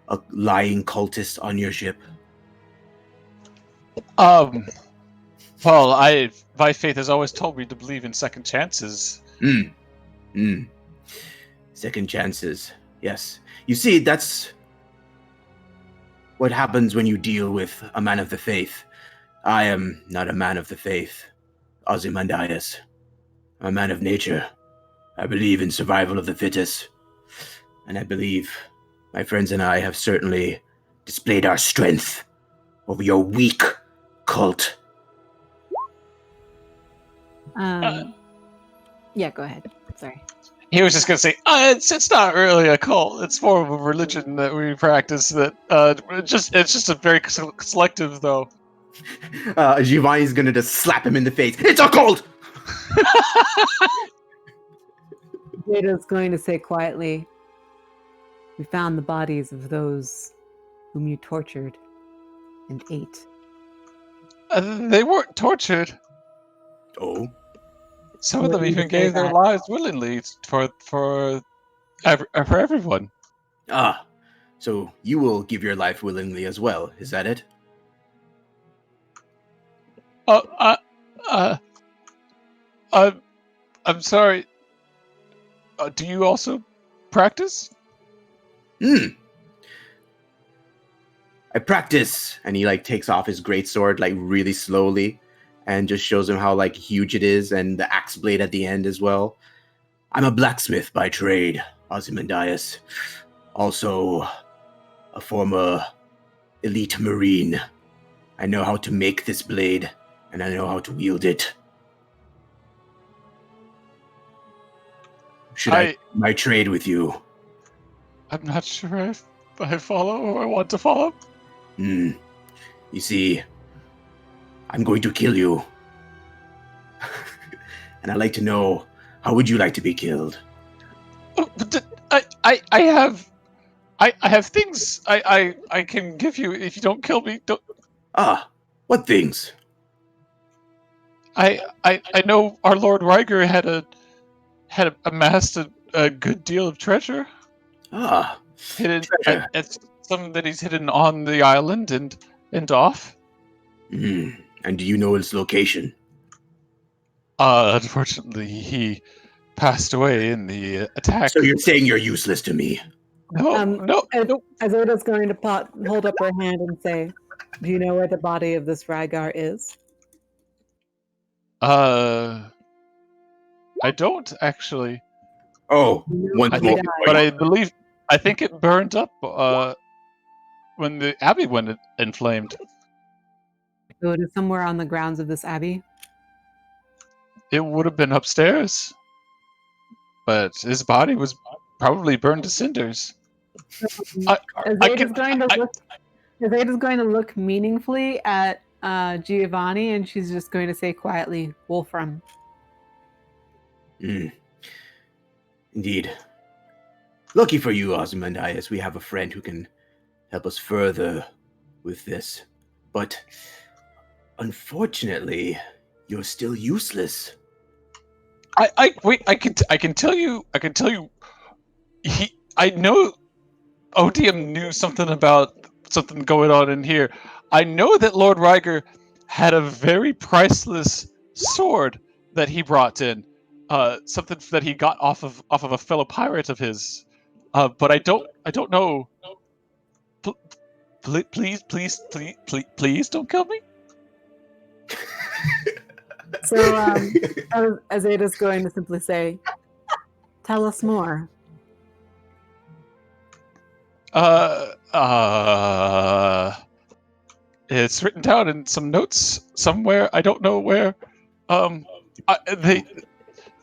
a lying cultist on your ship?
Well, my faith has always told me to believe in second chances.
Second chances, yes. You see, that's what happens when you deal with a man of the faith. I am not a man of the faith, Ozymandias. I'm a man of nature. I believe in survival of the fittest. And I believe my friends and I have certainly displayed our strength over your weak cult.
Yeah, go ahead. Sorry.
He was just going to say, it's not really a cult. It's more of a religion that we practice. That it's just a very selective, though.
Giovanni's going to just slap him in the face. It's a cult!
Jada's going to say quietly, "We found the bodies of those whom you tortured and ate."
They weren't tortured.
Oh?
Some of them even gave their lives willingly for For everyone.
Ah, so you will give your life willingly as well, is that it?
I'm sorry. Do you also practice?
I practice, and he takes off his greatsword really slowly, and just shows him how huge it is, and the axe blade at the end as well. I'm a blacksmith by trade, Ozymandias. Also, a former elite marine. I know how to make this blade, and I know how to wield it. Should I my trade with you?
I'm not sure if I follow or I want to follow.
You see, I'm going to kill you. And I'd like to know, how would you like to be killed?
Oh, but I have things I can give you if you don't kill me. Don't.
What things?
I know our Lord Ryger had amassed a good deal of treasure. Hidden.
Treasure.
It's some that he's hidden on the island and off.
And do you know its location?
Unfortunately, he passed away in the attack.
So you're saying you're useless to me?
No.
Azadeh's going to hold up her hand and say, "Do you know where the body of this Rygar is?"
I don't actually.
Oh,
once
more.
But I think it burned up when the abbey went inflamed.
So it is somewhere on the grounds of this abbey?
It would have been upstairs. But his body was probably burned to cinders.
Azadeh's going to look meaningfully at Giovanni, and she's just going to say quietly, "Wolfram."
Indeed. Lucky for you, Ozymandias, we have a friend who can help us further with this. But unfortunately, you're still useless.
I can tell you. I know ODM knew something about something going on in here. I know that Lord Ryger had a very priceless sword that he brought in. Something that he got off of a fellow pirate of his. But I don't know. Please don't kill me.
So Azadeh's going to simply say, "Tell us more."
It's written down in some notes somewhere. I don't know where.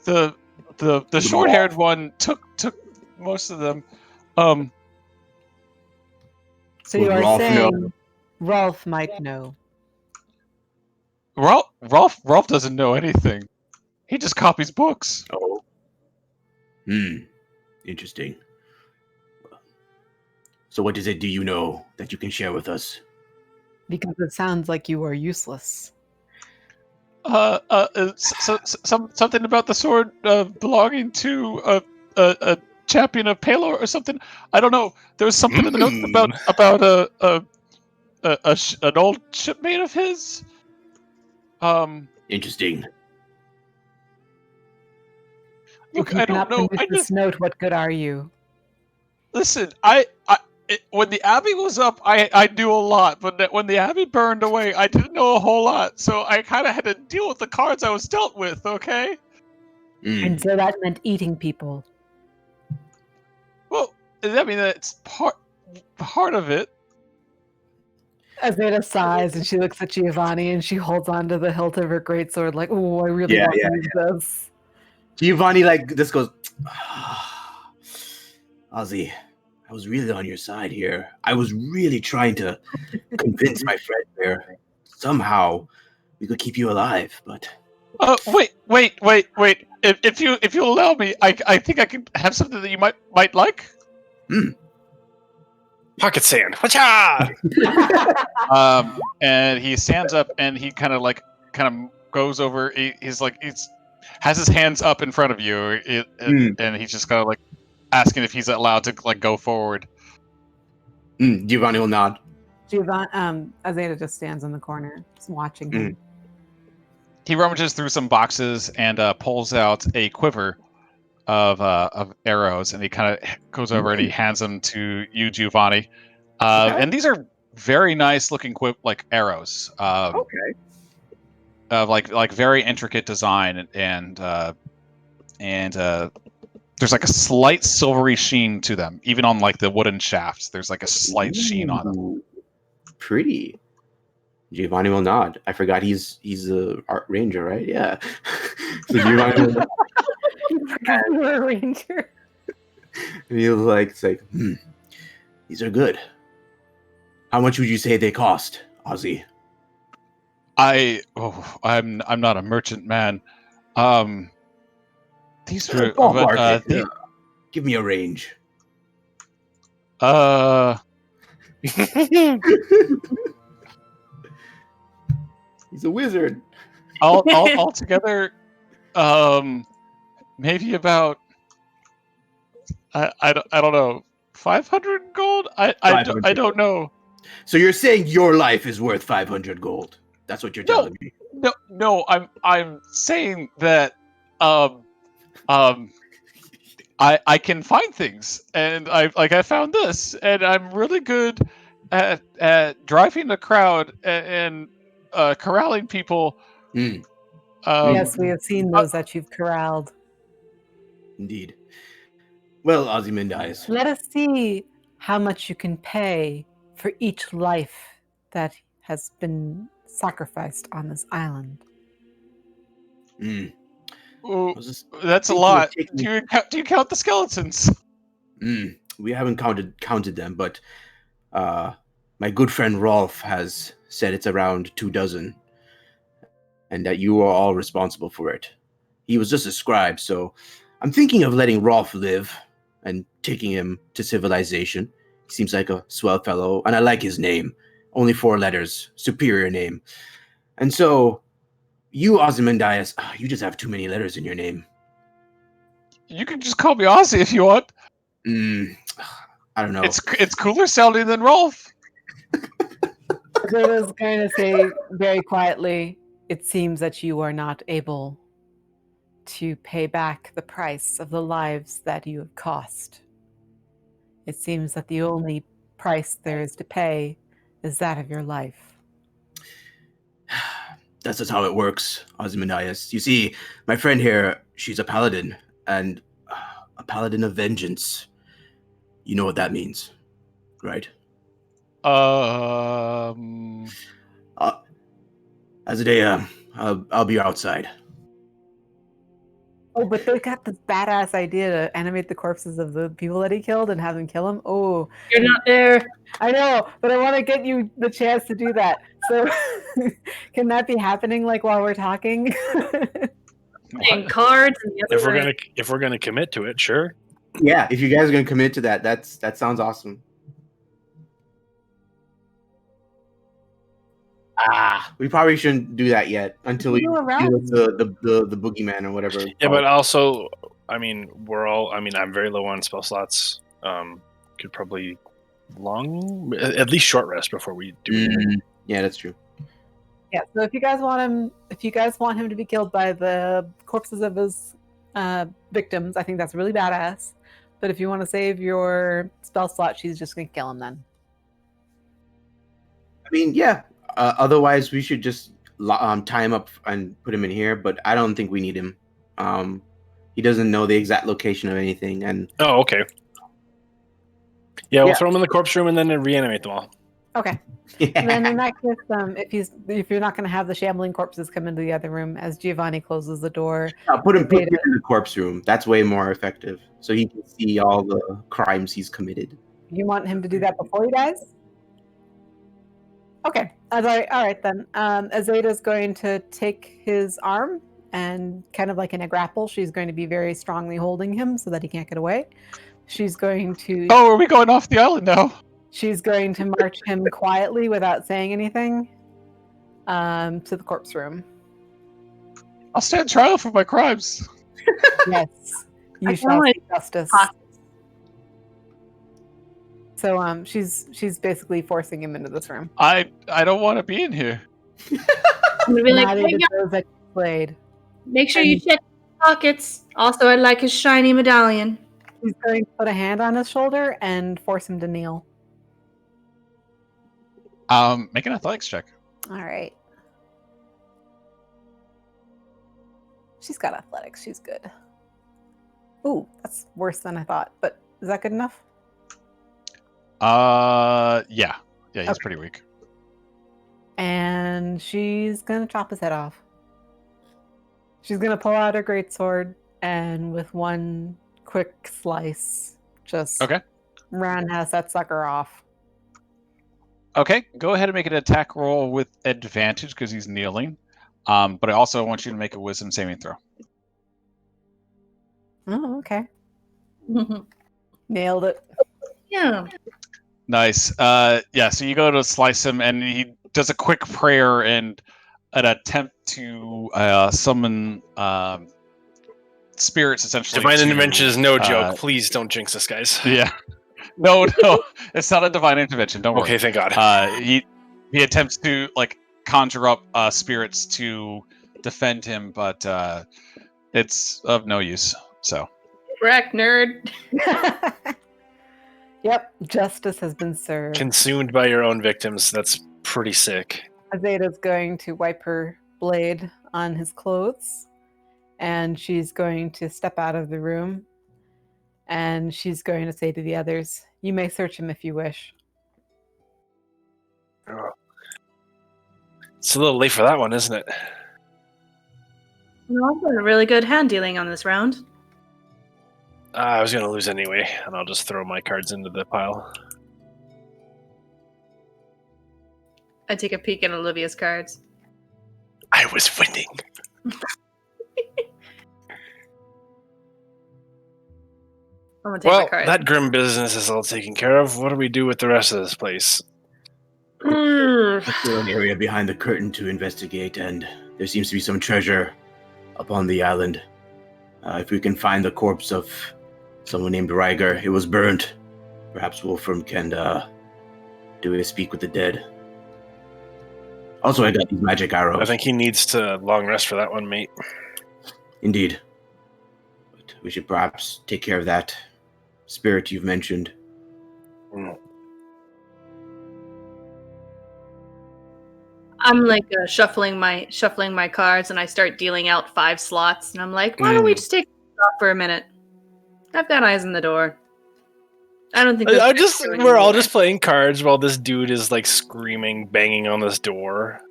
The short-haired one took most of them.
So you are saying Rolf might know.
Rolf doesn't know anything. He just copies books.
Oh. Interesting. So what is it do you know that you can share with us?
Because it sounds like you are useless.
Something about the sword belonging to a champion of Palor or something. I don't know. There was something in the notes about an old shipmate of his.
Interesting.
Look, I don't know. This note. What good are you?
Listen, when the abbey was up, I knew a lot, but when the abbey burned away, I didn't know a whole lot. So I kind of had to deal with the cards I was dealt with. Okay.
And so that meant eating people.
Well, I mean that's part of it.
Azadeh sighs and she looks at Giovanni and she holds onto the hilt of her greatsword like, "Oh, I really want to use this."
Giovanni this goes, Ozzy, I was really on your side here. I was really trying to convince my friend there. Somehow we could keep you alive, but
wait. If you allow me, I think I can have something that you might like.
Pocket sand. Whatcha?
And he stands up and he kind of goes over. He's has his hands up in front of you, and he's just kind of asking if he's allowed to like go forward.
Giovanni will nod.
Azadeh just stands in the corner, just watching him.
He rummages through some boxes and pulls out a quiver of arrows, and he kind of goes over and he hands them to you, Giovanni. And these are very nice looking arrows.
Okay.
Of like very intricate design, and there's like a slight silvery sheen to them, even on like the wooden shafts. There's like a slight sheen on them.
Pretty. Giovanni will nod. I forgot he's a art ranger, right? Yeah. So Giovanni will nod.
You were a ranger.
And he'll it's like, these are good. How much would you say they cost, Ozzy?
I'm not a merchant man. These were
give me a range. He's a wizard.
All together, maybe about I don't know, 500 gold. I don't know.
So you're saying your life is worth 500 gold? That's what you're telling me.
No. I'm saying that I can find things, and I found this, and I'm really good at driving a crowd and corralling people.
Yes, we have seen those that you've corralled.
Indeed. Well, Ozymandias.
Let us see how much you can pay for each life that has been sacrificed on this island.
Ooh, that's a lot. Do you count the skeletons?
We haven't counted them, but my good friend Rolf has said it's around 24, and that you are all responsible for it. He was just a scribe, so I'm thinking of letting Rolf live and taking him to civilization. He seems like a swell fellow, and I like his name. Only 4 letters, superior name. And so, you, Ozymandias, you just have too many letters in your name.
You can just call me Ozzy if you want.
I don't know.
It's cooler sounding than Rolf.
Azadeh's going to say very quietly, it seems that you are not able to pay back the price of the lives that you have cost. It seems that the only price there is to pay is that of your life.
That's just how it works, Ozymandias. You see, my friend here, she's a paladin, and a paladin of vengeance. You know what that means, right? Azadeh, I'll be outside.
Oh, but they got this badass idea to animate the corpses of the people that he killed and have them kill him. Oh,
You're not there.
I know, but I want to get you the chance to do that. So, can that be happening like while we're talking?
And cards and the other
if we're gonna commit to it, sure.
Yeah, if you guys are gonna commit to that, that sounds awesome. We probably shouldn't do that yet until we deal with the boogeyman or whatever.
Yeah, but also, I'm very low on spell slots. Could probably at least short rest before we do it.
Yeah, that's true.
Yeah, so if you guys want him to be killed by the corpses of his victims, I think that's really badass. But if you want to save your spell slot, she's just gonna kill him then.
I mean, yeah. Otherwise, we should just tie him up and put him in here. But I don't think we need him. He doesn't know the exact location of anything. And
okay. Yeah, we'll throw him in the corpse room and then reanimate them all.
Okay. Yeah. And then in that case, if you're not going to have the shambling corpses come into the other room, as Giovanni closes the door,
put him in the corpse room. That's way more effective, so he can see all the crimes he's committed.
You want him to do that before he dies? Okay. All right then. Azadeh's going to take his arm and kind of like in a grapple, she's going to be very strongly holding him so that he can't get away. She's going to...
Oh, are we going off the island now?
She's going to march him quietly without saying anything to the corpse room.
I'll stand trial for my crimes.
Yes. You shall see justice. So she's basically forcing him into this room.
I don't want to be in here.
I'm gonna be like,
Not
hey,
even
guys,
those that you played.
make sure you check his pockets. Also, I'd like his shiny medallion.
He's going to put a hand on his shoulder and force him to kneel.
Make an athletics check.
All right. She's got athletics. She's good. Ooh, that's worse than I thought. But is that good enough?
Yeah, he's
Okay.
pretty weak.
And she's gonna chop his head off. She's gonna pull out her greatsword and with one quick slice, just roundhouse that sucker off.
Okay, go ahead and make an attack roll with advantage because he's kneeling. But I also want you to make a wisdom saving throw.
Oh, okay. Nailed it.
Yeah.
Nice. So you go to slice him, and he does a quick prayer and an attempt to summon spirits, essentially.
Divine intervention is no joke. Please don't jinx us, guys.
Yeah. No, it's not a divine intervention. Don't worry.
Okay, thank God.
He attempts to conjure up spirits to defend him, but it's of no use. So.
Correct, nerd.
Yep, justice has been served.
Consumed by your own victims. That's pretty sick.
Azadeh's going to wipe her blade on his clothes, and she's going to step out of the room, and she's going to say to the others, "You may search him if you wish."
Oh. It's a little late for that one, isn't it?
No, I've got a really good hand dealing on this round.
I was going to lose anyway, and I'll just throw my cards into the pile.
I take a peek at Olivia's cards.
I was winning.
I'm gonna take my cards.
That grim business is all taken care of. What do we do with the rest of this place?
There's still an area behind the curtain to investigate, and there seems to be some treasure upon the island. If we can find the corpse of someone named Ryger, it was burnt. Perhaps Wolfram can do a speak with the dead. Also, I got these magic arrows.
I think he needs to long rest for that one, mate.
Indeed. But we should perhaps take care of that spirit you've mentioned.
I'm shuffling my cards, and I start dealing out 5 slots, and I'm like, why don't we just take it off for a minute? I've got eyes on the door. I don't think
we're all just playing cards while this dude is screaming, banging on this door.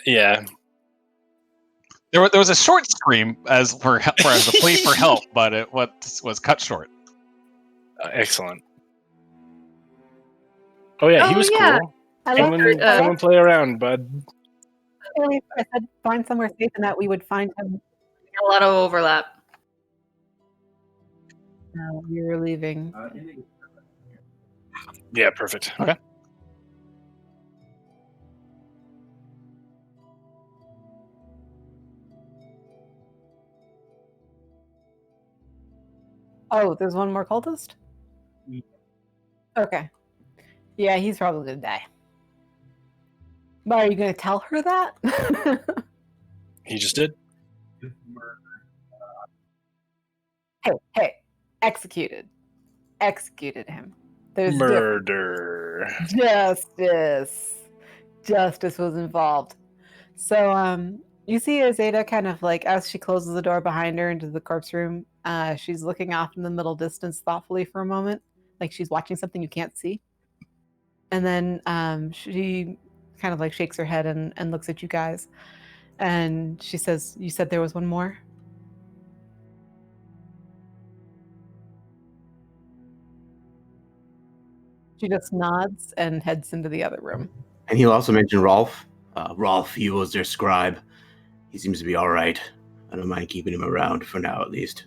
Yeah.
There was a short scream as a plea for help, but it was cut short.
Excellent. Oh yeah, he was cool. Come and play around, bud.
I said find somewhere safe and that we would find him.
A lot of overlap.
No, we were leaving.
Yeah, perfect.
Okay.
Oh, there's one more cultist? Okay. Yeah, he's probably gonna die. But are you gonna tell her that?
He just did.
Hey, executed him. There's
murder.
Justice was involved. So you see Azadeh kind of as she closes the door behind her into the corpse room, she's looking off in the middle distance thoughtfully for a moment, like she's watching something you can't see. And then she kind of shakes her head and looks at you guys, and she says, "You said there was one more?" She just nods and heads into the other room.
And he'll also mention Rolf. Rolf, he was their scribe. He seems to be all right. I don't mind keeping him around for now, at least.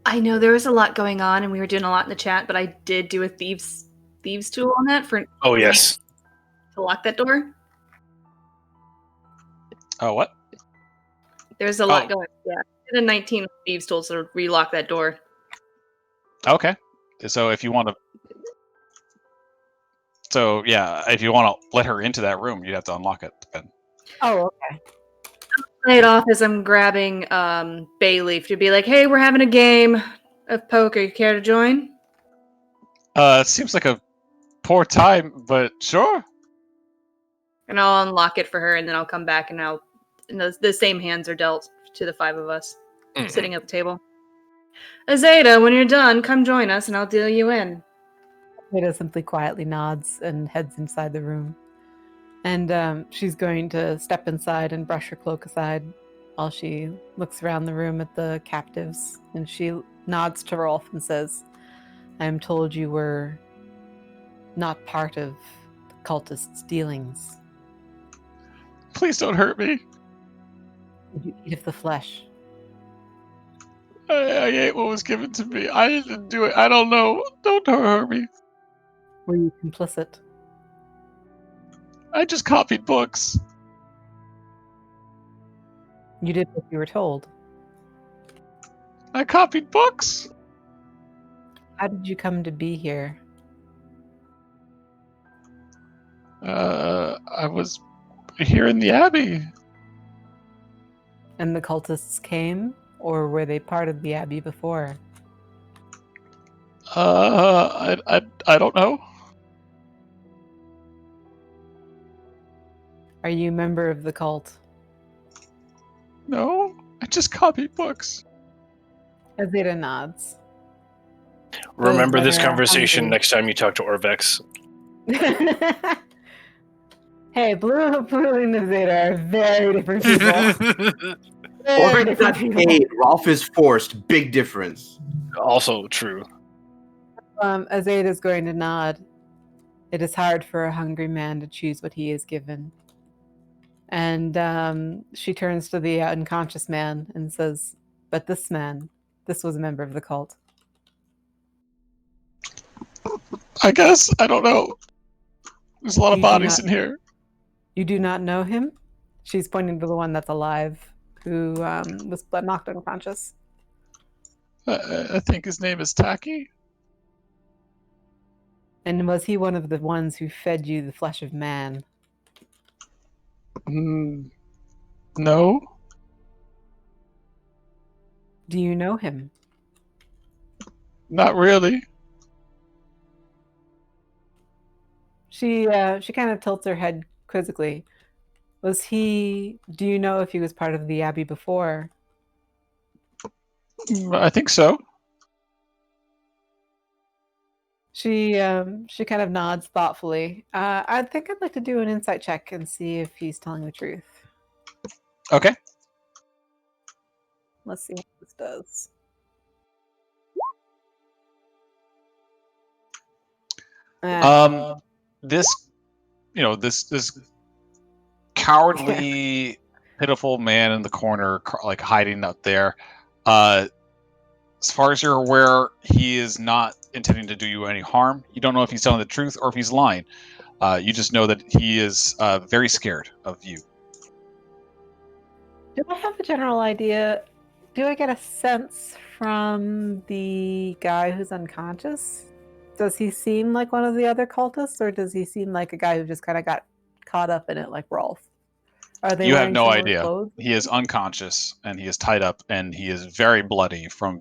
I know there was a lot going on, and we were doing a lot in the chat, but I did do a thieves tool on that for.
Oh yes.
To lock that door.
Oh, what?
There's a lot going. Yeah, I did a 19 thieves tools to relock that door.
Okay. So if you want to... So, yeah, if you want to let her into that room, you'd have to unlock it. Then.
Oh, okay.
Play it off as I'm grabbing Bayleaf to be like, hey, we're having a game of poker. You care to join?
It seems like a poor time, but sure.
And I'll unlock it for her, and then I'll come back, and the same hands are dealt to the 5 of us sitting at the table. Azadeh, when you're done, come join us, and I'll deal you in.
Ada simply quietly nods and heads inside the room. And she's going to step inside and brush her cloak aside while she looks around the room at the captives. And she nods to Rolf and says, I am told you were not part of the cultists' dealings.
Please don't hurt me.
Did you eat of the flesh?
I ate what was given to me. I didn't do it. I don't know. Don't hurt me.
Were you complicit?
I just copied books.
You did what you were told.
I copied books.
How did you come to be here?
I was here in the Abbey.
And the cultists came? Or were they part of the Abbey before?
I don't know.
Are you a member of the cult?
No, I just copied books.
Azadeh nods.
Remember this
They're
conversation
hungry.
next time you talk to Orvex.
Hey, Blue and Azadeh are very different people. Very
Orvix got
different people.
paid. Rolf is forced. Big difference.
Also true.
Azadeh is going to nod. It is hard for a hungry man to choose what he is given. And she turns to the unconscious man and says, but this man, this was a member of the cult.
I guess. I don't know. There's a lot of
You do
bodies
not-
in here.
You do not know him? She's pointing to the one that's alive, who was knocked unconscious.
I think his name is Taki.
And was he one of the ones who fed you the flesh of man?
No.
Do you know him?
Not really.
She kind of tilts her head quizzically. Do you know if he was part of the Abbey before?
I think so.
She kind of nods thoughtfully. I think I'd like to do an insight check and see if he's telling the truth.
Okay.
Let's see what this does.
This cowardly, pitiful man in the corner, like hiding up there. As far as you're aware, he is not intending to do you any harm. You don't know if he's telling the truth or if he's lying. You just know that he is very scared of you.
Do I have a general idea? Do I get a sense from the guy who's unconscious? Does he seem like one of the other cultists, or does he seem like a guy who just kind of got caught up in it like Rolf? Are they
You have
wearing
no
similar
idea.
clothes?
He is unconscious and he is tied up and he is very bloody from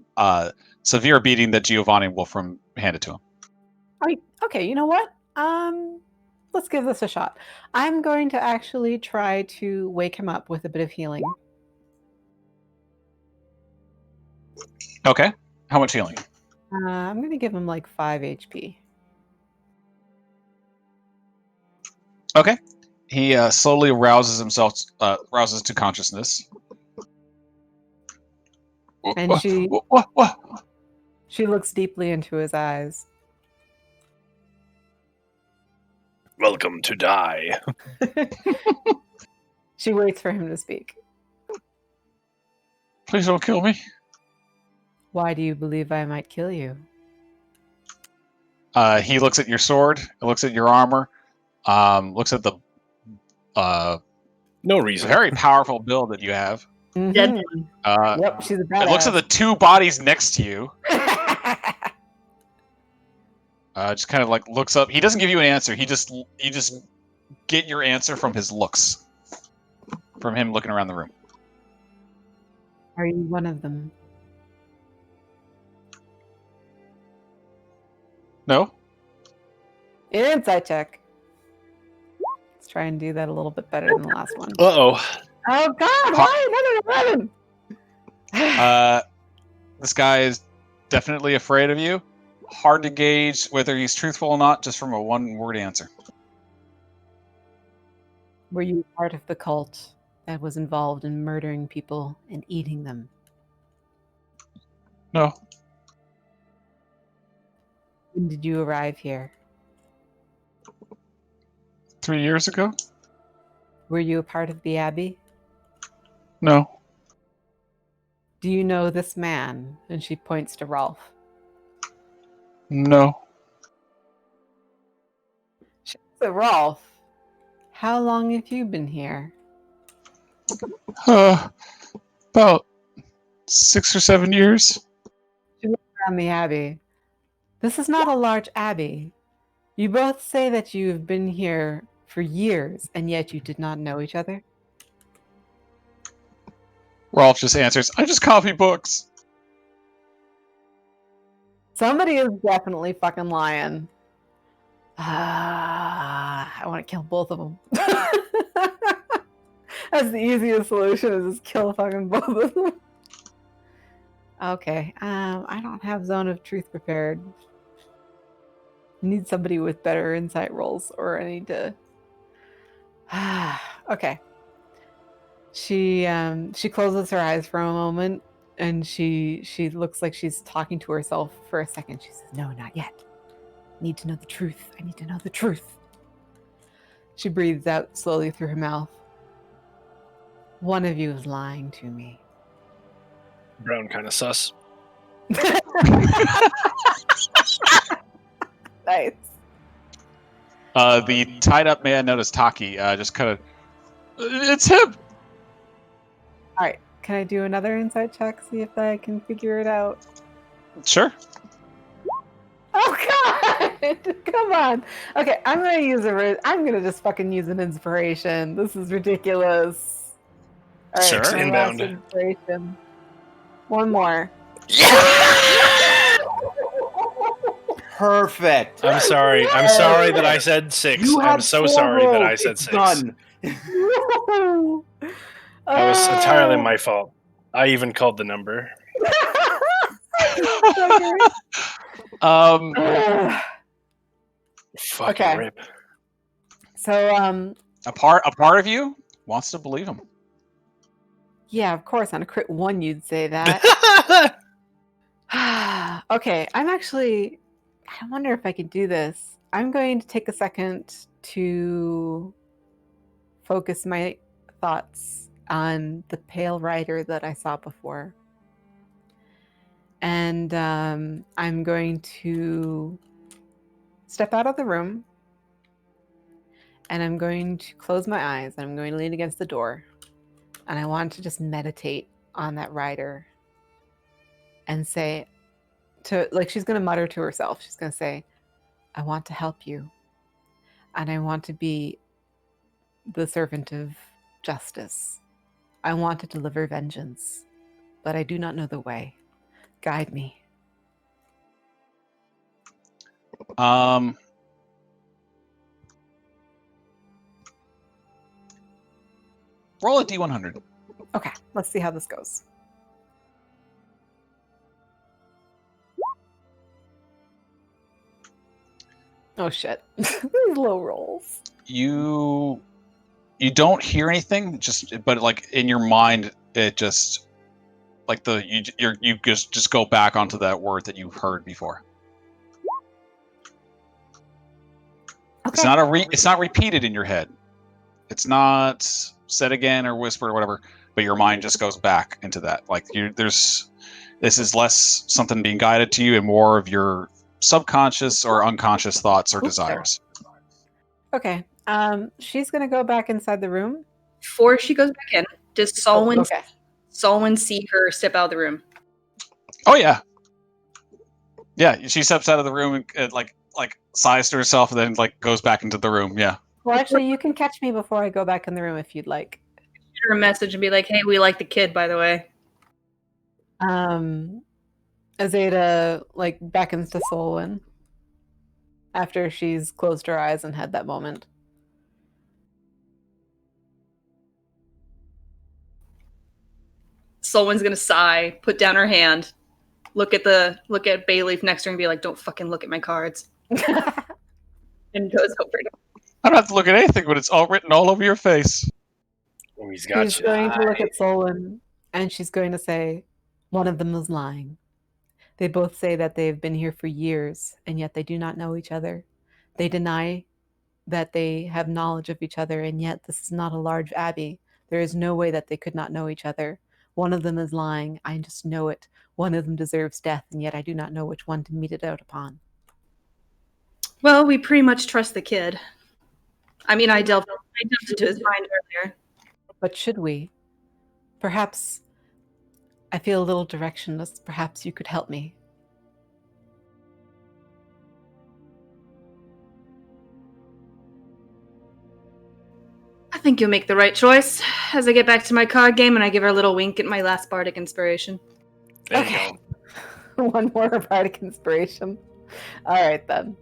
severe beating that Giovanni and Wolfram handed to him.
Okay, you know what? Let's give this a shot. I'm going to actually try to wake him up with a bit of healing.
Okay. How much healing?
I'm going to give him like 5 HP.
Okay. He slowly rouses to consciousness.
And
What?
she looks deeply into his eyes.
Welcome to die.
She waits for him to speak.
Please don't kill me.
Why do you believe I might kill you?
He looks at your sword, looks at your armor, looks at the
No reason.
very powerful build that you have.
Mhm.
Dead.
Yep, she's a badass.
It looks at the 2 bodies next to you. just kind of like looks up. He doesn't give you an answer. You just get your answer from his looks, from him looking around the room.
Are you one of them?
No.
Insight check. Let's try and do that a little bit better than the last one.
Uh-oh.
Oh God! Why another 11?
This guy is definitely afraid of you. Hard to gauge whether he's truthful or not, just from a one-word answer.
Were you part of the cult that was involved in murdering people and eating them?
No.
When did you arrive here?
3 years ago?
Were you a part of the Abbey?
No.
Do you know this man? And she points to Rolf.
No.
So Rolf, how long have you been here?
About 6 or 7 years.
She looks around the Abbey. This is not a large Abbey. You both say that you've been here for years, and yet you did not know each other?
Rolf just answers, I just copy books.
Somebody is definitely fucking lying. I want to kill both of them. That's the easiest solution, is just kill fucking both of them. Okay, I don't have Zone of Truth prepared. I need somebody with better insight rolls, or I need to... Okay. She closes her eyes for a moment, and she looks like she's talking to herself for a second. She says, no, not yet. I need to know the truth. I need to know the truth. She breathes out slowly through her mouth. One of you is lying to me.
Brown kind of sus.
Nice.
The tied up man known as Taki just kind of, it's him.
All right. Can I do another insight check? See if I can figure it out.
Sure.
Oh God! Come on. Okay, I'm gonna just fucking use an inspiration. This is ridiculous. All right,
Six
my
inbound.
last inspiration. One more.
Perfect.
I'm sorry. I'm sorry that I said 6.
You
I'm
had
so
4
sorry that I
rolls.
said
It's
6.
done.
That was entirely my fault. I even called the number. Fucking
Okay.
rip.
So
A part of you wants to believe him.
yeah, of course, on a crit 1 you'd say that. Okay, I wonder if I could do this. I'm going to take a second to focus my thoughts on the pale rider that I saw before. And I'm going to step out of the room, and I'm going to close my eyes, and I'm going to lean against the door, and I want to just meditate on that rider and say she's going to mutter to herself. She's going to say, I want to help you, and I want to be the servant of justice. I want to deliver vengeance, but I do not know the way. Guide me.
Roll a D100.
Okay, let's see how this goes. Oh shit. These low rolls.
You don't hear anything, but like in your mind, it just like you just go back onto that word that you've heard before.
Okay.
It's not repeated in your head. It's not said again or whispered or whatever, but your mind just goes back into that. Like this is less something being guided to you and more of your subconscious or unconscious thoughts or desires.
Okay. She's gonna go back inside the room.
Before she goes back in, does Solwynn see her step out of the room?
Oh yeah. Yeah, she steps out of the room and like like sighs to herself and then like goes back into the room. Yeah.
Well, actually, you can catch me before I go back in the room if you'd like.
Shoot her a message and be like, "Hey, we like the kid, by the way."
Azadeh like beckons to Solwynn after she's closed her eyes and had that moment.
Solwynn's gonna sigh, put down her hand, look at Bayleaf next to her and be like, "Don't fucking look at my cards." And goes over to
I don't have to look at anything, but it's all written all over your face.
Oh, he's got
She's
you.
going to look at Solwynn and she's going to say, one of them is lying. They both say that they've been here for years, and yet they do not know each other. They deny that they have knowledge of each other, and yet this is not a large abbey. There is no way that they could not know each other. One of them is lying. I just know it. One of them deserves death, and yet I do not know which one to mete it out upon.
Well, we pretty much trust the kid. I mean, I delved into his mind earlier.
But should we? Perhaps I feel a little directionless. Perhaps you could help me.
I think you'll make the right choice. As I get back to my card game and I give her a little wink at my last bardic inspiration.
There you go.
One more bardic inspiration. All right, then.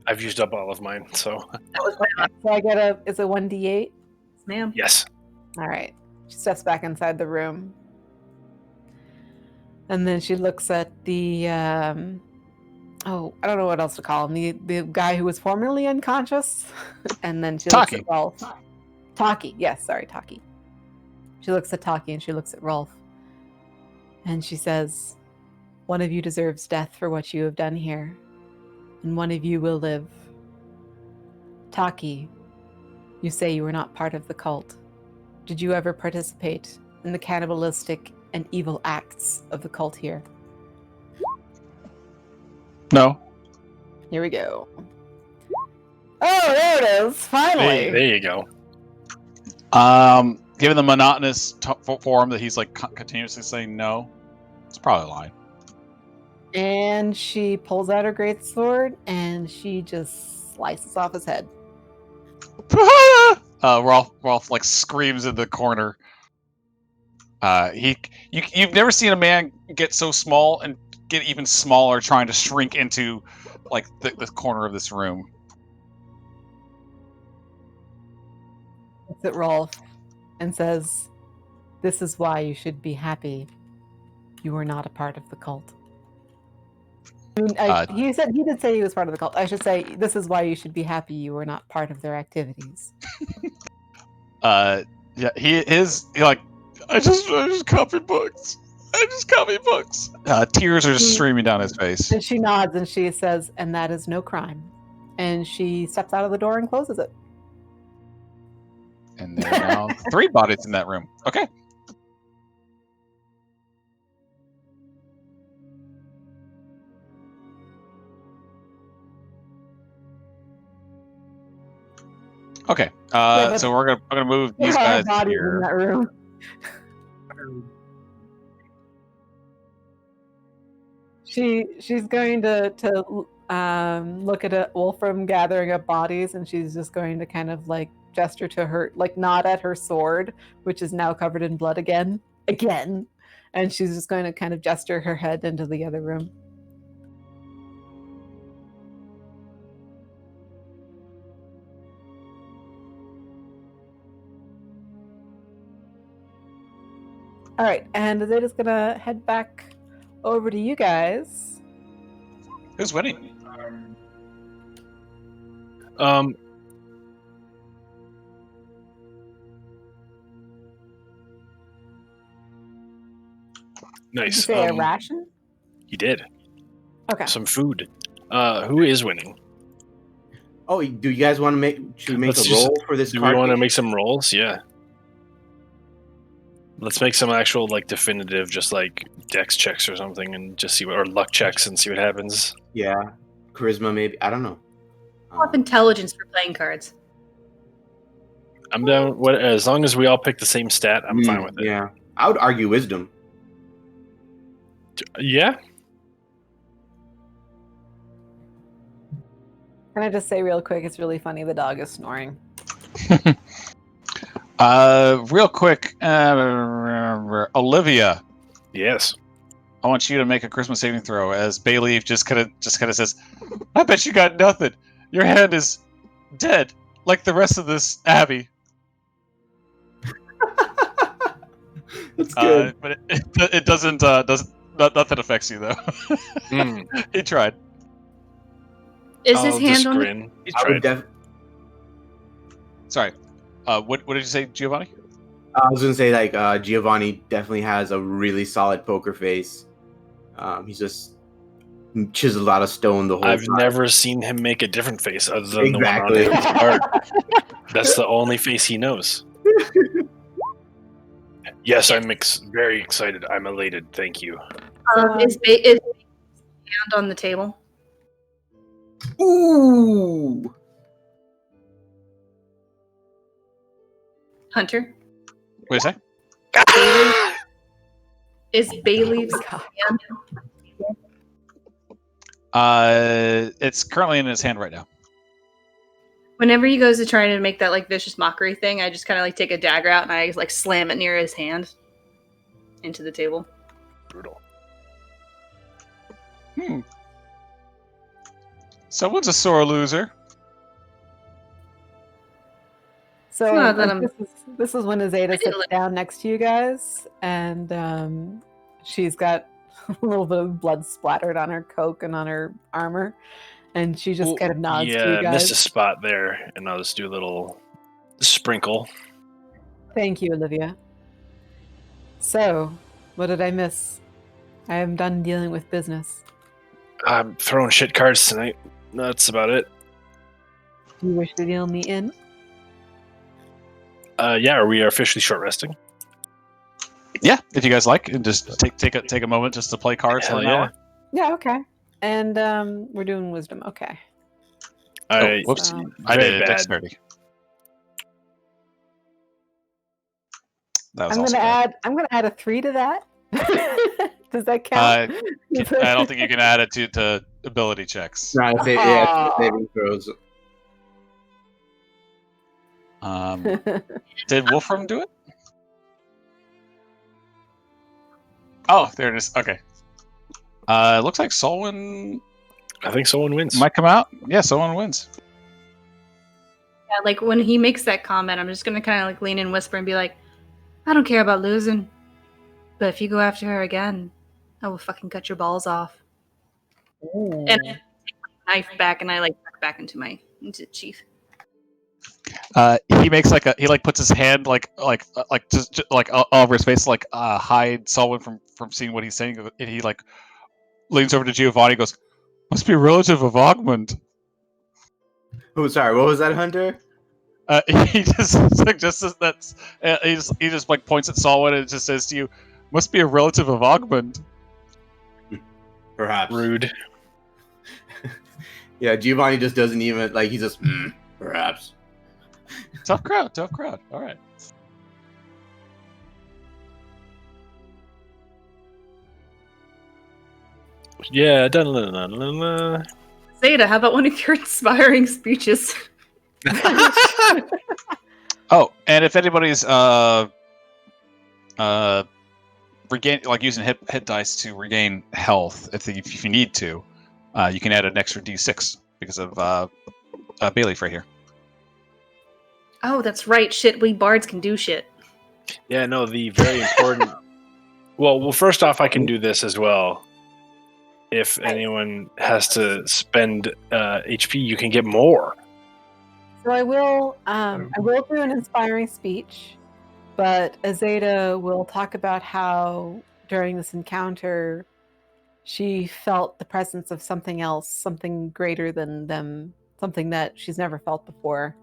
I've used up all of mine, so
That was my last,
So I get is it 1d8?
ma'am.
yes.
All right. She steps back inside the room. And then she looks at the, I don't know what else to call him. The guy who was formerly unconscious. And then she looks
Taki.
at Rolf. Taki. Yes, sorry, Taki. She looks at Taki and she looks at Rolf. And she says, one of you deserves death for what you have done here. And one of you will live. Taki, you say you were not part of the cult. Did you ever participate in the cannibalistic and evil acts of the cult here?
No.
Here we go. Oh, there it is. Finally.
There you go.
Given the monotonous form that he's like continuously saying no, it's probably lying.
And she pulls out her greatsword and she just slices off his head.
Rolf like screams in the corner. You've never seen a man get so small and get even smaller, trying to shrink into like the corner of this room.
Looks at Rolf and says, "This is why you should be happy. You were not a part of the cult." I mean, he did say he was part of the cult. I should say, this is why you should be happy you were not part of their activities.
Yeah, he like, I just copy books. I just copy books. Tears are just streaming down his face.
And she nods and she says, "And that is no crime." And she steps out of the door and closes it.
And there are now 3 bodies in that room. Okay. Okay. So we're gonna move these
There are
guys
bodies
here.
in that room. She's going to look at Wolfram gathering up bodies, and she's just going to kind of like gesture to her, like nod at her sword, which is now covered in blood again, and she's just going to kind of gesture her head into the other room. All right, and Azadeh's gonna head back over to you guys.
Who's winning?
Did you
Nice.
say a ration?
You did.
Okay.
Some food. Who is winning?
Oh, do you guys want to make? Should we make
Let's
a
just-
roll for this
Do we
card
want to
game?
make some rolls? Yeah. Let's make some actual like definitive, just like dex checks or something, and just see or luck checks and see what happens.
Yeah, charisma maybe. I don't know.
I have intelligence for playing cards.
I'm down. What as long as we all pick the same stat, I'm fine with it.
Yeah, I would argue wisdom.
Yeah.
Can I just say real quick? It's really funny. The dog is snoring.
Real quick, Olivia.
Yes.
I want you to make a Christmas saving throw as Bayleaf just kind of says, "I bet you got nothing. Your hand is dead, like the rest of this abbey."
That's good.
But it doesn't nothing affects you though. He tried.
Is his hand on the...
grin. He
I would
tried.
Sorry. What did you say, Giovanni?
I was gonna say like Giovanni definitely has a really solid poker face. He's just chiseled out of stone the whole
I've
time.
never seen him make a different face other than
Exactly.
the one on his card. That's the only face he knows. Yes, I'm very excited. I'm elated. Thank you.
Is his hand on the table?
Ooh.
Hunter?
What did you say?
Bailey? Is Bayleaf's hand?
It's currently in his hand right now.
Whenever he goes to try to make that like vicious mockery thing, I just kind of like take a dagger out and I like slam it near his hand into the table.
Brutal.
Someone's a sore loser.
So
Not that I'm-
this is when Azadeh sits down next to you guys, and she's got a little bit of blood splattered on her coat and on her armor, and she just kind of nods to you
Yeah,
guys.
missed a spot there, and I'll just do a little sprinkle.
Thank you, Olivia. So, what did I miss? I am done dealing with business.
I'm throwing shit cards tonight. That's about it.
Do you wish to deal me in?
Yeah, are we officially short resting?
Yeah, if you guys like, and just take a moment just to play cards.
Hell
for an
yeah.
hour.
Yeah, okay. And we're doing wisdom. Okay.
Whoops!
So-
I
Very
did
bad.
dexterity. That was
I'm
also
gonna add a 3 to that. Does that
bad.
count?
I don't think you can add it to ability checks.
No, I say yeah, saving throws.
Did Wolfram do it? Oh, there it is. Okay. It looks like Solwynn
I think someone wins.
might come out. Yeah, Solwynn wins.
Yeah, like when he makes that comment, I'm just gonna kind of like lean in, and whisper, and be like, "I don't care about losing, but if you go after her again, I will fucking cut your balls off." And I take my knife back, and I like tuck back into the chief.
He makes he puts his hand just like all over his face, like hide Solwynn from seeing what he's saying, and he like leans over to Giovanni, and goes, "Must be a relative of Ogmund."
Oh, sorry. What was that, Hunter?
He just suggests that's he just like points at Solwynn and it just says to you, "Must be a relative of Ogmund."
Perhaps.
Rude.
Yeah, Giovanni just doesn't even like. He's just perhaps.
Tough crowd. All right.
Yeah,
Zeta, how about one of your inspiring speeches?
Oh, and if anybody's regain like using hit dice to regain health, if you need to, you can add an extra d6 because of Bayleaf right here.
Oh, that's right. Shit, we bards can do shit.
Yeah, no, the very important. Well, first off, I can do this as well. If anyone has to spend HP, you can get more.
So I will do an inspiring speech, but Azadeh will talk about how during this encounter she felt the presence of something else, something greater than them, something that she's never felt before,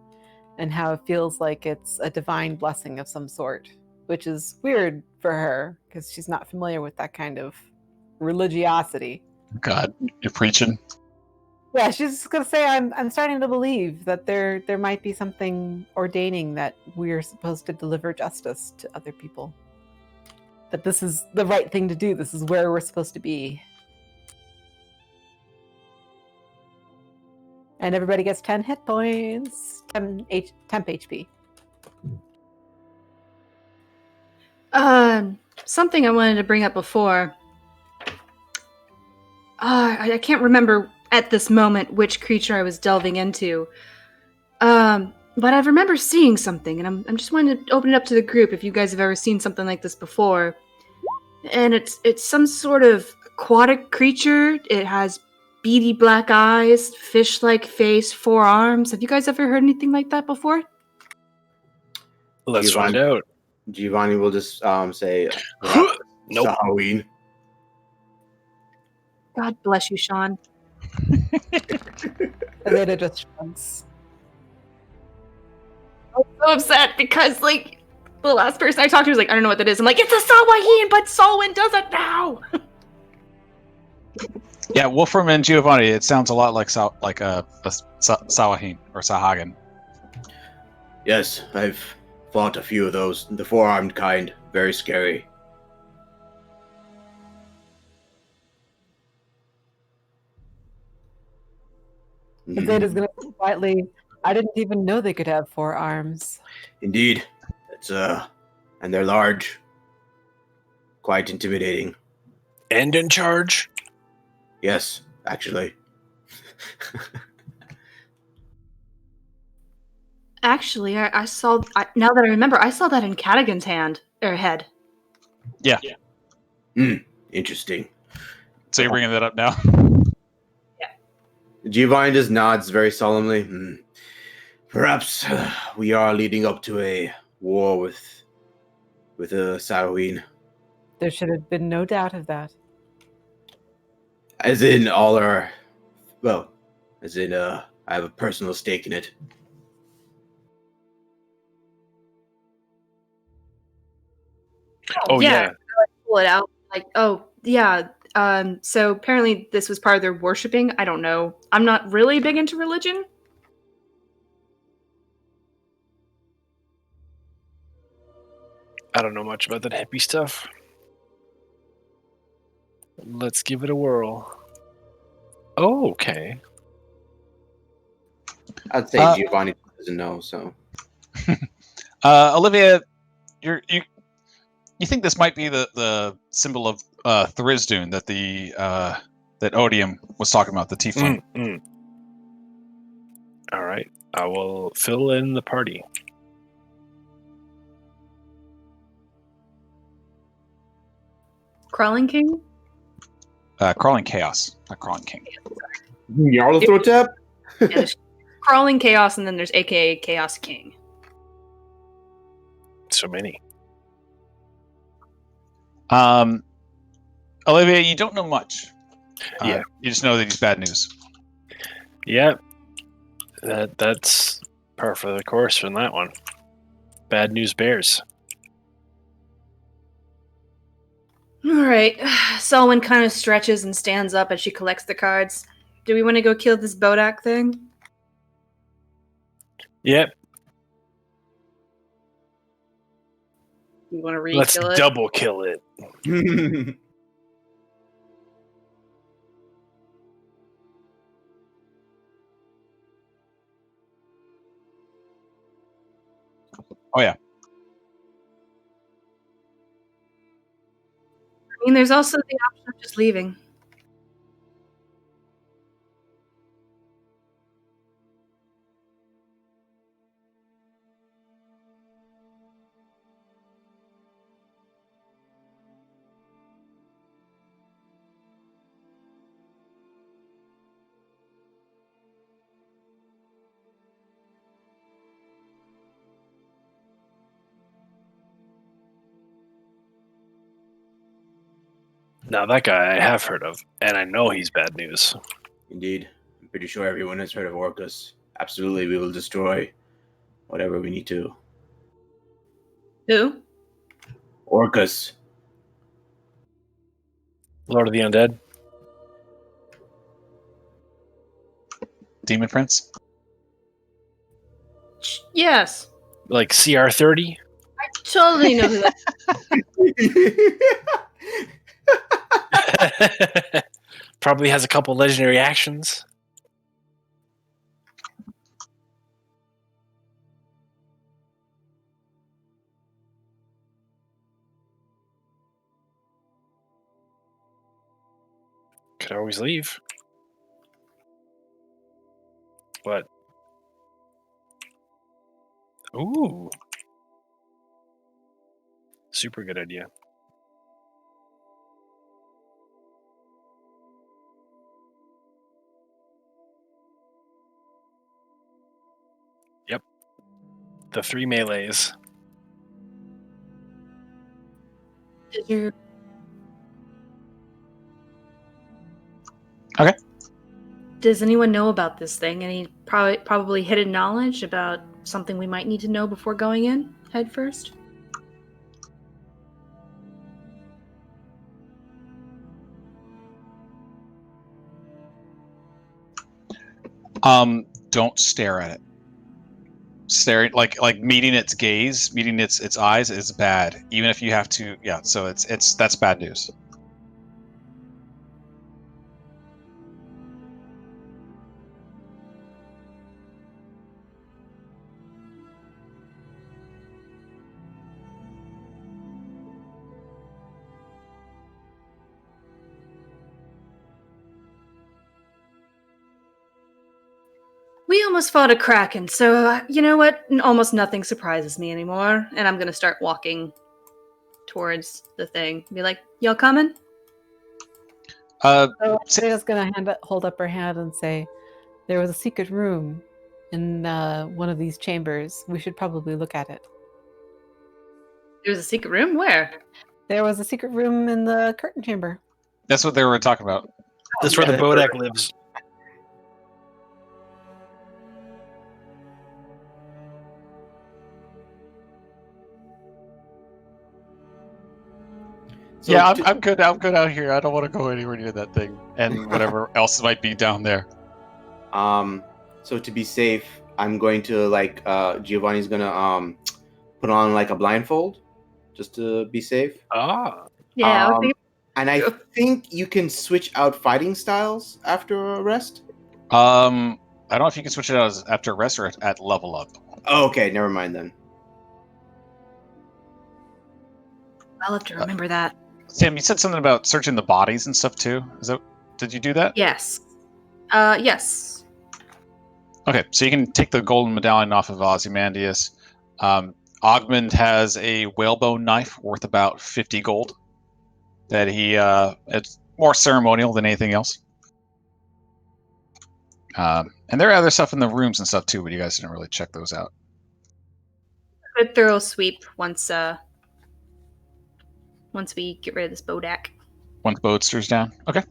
and how it feels like it's a divine blessing of some sort, which is weird for her because she's not familiar with that kind of religiosity.
God, you're preaching.
Yeah, she's just gonna say, I'm starting to believe that there might be something ordaining that we're supposed to deliver justice to other people. That this is the right thing to do. This is where we're supposed to be. And everybody gets 10 hit points. Temp HP.
Something I wanted to bring up before. I can't remember at this moment which creature I was delving into. But I remember seeing something, and I'm just wanting to open it up to the group if you guys have ever seen something like this before. And it's some sort of aquatic creature. It has beady black eyes, fish-like face, 4 arms. Have you guys ever heard anything like that before?
Let's find out.
Giovanni will just say,
Nope.
Halloween.
God bless you, Sean.
Azadeh just shrugs.
I'm so upset because, like, the last person I talked to was like, I don't know what that is. I'm like, it's a Solwynn, but Solwynn does it now!
Yeah, Wolfram and Giovanni, it sounds a lot like a Sawahin or Sahagan.
Yes, I've fought a few of those. The 4-armed kind. Very scary.
Azadeh's going to quietly. I didn't even know they could have 4 arms.
Indeed. It's and they're large. Quite intimidating.
And in charge.
Yes, actually.
Actually, I saw. Now that I remember, I saw that in Cadigan's head.
Yeah.
Interesting.
So you're bringing that up now?
Giovanni just nods very solemnly. Perhaps we are leading up to a war with Salwynn.
There should have been no doubt of that.
As in all our... Well, as in I have a personal stake in it.
Oh, yeah.
Pull it out. Like, oh, yeah. So apparently this was part of their worshipping. I don't know. I'm not really big into religion.
I don't know much about that hippie stuff. Let's give it a whirl. Oh, okay.
I'd say Giovanni doesn't know, so...
Olivia, you think this might be the symbol of Thrizdun that that Odium was talking about, the tiefling?
All right, I will fill in the party.
Crawling King?
Crawling Chaos, not Crawling King.
Yarlathotep?
Yeah, there's Crawling Chaos, and then there's AKA Chaos King.
So many.
Olivia, you don't know much.
Yeah.
You just know that he's bad news.
Yeah. That's par for the course from that one. Bad news bears.
All right. Solwynn kind of stretches and stands up as she collects the cards. Do we want to go kill this Bodak thing?
Yep.
You want to
Let's
re-kill it?
double kill it.
Oh, yeah.
I mean, there's also the option of just leaving.
Now that guy I have heard of, and I know he's bad news.
Indeed. I'm pretty sure everyone has heard of Orcus. Absolutely, we will destroy whatever we need to.
Who?
Orcus.
Lord of the Undead.
Demon Prince?
Yes.
Like CR30?
I totally know who that
Probably has a couple legendary actions. Could always leave. But ooh, super good idea. Yep, the 3 melees.
Did you?
Okay.
Does anyone know about this thing? Any probably hidden knowledge about something we might need to know before going in head first?
Don't stare at it. Staring like meeting its gaze, meeting its eyes is bad. Even if you have to, yeah. So that's bad news.
We almost fought a kraken, so you know what? Almost nothing surprises me anymore. And I'm gonna start walking towards the thing. Be like, "Y'all coming?"
So Azade's gonna hold up her hand and say, "There was a secret room in one of these chambers. We should probably look at it."
There's a secret room? Where?
There was a secret room in the curtain chamber.
That's what they were talking about.
That's where the Bodak lives.
So
Yeah, I'm good. I'm good out here. I don't want to go anywhere near that thing and whatever else might be down there.
So to be safe, I'm going to Giovanni's gonna put on like a blindfold just to be safe.
Ah.
Yeah, I was thinking-
And I think you can switch out fighting styles after a rest.
I don't know if you can switch it out after rest or at level up.
Oh, okay, never mind then.
I'll have to remember that.
Sam, you said something about searching the bodies and stuff too. Did you do that?
Yes. Yes.
Okay, so you can take the golden medallion off of Ozymandias. Ogmund has a whalebone knife worth about 50 gold. That it's more ceremonial than anything else. And there are other stuff in the rooms and stuff too, but you guys didn't really check those out.
A thorough sweep once we get rid of this Bodak.
Once Boadster's down. Okay.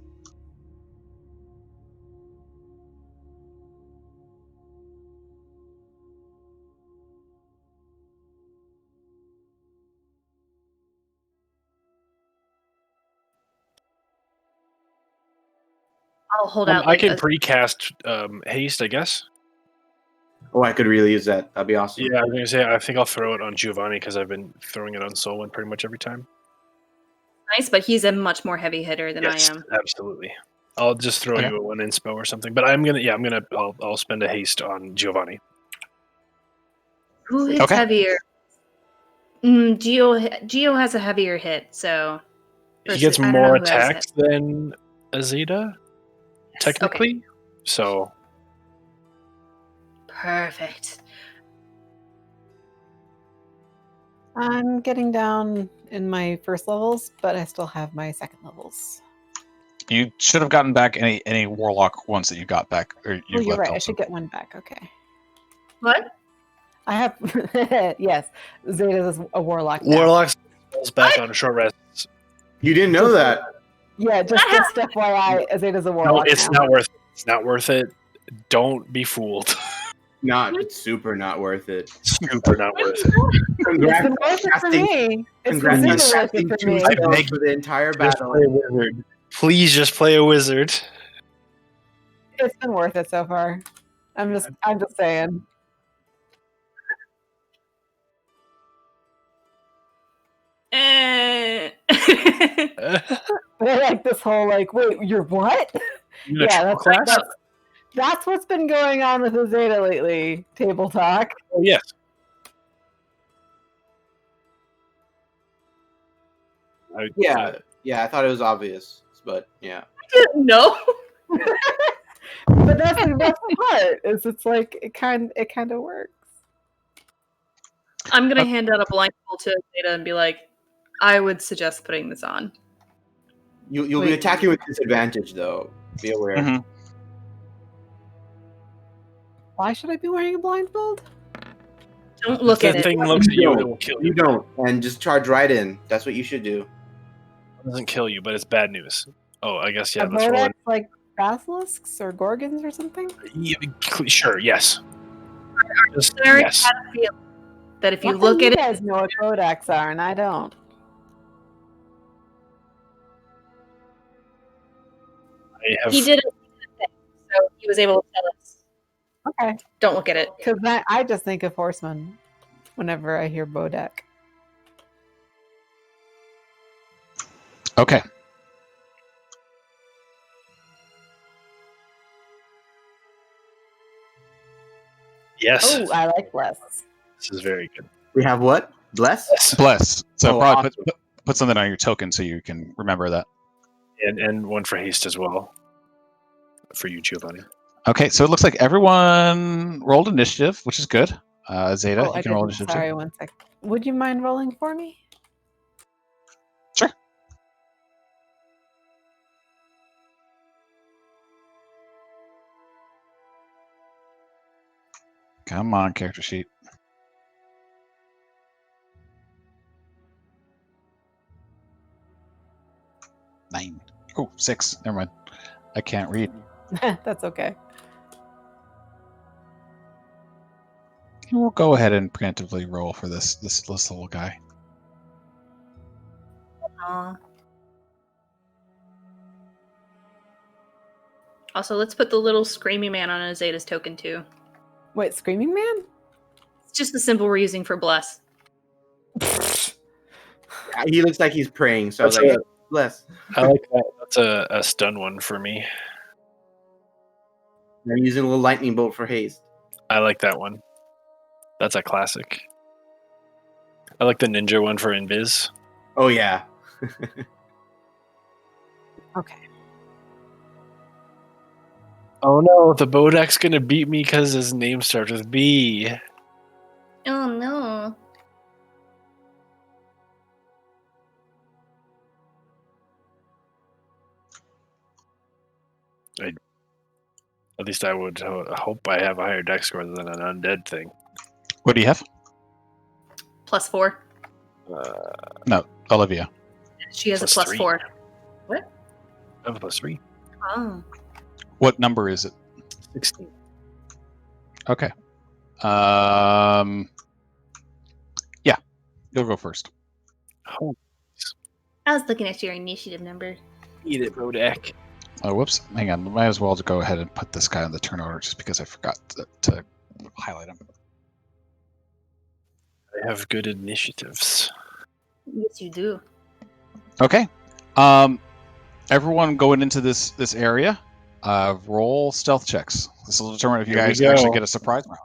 I'll hold out.
I can precast haste, I guess.
Oh, I could really use that. That'd be awesome.
Yeah, I was gonna say I think I'll throw it on Giovanni because I've been throwing it on Solwynn pretty much every time.
Nice, but he's a much more heavy hitter than
Yes,
I am.
absolutely. I'll just throw you a 1 inspo or something. But I'll spend a haste on Giovanni.
Who hits heavier? Gio has a heavier hit, so
he gets more attacks than Azadeh, technically.
Okay.
So
perfect.
I'm getting down in my first levels, but I still have my second levels.
You should have gotten back any warlock ones that you got back. Or
you're right. I should get one back. Okay.
What?
I have. Yes, Zeta is a warlock.
Warlock falls back on short rests.
You didn't know that?
Yeah, just FYI, Zeta's a warlock.
No, it's not worth it. It's not worth it. Don't be fooled.
It's super not worth it.
Super not worth it.
Congrats
it's worth it for me.
Congrats on casting 2 spells for the entire battle.
Play a wizard. Please just play a wizard.
It's been worth it so far. I'm just saying. But I like this whole wait, you're what? Yeah, that's what's been going on with Azadeh lately. Table talk.
Oh yes.
Yeah, I thought it was obvious, but yeah.
I No.
But that's the best part. Is it's like it kind of works.
I'm gonna hand out a blindfold to Azadeh and be like, I would suggest putting this on.
You'll be attacking with disadvantage, though. Be aware.
Mm-hmm.
Why should I be wearing a blindfold?
Don't look
if
at
the
it.
thing looks at you, it will kill you.
You don't, and just charge right in. That's what you should do.
It doesn't kill you, but it's bad news. Oh, I guess, yeah.
Are
Let's roll
Bodex
it.
like basilisks or gorgons or something?
Yeah, sure, yes. Just,
I already
yes.
had a feeling that if you
Why
look
do
at
you
it,
guys know what Bodex are, and I don't.
I have,
he did a thing, so he was able to tell us.
Okay,
Don't look at it.
because I just think of horsemen whenever I hear Bodek.
Okay.
yes.
Oh, I like bless.
This is very good.
We have what? Bless?
Bless. So
Oh,
probably
awesome.
put something on your token so you can remember that.
And one for haste as well. For you, Giovanni.
Okay, so it looks like everyone rolled initiative, which is good. Zeta,
I
you can roll
didn't.
initiative.
Sorry, 1 sec. Would you mind rolling for me?
Sure. Come on, character sheet. Nine. Oh, 6. Never mind. I can't read.
That's okay.
We'll go ahead and preemptively roll for this little guy.
Also, let's put the little screamy man on Azadeh's token too.
Wait, Screaming Man?
It's just the symbol we're using for bless.
He looks like he's praying, so I was
That's
like,
a-
bless.
I like that. That's a stun one for me.
I'm using a little lightning bolt for haste.
I like that one. That's a classic. I like the ninja one for invis.
Oh, yeah.
Okay.
Oh no, the Bodek's gonna beat me because his name starts with B.
Oh no.
At least I would hope I have a higher dex score than an undead thing.
What do you have?
+4.
No, Olivia.
She has
Plus
a
three.
+4.
I have a +3.
Oh.
What number is it?
16.
Okay. Yeah, you'll go first.
Oh,
I was looking at your initiative number.
eat it, Bodek.
Oh, whoops. Hang on. Might as well go ahead and put this guy on the turn order just because I forgot to highlight him.
I have good initiatives.
Yes, you do.
Okay. Everyone going into this area, roll stealth checks. This will determine if you
Here we
guys actually
go.
get a surprise round.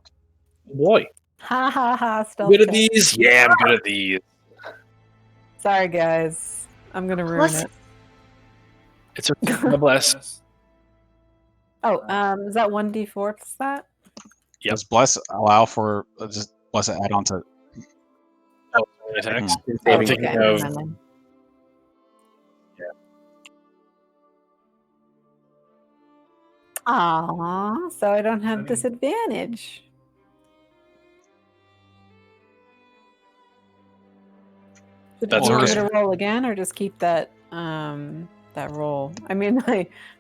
Boy,
Ha ha ha. Stealth
good at
check.
these. Yeah, I'm good at these.
Sorry, guys. I'm going to ruin
Plus-
it.
It's a bless.
Oh, is that 1d4 plus that?
Yep.
Does bless allow for just bless it add on to?
Oh, attacks.
Been
I'm
saving
thinking
it.
never
of-
mind then. Aw, so I don't have disadvantage. So do
That's
you want me
okay.
to roll again, or just keep that that roll? I mean,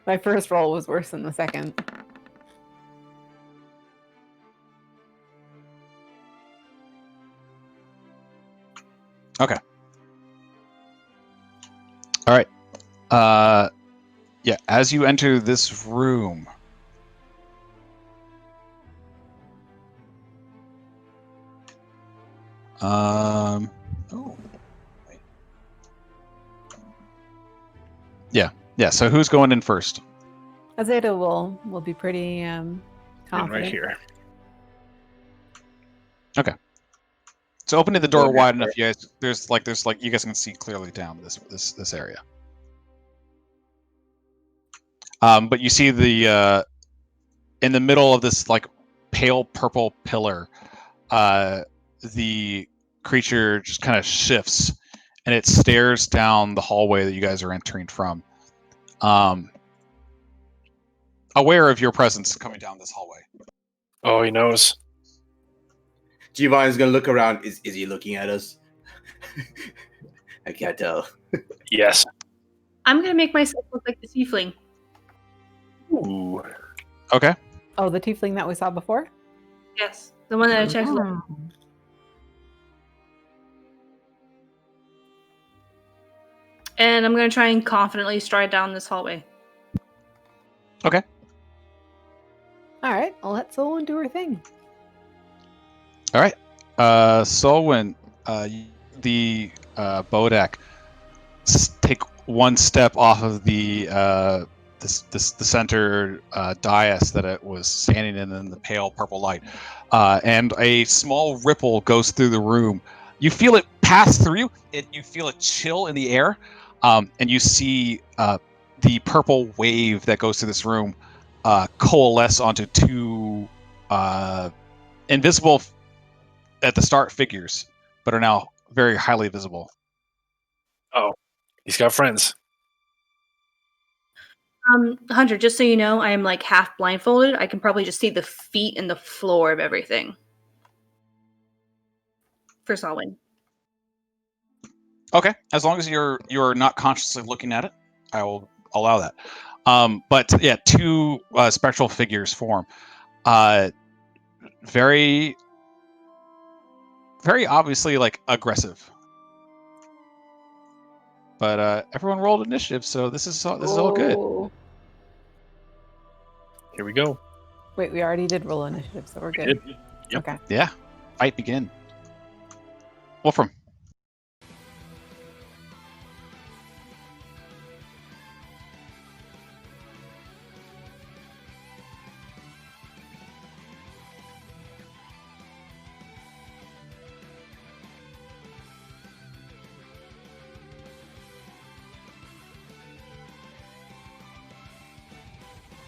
my first roll was worse than the second.
All right. Yeah. As you enter this room, oh, wait. Yeah. So who's going in first?
Azadeh will be pretty
And
confident.
right here.
So opening the door
Okay.
wide enough, you guys. There's like you guys can see clearly down this area. But you see the in the middle of this like pale purple pillar, the creature just kind of shifts, and it stares down the hallway that you guys are entering from. Aware of your presence coming down this hallway.
Oh, he knows.
Giovanni's gonna look around. Is he looking at us? I can't tell.
Yes.
I'm gonna make myself look like the tiefling.
Ooh.
Okay.
Oh, the tiefling that we saw before?
Yes, the one that I checked.
Oh.
And I'm gonna try and confidently stride down this hallway.
Okay.
All right, I'll let Solwynn do her thing.
All right. Solwynn, the Bodak, take one step off of the center dais that it was standing in the pale purple light, and a small ripple goes through the room. You feel it pass through. You feel a chill in the air, and you see the purple wave that goes through this room coalesce onto two invisible at the start figures, but are now very highly visible.
Oh, he's got friends.
Hunter, just so you know, I am like half blindfolded. I can probably just see the feet and the floor of everything. For Solwynn.
Okay, as long as you're not consciously looking at it, I will allow that. But yeah, two spectral figures form. Very, very obviously like aggressive. But everyone rolled initiative, so this is all good.
Oh.
Here we go.
Wait, we already did roll initiative, so we're good.
Yep.
Okay.
Yeah, fight begin. Wolfram.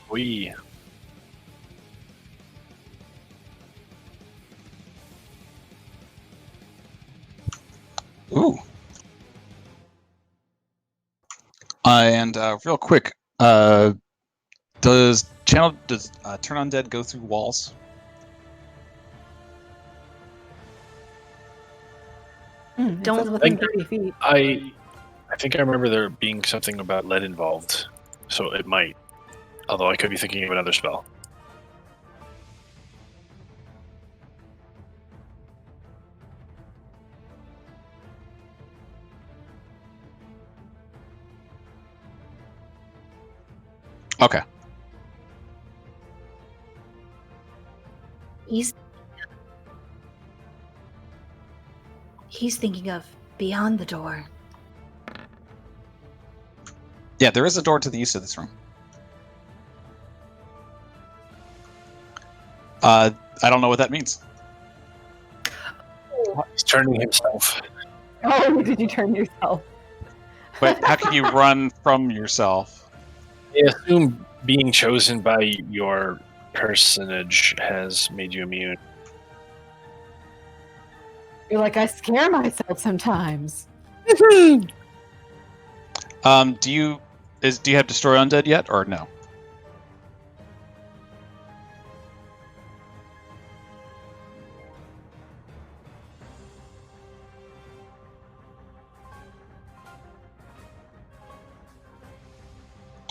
We.
Ooh. And real quick, does Turn Undead go through walls?
It
Don't
says within
think-
30 feet.
I think I remember there being something about lead involved, so it might. Although I could be thinking of another spell.
Okay.
He's thinking of beyond the door.
Yeah, there is a door to the east of this room. I don't know what that means.
He's turning himself.
Oh, did you turn yourself?
But how can you run from yourself?
I assume being chosen by your personage has made you immune.
You're like, I scare myself sometimes.
Do you have Destroy Undead yet, or no?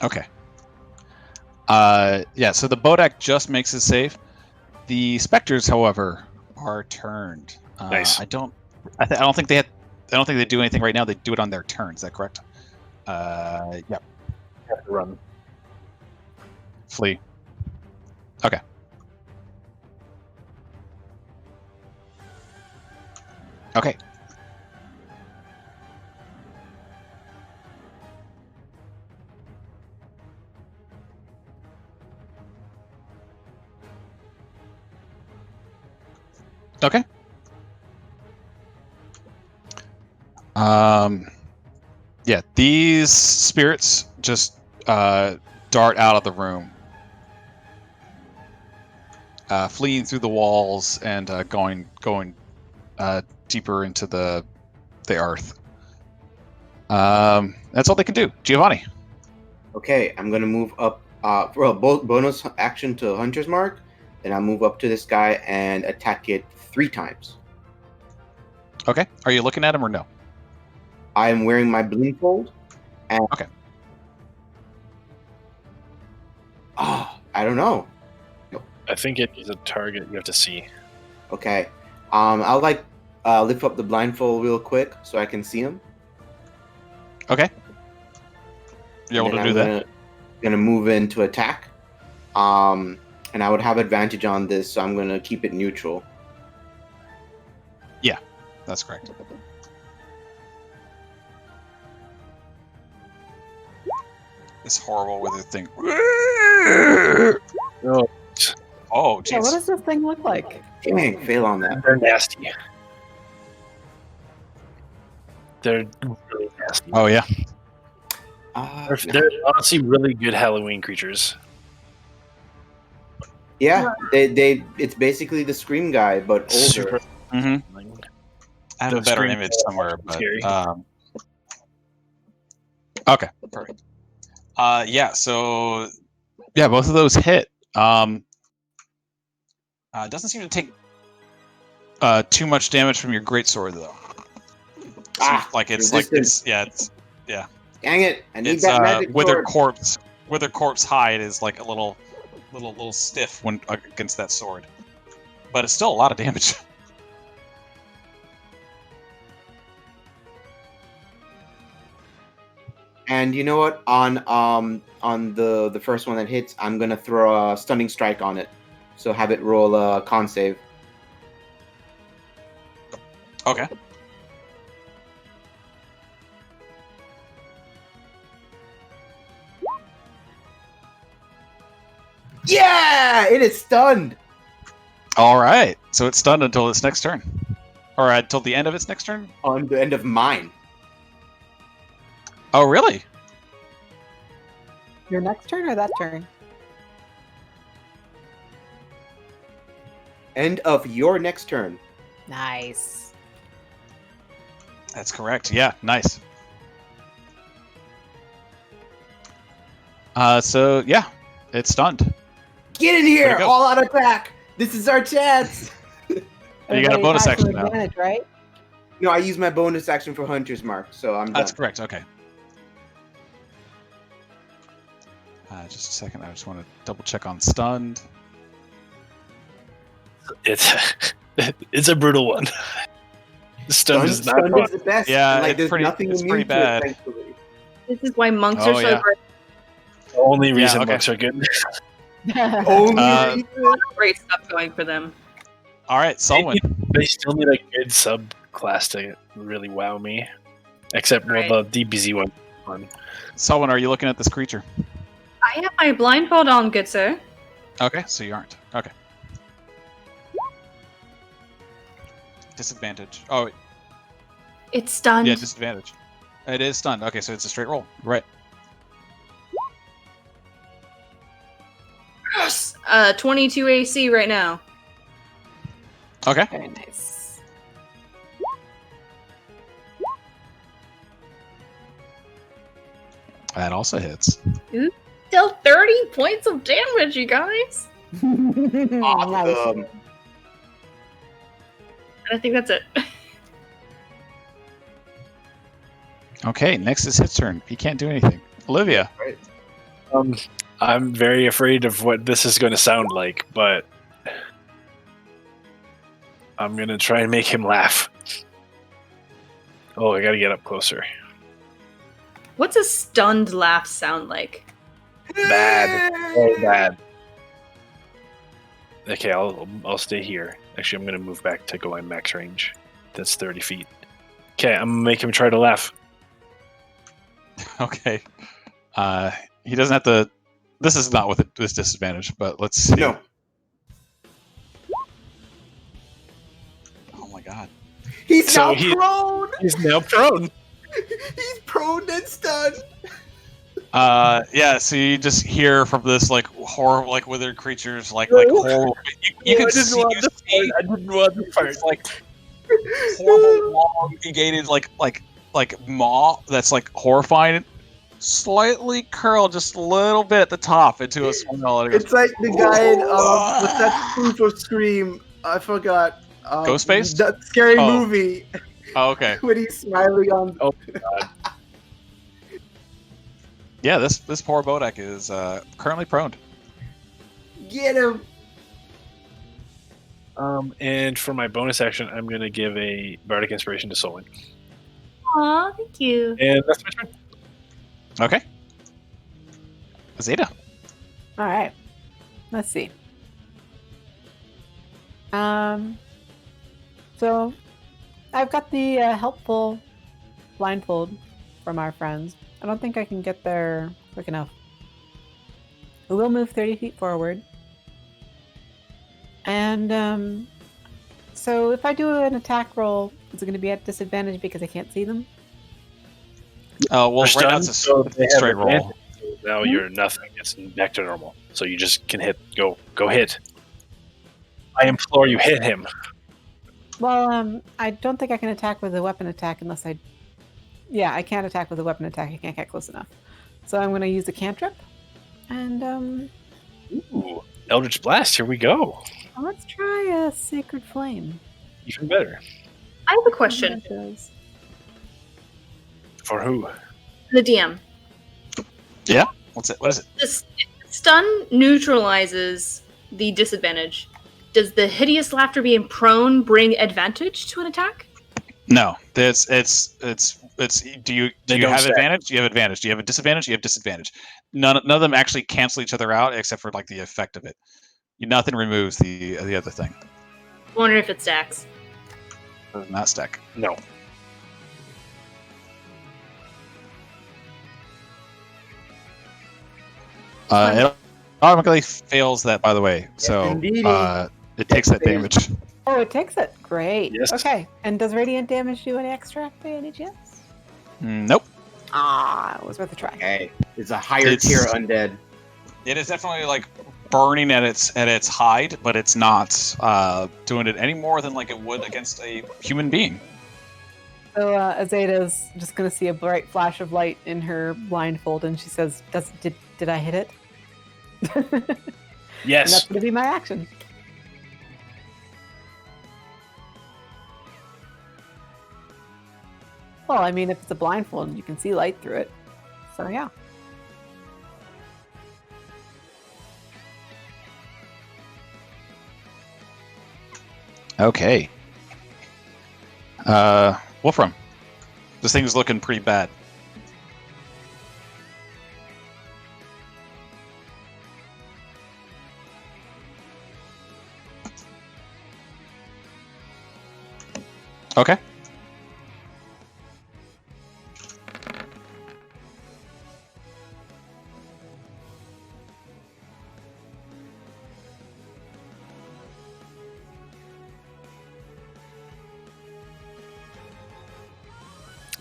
Okay. Yeah, so the Bodak just makes it safe. The Spectres, however, are turned.
Nice.
I don't think they do anything right now. They do it on their turn. Is that correct? Yep.
Have to run.
Flee. Okay. Okay. Okay. Yeah, these spirits just dart out of the room, fleeing through the walls and going deeper into the earth. That's all they can do. Giovanni.
Okay, I'm gonna move up. For a bonus action to Hunter's Mark, then I'll move up to this guy and attack it 3 times.
Okay. Are you looking at him or no?
I am wearing my blindfold. And
Okay.
I don't know.
I think it is a target you have to see.
Okay. I'll lift up the blindfold real quick so I can see him.
Okay. You're able to do that.
Gonna move in to attack. And I would have advantage on this, so I'm gonna keep it neutral.
Yeah, that's correct. This horrible weather thing.
Oh,
Oh,
Yeah, what
jeez.
does this thing look like?
Dang, fail on that.
they're nasty. They're really nasty.
Oh, yeah.
They're honestly really good Halloween creatures.
Yeah, it's basically the Scream guy, but older.
Super.
Mm-hmm. I have a
The
better
screen-
image somewhere, but
Scary.
okay, perfect. Yeah. So yeah, both of those hit. Doesn't seem to take too much damage from your greatsword though.
Resistance. Dang it! I need
It's
that magic
withered
sword.
corpse hide is like a little stiff when against that sword, but it's still a lot of damage.
And you know what? On the first one that hits, I'm gonna throw a stunning strike on it. So have it roll a con save.
Okay.
Yeah, it is stunned.
All right. So it's stunned until its next turn, or until the end of its next turn.
On the end of mine.
Oh, really?
Your next turn or that turn?
End of your next turn.
Nice.
That's correct. Yeah, nice. So yeah, it's stunned.
Get in
Way
here!
to go.
All out attack! This is our chance!
You got a
Everybody
bonus
has
action
an
now.
advantage, right?
No, I use my bonus action for Hunter's Mark, so I'm
That's
done.
correct. Okay. Just a second. I just want to double check on stunned.
It's it's a brutal one. Stun is not
Stunned
fun.
is the best.
Yeah,
and, like,
it's
there's
pretty-
nothing
it's
immune
pretty
to
bad.
it, thankfully.
This is why monks
Oh,
are so
yeah.
great.
The only reason
okay.
monks are good.
Only
Uh,
reason-
Great stuff going for them.
All right, Solwynn.
They still need a good subclass to really wow me. Except
Right.
well, the DBZ one. Fun.
Solwynn, are you looking at this creature?
I have my blindfold on, good sir.
Okay, so you aren't. Okay. Disadvantage. Oh,
It's stunned.
yeah, disadvantage. It is stunned. Okay, so it's a straight roll. Right.
Yes! 22 AC right now.
Okay.
Very nice.
That also hits.
Still 30 points of damage, you guys.
Nice.
Awesome.
And I think that's it.
Okay, next is his turn. He can't do anything. Olivia.
I'm very afraid of what this is going to sound like, but I'm going to try and make him laugh. Oh, I got to get up closer.
What's a stunned laugh sound like?
Bad. Oh, bad. Okay, I'll stay here. Actually, I'm going to move back to Gowan max range. That's 30 feet. Okay, I'm going to make him try to laugh.
Okay. He doesn't have to. This is not with this disadvantage, but let's see.
No.
Oh my god.
He's
So
now prone!
He's now prone.
He's prone and stunned!
Yeah. So you just hear from this like horrible, like withered creatures, like horrible. You can see.
I didn't want the part.
It's like horrible, long, elongated, like maw that's like horrifying. Slightly curled just a little bit at the top into a smile.
It's like the guy in what's that spoof of Scream? I forgot.
Ghostface?
That scary movie.
Oh, okay.
When he's smiling on.
Oh god.
Yeah, this poor Bodak is currently prone.
Get him.
And for my bonus action, I'm going to give a bardic inspiration to Solwynn.
Aw, thank you.
And that's my turn.
Okay. Azadeh.
All right. Let's see. So I've got the helpful blindfold from our friends. I don't think I can get there quick enough. We will move 30 feet forward. And so if I do an attack roll, is it going to be at disadvantage because I can't see them?
Well, right now it's a straight roll.
Now you're nothing. It's back to normal. So you just can hit. Go hit. I implore you, hit him.
Well, I don't think I can attack with a weapon attack unless I... Yeah, I can't attack with a weapon attack. I can't get close enough. So I'm going to use a cantrip. And,
Ooh, Eldritch Blast, here we go.
let's try a Sacred Flame.
Even better.
I have a question.
For who?
The DM.
Yeah? What's it? What is it?
This stun neutralizes the disadvantage. Does the hideous laughter being prone bring advantage to an attack?
No. Do you have
stack.
advantage? You have advantage. Do you have a disadvantage? You have disadvantage. None of them actually cancel each other out except for like the effect of it. Nothing removes the other thing.
I wonder if it stacks.
Does not stack.
No.
It automatically fails that, by the way. So
Indeedy.
it takes that damage.
Oh, it takes it. Great.
Yes.
Okay. And does radiant damage do any extra by any chance?
Nope.
It was worth a try.
Hey, it's a higher tier undead.
It is definitely like burning at its hide, but it's not doing it any more than like it would against a human being.
So Azadeh's just going to see a bright flash of light in her blindfold, and she says, "Did I hit it?"
Yes.
And that's going to be my action. Well, I mean, if it's a blindfold, you can see light through it. So, yeah.
Okay. Wolfram. This thing's looking pretty bad. Okay.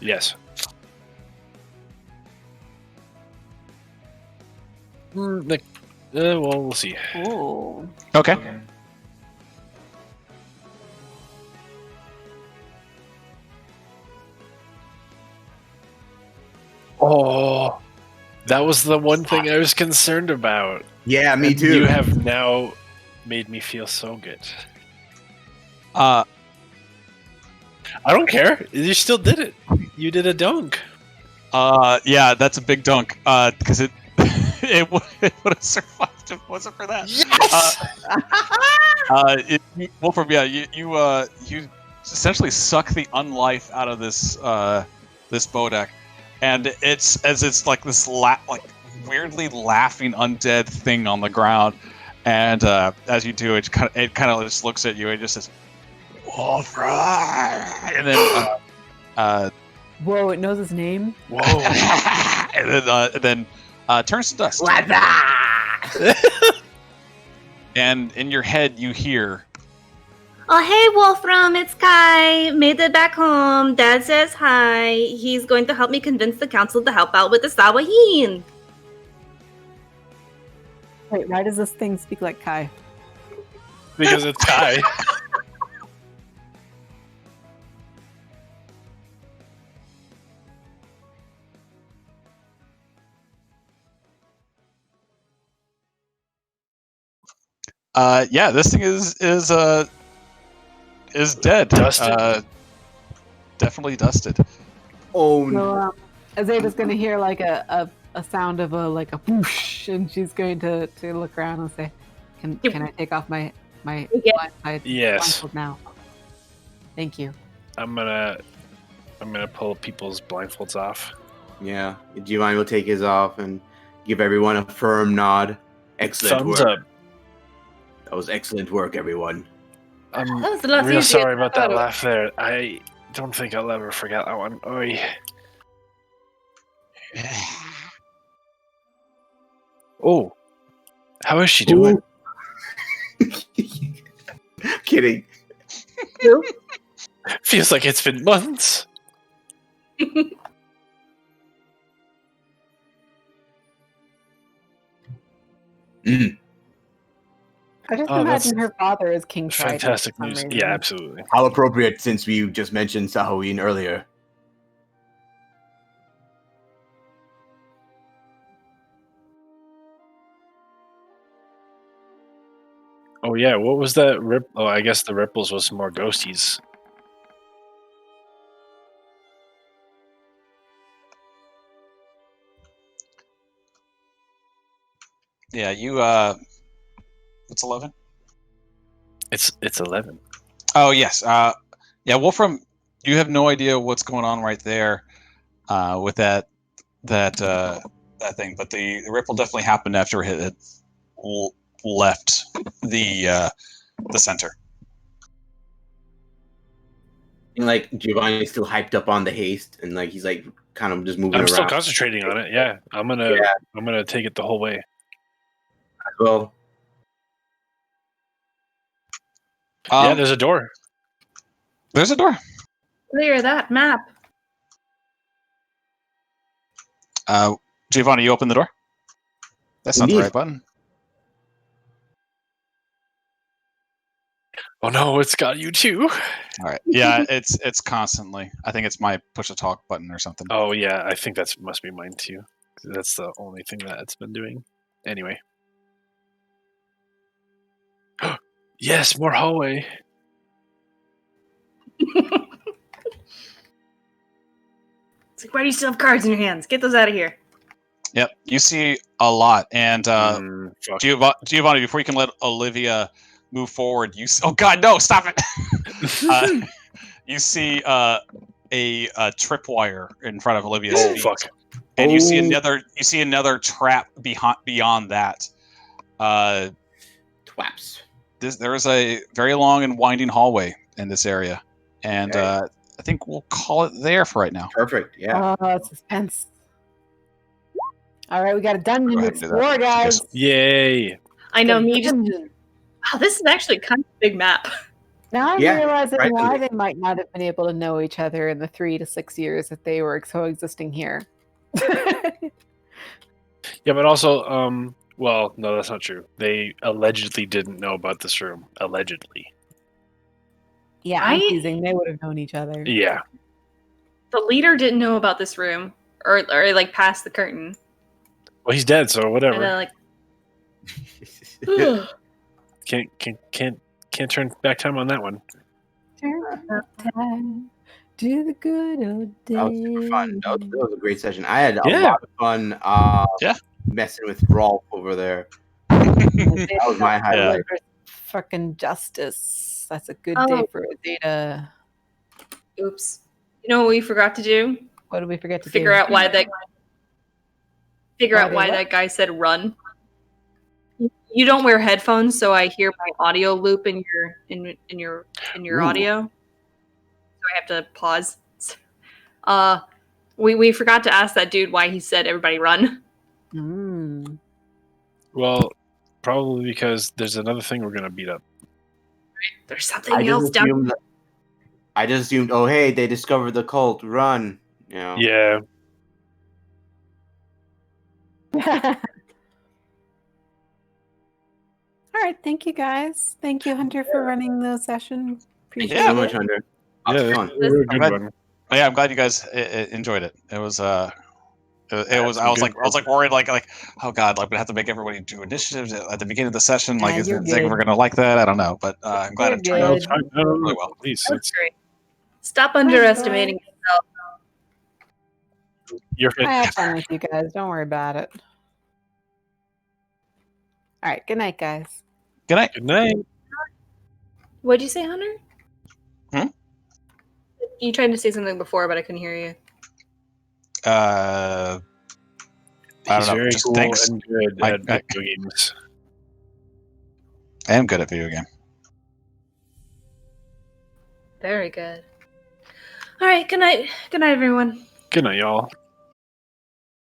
Yes. Well, we'll see.
Oh.
Okay.
Oh, that was the one thing I was concerned about.
Yeah, me
And
too.
You have now made me feel so good.
Uh,
I don't care. You still did it. You did a dunk.
yeah, that's a big dunk. Because it would have survived if it wasn't for that.
Yes.
Wolfram, yeah, you essentially suck the unlife out of this this Bodak, and it's like this weirdly laughing undead thing on the ground, and as you do, it kind of just looks at you and just says, Wolfram, and then
Whoa, it knows his name?
Whoa.
and then turns to dust. And in your head, you hear,
Oh, hey, Wolfram, it's Kai. Made it back home. Dad says hi. He's going to help me convince the council to help out with the Sawahin.
Wait, why does this thing speak like Kai?
Because it's Kai.
Yeah, this thing is dead.
Dusted.
Definitely dusted.
Oh,
So Azadeh's going to hear like a sound of a whoosh, and she's going to look around and say, "Can I take off my
Yes.
blindfold now? Thank you."
I'm gonna pull people's blindfolds off.
yeah. Giovanni will take his off and give everyone a firm nod. Excellent
Thumbs
work.
up.
That was excellent work, everyone.
I'm
That was a lot
real
easier
sorry
than I
about that
thought it
laugh there. I don't think I'll ever forget that one. Oy. Oh, how is she doing?
Kidding.
Feels like it's been months.
I just
Oh,
imagine her father is King Trident.
Fantastic
for some
news.
reason.
Yeah, absolutely.
How appropriate since we just mentioned Sahuin earlier.
Oh yeah, what was that rip? Oh, I guess the ripples was some more ghosties.
Yeah, you what's 11?
It's 11.
Oh yes. Yeah, Wolfram, you have no idea what's going on right there with that thing, but the ripple definitely happened after it had left the center.
And like Giovanni's still hyped up on the haste, and like he's like kind of just moving
I'm
around.
still concentrating on it. Yeah, I'm gonna take it the whole way.
Well,
Yeah, there's a door.
There's a door.
Clear that map.
Giovanni, you open the door? That's not
Indeed.
the right button.
Oh no, it's got you too.
All right. Yeah, it's constantly. I think it's my push to talk button or something.
Oh yeah, I think that must be mine too. That's the only thing that it's been doing. Anyway. Yes, more hallway.
It's like, why do you still have cards in your hands? Get those out of here.
Yep. You see a lot, and
Fuck.
Giovanni, before you can let Olivia move forward, oh God, no! Stop it! You see a tripwire in front of Olivia's feet.
Fuck.
And you see another trap beyond that.
twaps.
There is a very long and winding hallway in this area, and
Okay.
I think we'll call it there for right now.
Perfect. Yeah.
Suspense. All right, we got a dungeon
Go
to
ahead and do that.
explore, guys.
Yay.
I know me just.
Dungeon.
Wow, this is actually kind of a big map.
Now I'm
Yeah,
realizing why
surprisingly.
they might not have been able to know each other in the 3 to 6 years that they were coexisting here.
Yeah, but also, well, no, that's not true. They allegedly didn't know about this room. Allegedly.
Yeah, I'm
Right?
teasing. They would have known each other.
Yeah.
The leader didn't know about this room, or like past the curtain,
Well, he's dead, so
and
whatever.
then like.
Can't turn back time on that one.
Turn back time to the good old days.
That was super fun. That was a great session. I had a
Yeah.
lot of fun messing with Rolf over there. That was my highlight.
Fucking justice. That's a good
Oh.
day for Azadeh.
Oops. You know what we forgot to do?
What did we forget to
Figure
do?
out why that. Figure
Why
out
they
why
what?
that guy said run. You don't wear headphones, so I hear my audio loop in your
Ooh.
audio. So I have to pause. We forgot to ask that dude why he said everybody run.
Mm.
Well, probably because there's another thing we're gonna beat up.
There's something else down.
I just assumed, oh hey, they discovered the cult. Run. You know.
Yeah.
All right, thank you guys. Thank you, Hunter, for running the session.
Thank
Appreciate
you so
it.
much, Hunter. Lots of fun.
We're a
I'm
good
glad,
one.
yeah, I'm glad you guys enjoyed it. It was it was. I was
Good
like worried, like oh god, like we have to make everybody do initiatives at the beginning of the session. Like,
Nah,
is
you're
we're
good.
gonna like that? I don't know, but I'm glad
You're
it turned
No,
out
it's fine. No,
really well.
Please,
That's great. Stop underestimating yourself.
you're
I
fit.
have fun with you guys. Don't worry about it. All right. Good night, guys.
Good night.
Good night.
What'd you say, Hunter?
Hmm?
You tried to say something before, but I couldn't hear you.
I don't
He's
know.
very
Just
cool
thanks.
and good
I-
at
I-
video games.
I am good at video game.
Very good. All right. Good night. Good night, everyone.
Good night, y'all.